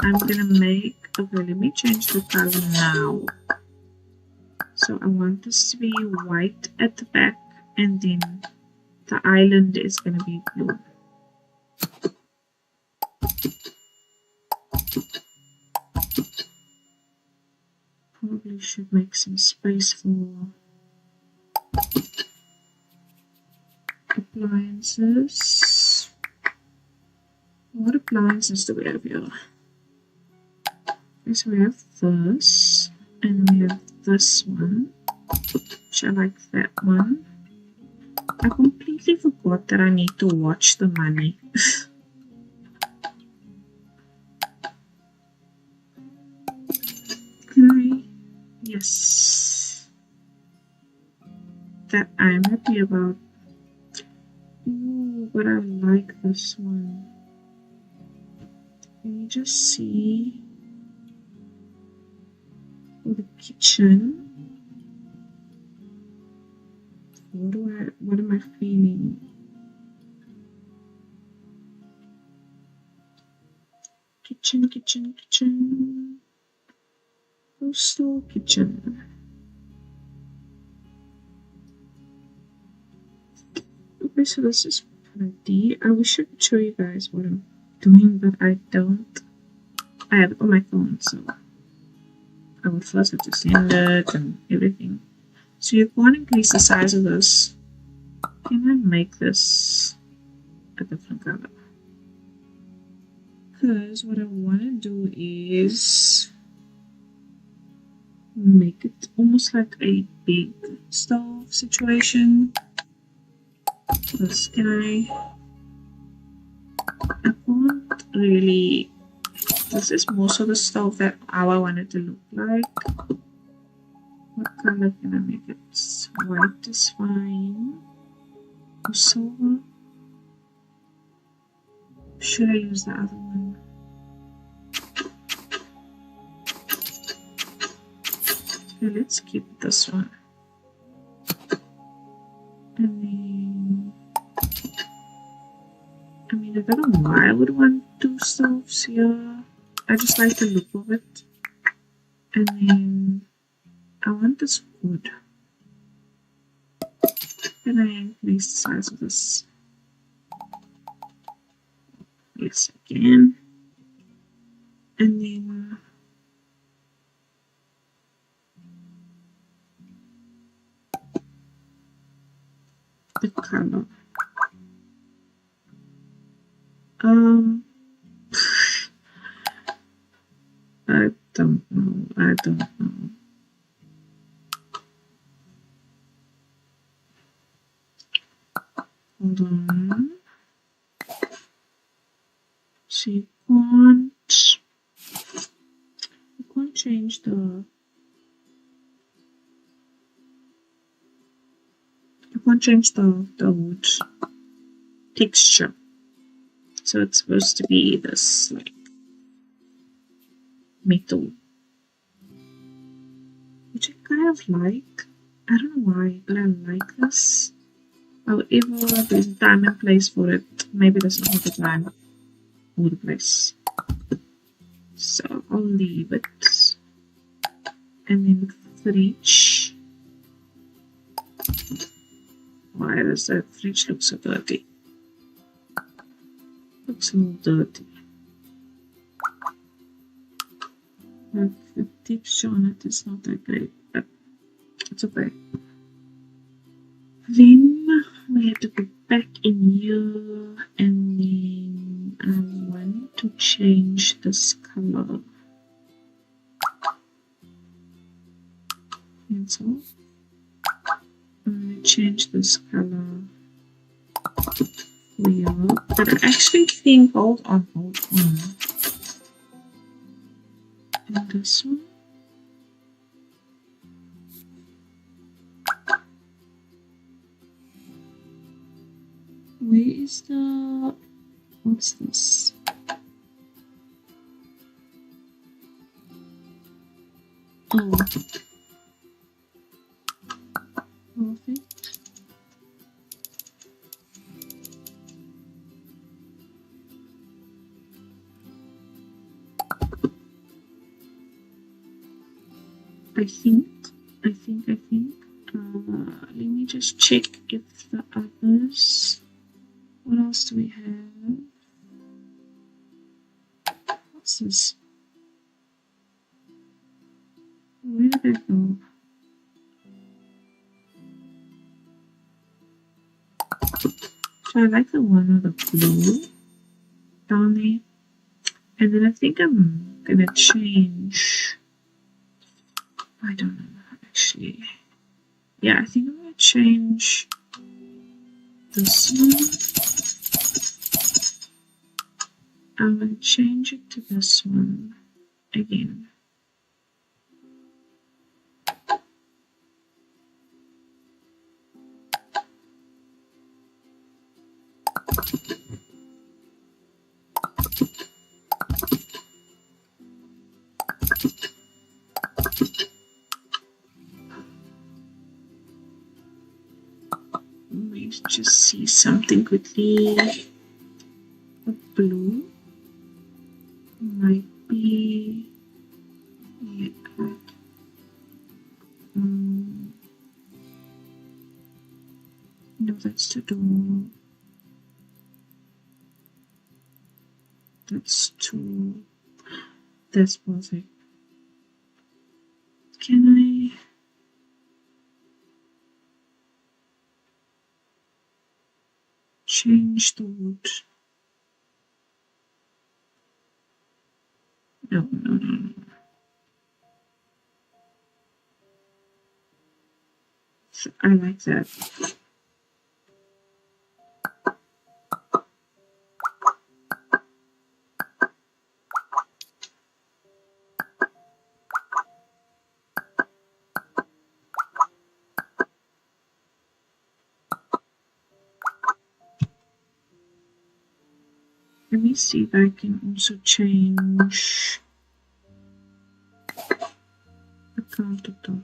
I'm gonna make, okay, let me change the color now. So I want this to be white at the back, and then the island is gonna be blue. Probably should make some space for appliances. What appliances do we have here? Okay, so we have this, and we have this one, which I like that one. I completely forgot that I need to watch the money. Okay, yes. That I'm happy about. Ooh, but I like this one. Can you just see for the kitchen? What am I feeling? Kitchen. Coastal kitchen. Okay, so this is pretty. I wish I could show you guys what I'm doing, but I don't. I have it on my phone, so I would first have to send it and everything. So you can't increase the size of this. Can I make this a different color? Because what I want to do is make it almost like a big stove situation. This guy, I can't really, this is most of the stove that how I want it to look like. What color can I make it? White is fine. Or silver. Should I use the other one? Okay, let's keep this one. And then, I mean, I don't know why I would want two stoves here. I just like the look of it. And then I want this wood. Can I increase the size of this? Yes, I can. And then the color. I don't know. Hold on. So you can't change the wood texture. So it's supposed to be this like metal, which I kind of like. I don't know why, but I like this. However, there's a time and place for it. Maybe that's not the time or the place. So I'll leave it. And then the fridge. Why does that fridge look so dirty? Looks a little dirty. But the texture on it is not that great, but it's okay. Then we have to go back in here, and then I want to change this color. Cancel. I'm going to change this color for you. But I actually think, hold on. And this one. Where is the, what's this? Oh. Perfect. I think. Let me just check if the others. What else do we have? What's this? Where did I go? So I like the one with the blue down there. And then I think I'm gonna change. I don't know actually. Yeah, I think I'm gonna change this one. I'm gonna change it to this one again. Let's just see something quickly. The blue might be, yeah, no, that's the door. That's two. That's perfect. Can I change the wood? No. So I like that. Let me see if I can also change the countertop.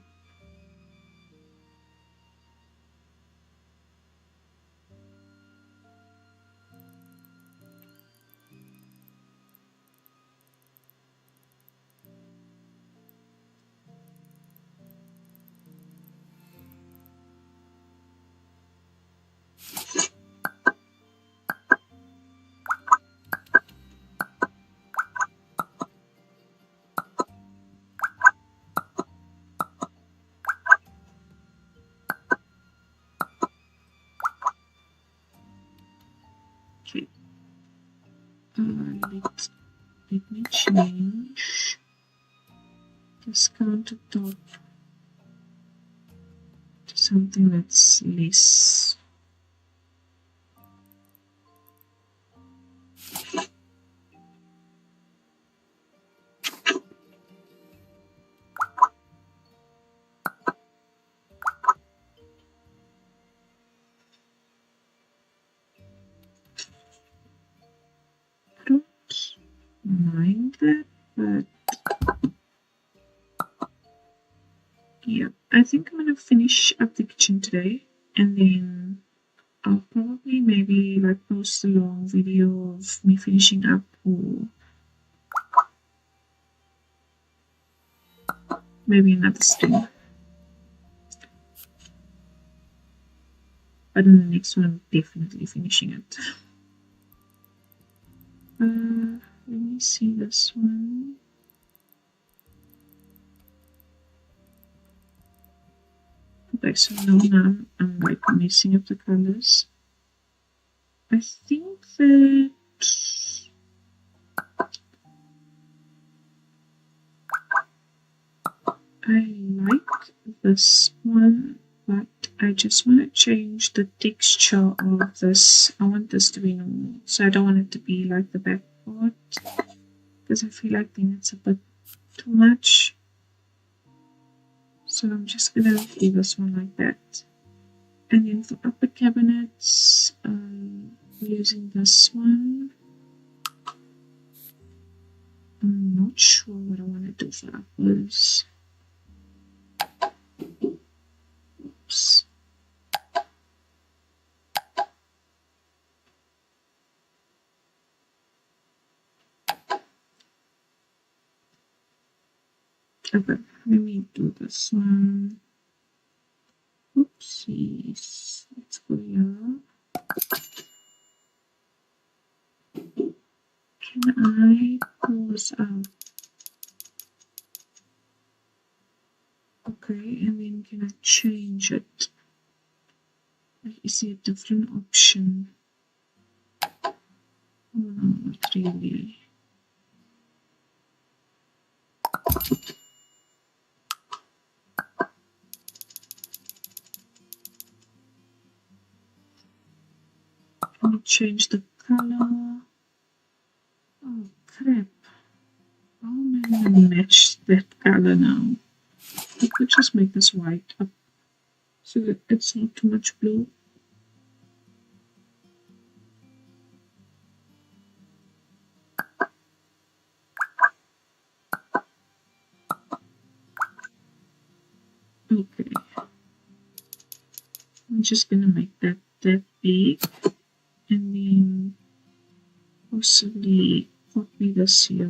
let me change this countertop to something that's less. I don't mind that, but yeah, I think I'm gonna finish up the kitchen today, and then I'll probably maybe like post a long video of me finishing up, or maybe another stream. But in the next one, I'm definitely finishing it. Let me see this one. Okay, so now I'm like messing up the colors. I think that I like this one, but I just want to change the texture of this. I want this to be normal, so I don't want it to be like the back part, because I feel like then it's a bit too much. So I'm just gonna do this one like that. And then for upper cabinets, using this one. I'm not sure what I want to do for uppers. Oops. Okay, let me do this one. Oopsies. Let's go here. Can I pull this out? Okay, and then can I change it? Is there a different option? Oh no, not really. Can I change the color? Oh crap. How am I going to match that color now? I could just make this white up so that it's not too much blue. Okay. I'm just going to make that big, and then possibly copy this here.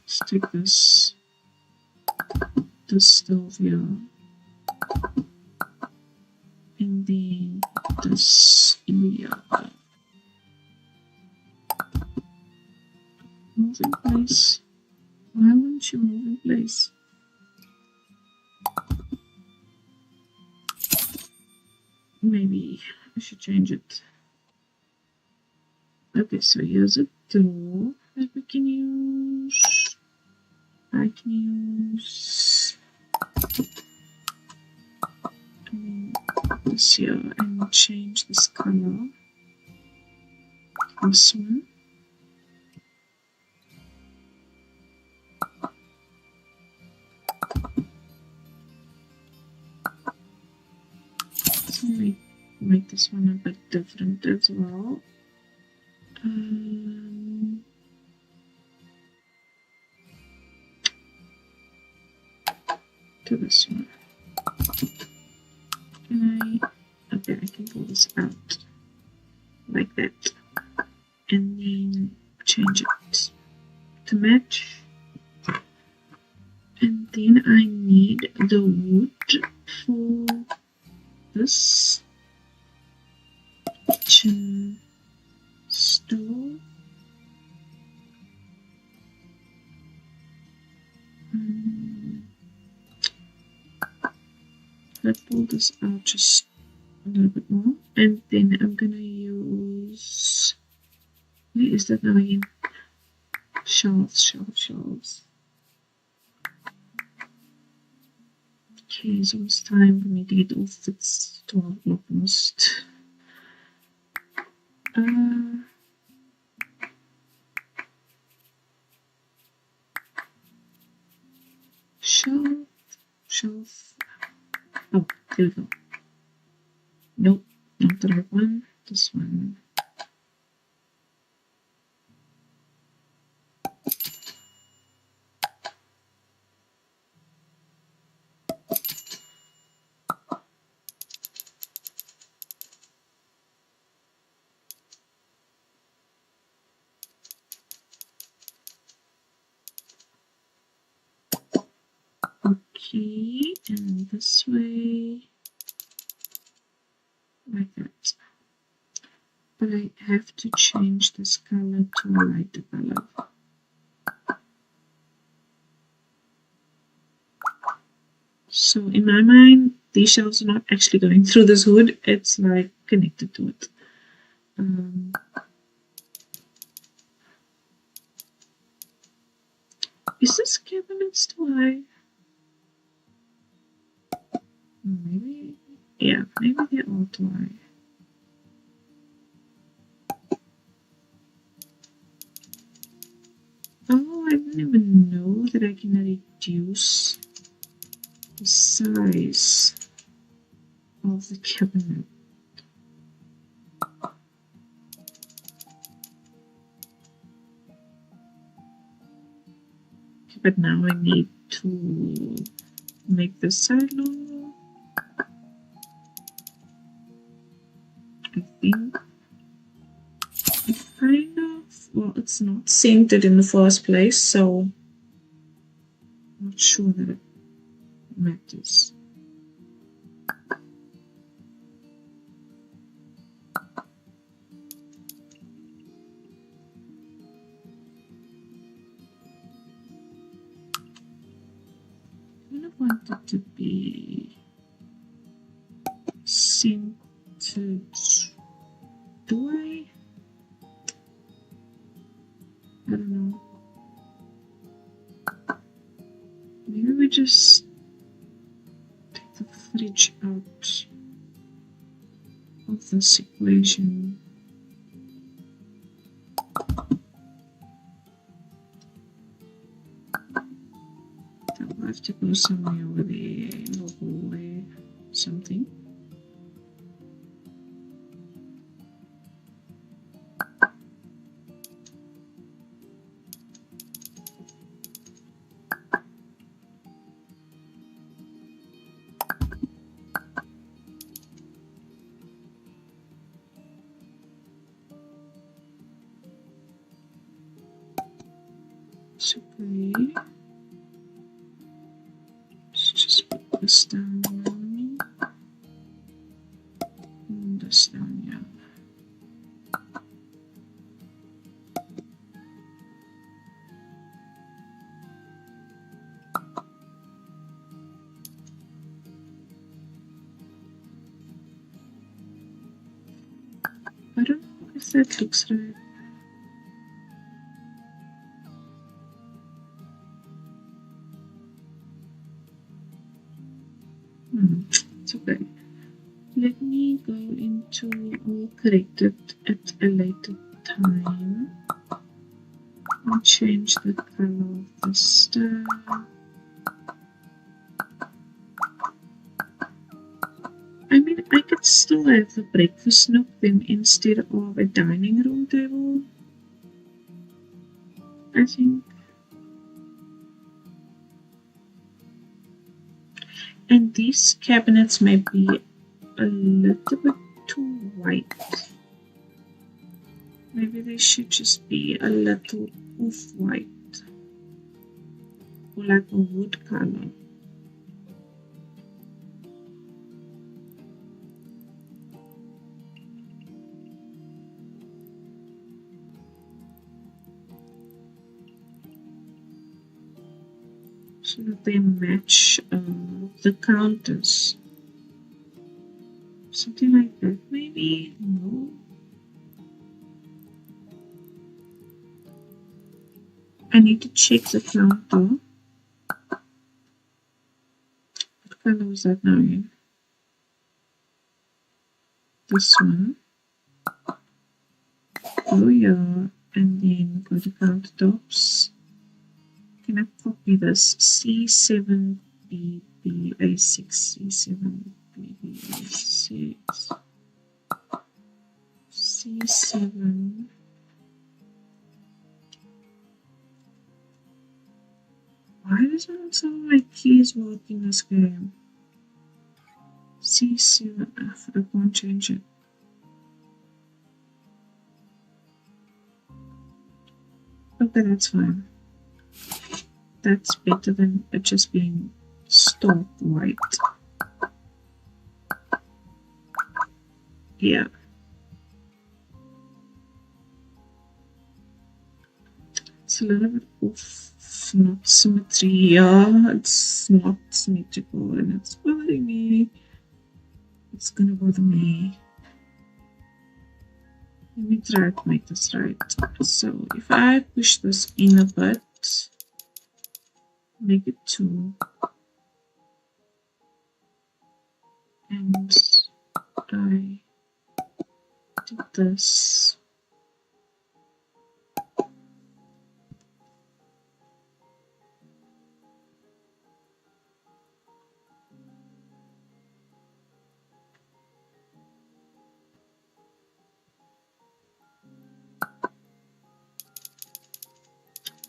Stick this stove here, and then this here. Move in place. Why won't you move in place? Maybe I should change it. Okay, so here's a door that we can use. I can use this here and change this color. This one. So make this one a bit different as well. To this one. Okay, I can pull this out like that, and then change it to match. And then I need the wood for this kitchen stove. Let's pull this out just a little bit more, and then I'm gonna use, where is that now again? Shelves. Okay, it's almost time for me to get off. It's 12 o'clock almost. Shelf. Oh, there we go. Nope, not the right one. This one. Okay, and this way, like that. But I have to change this color to a lighter color. So in my mind, these shelves are not actually going through this hood, it's like connected to it. Is this cabinet too high? Maybe, yeah, maybe they're all too high. Oh, I didn't even know that I can reduce the size of the cabinet. Okay, but now I need to make this side longer. I think it kind of, well, it's not centered in the first place, so I'm not sure that it matters. I kind of want it to be centered. Do I? I don't know. Maybe we just take the fridge out of this equation. I'll have to go somewhere over there in the hallway, something. Okay. Let's just put this down and this down, yeah. I don't know if that looks right. It's okay. Let me go into, I'll correct it at a later time. I'll change the color of the star. I mean, I could still have the breakfast nook then instead of a dining room table, I think. And these cabinets may be a little bit too white. Maybe they should just be a little off-white, or like a wood color. So that they match the counters. Something like that, maybe? No. I need to check the counter. What color was that now again? This one. Oh yeah. And then go to countertops. Can I copy this? C7BBA6. C7BBA6. C7. Why doesn't some of my keys work in this game? C7. I can't change it. Okay, that's fine. That's better than it just being stark white. Yeah. It's a little bit off, not symmetry. Yeah, it's not symmetrical and it's bothering me. It's gonna bother me. Let me try to make this right. So if I push this in a bit, make it 2, and I did this.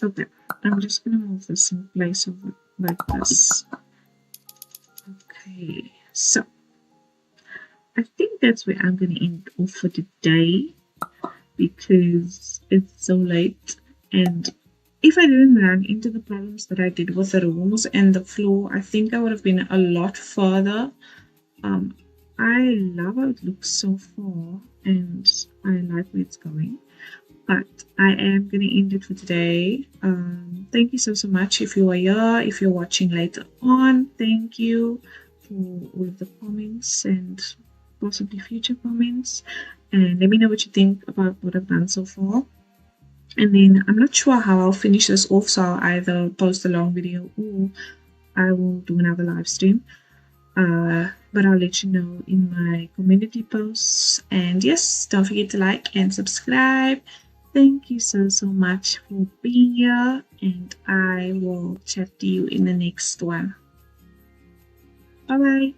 Okay, I'm just gonna move this in place of it like this. Okay, so I think that's where I'm gonna end off for today because it's so late. And if I didn't run into the problems that I did with the rooms and the floor, I think I would have been a lot further. I love how it looks so far and I like where it's going. But I am going to end it for today. Thank you so much if you are here, if you're watching later on. Thank you for all of the comments and possibly future comments. And let me know what you think about what I've done so far. And then I'm not sure how I'll finish this off, so I'll either post a long video or I will do another live stream. But I'll let you know in my community posts. And yes, don't forget to like and subscribe. Thank you so much for being here, and I will chat to you in the next one. Bye bye.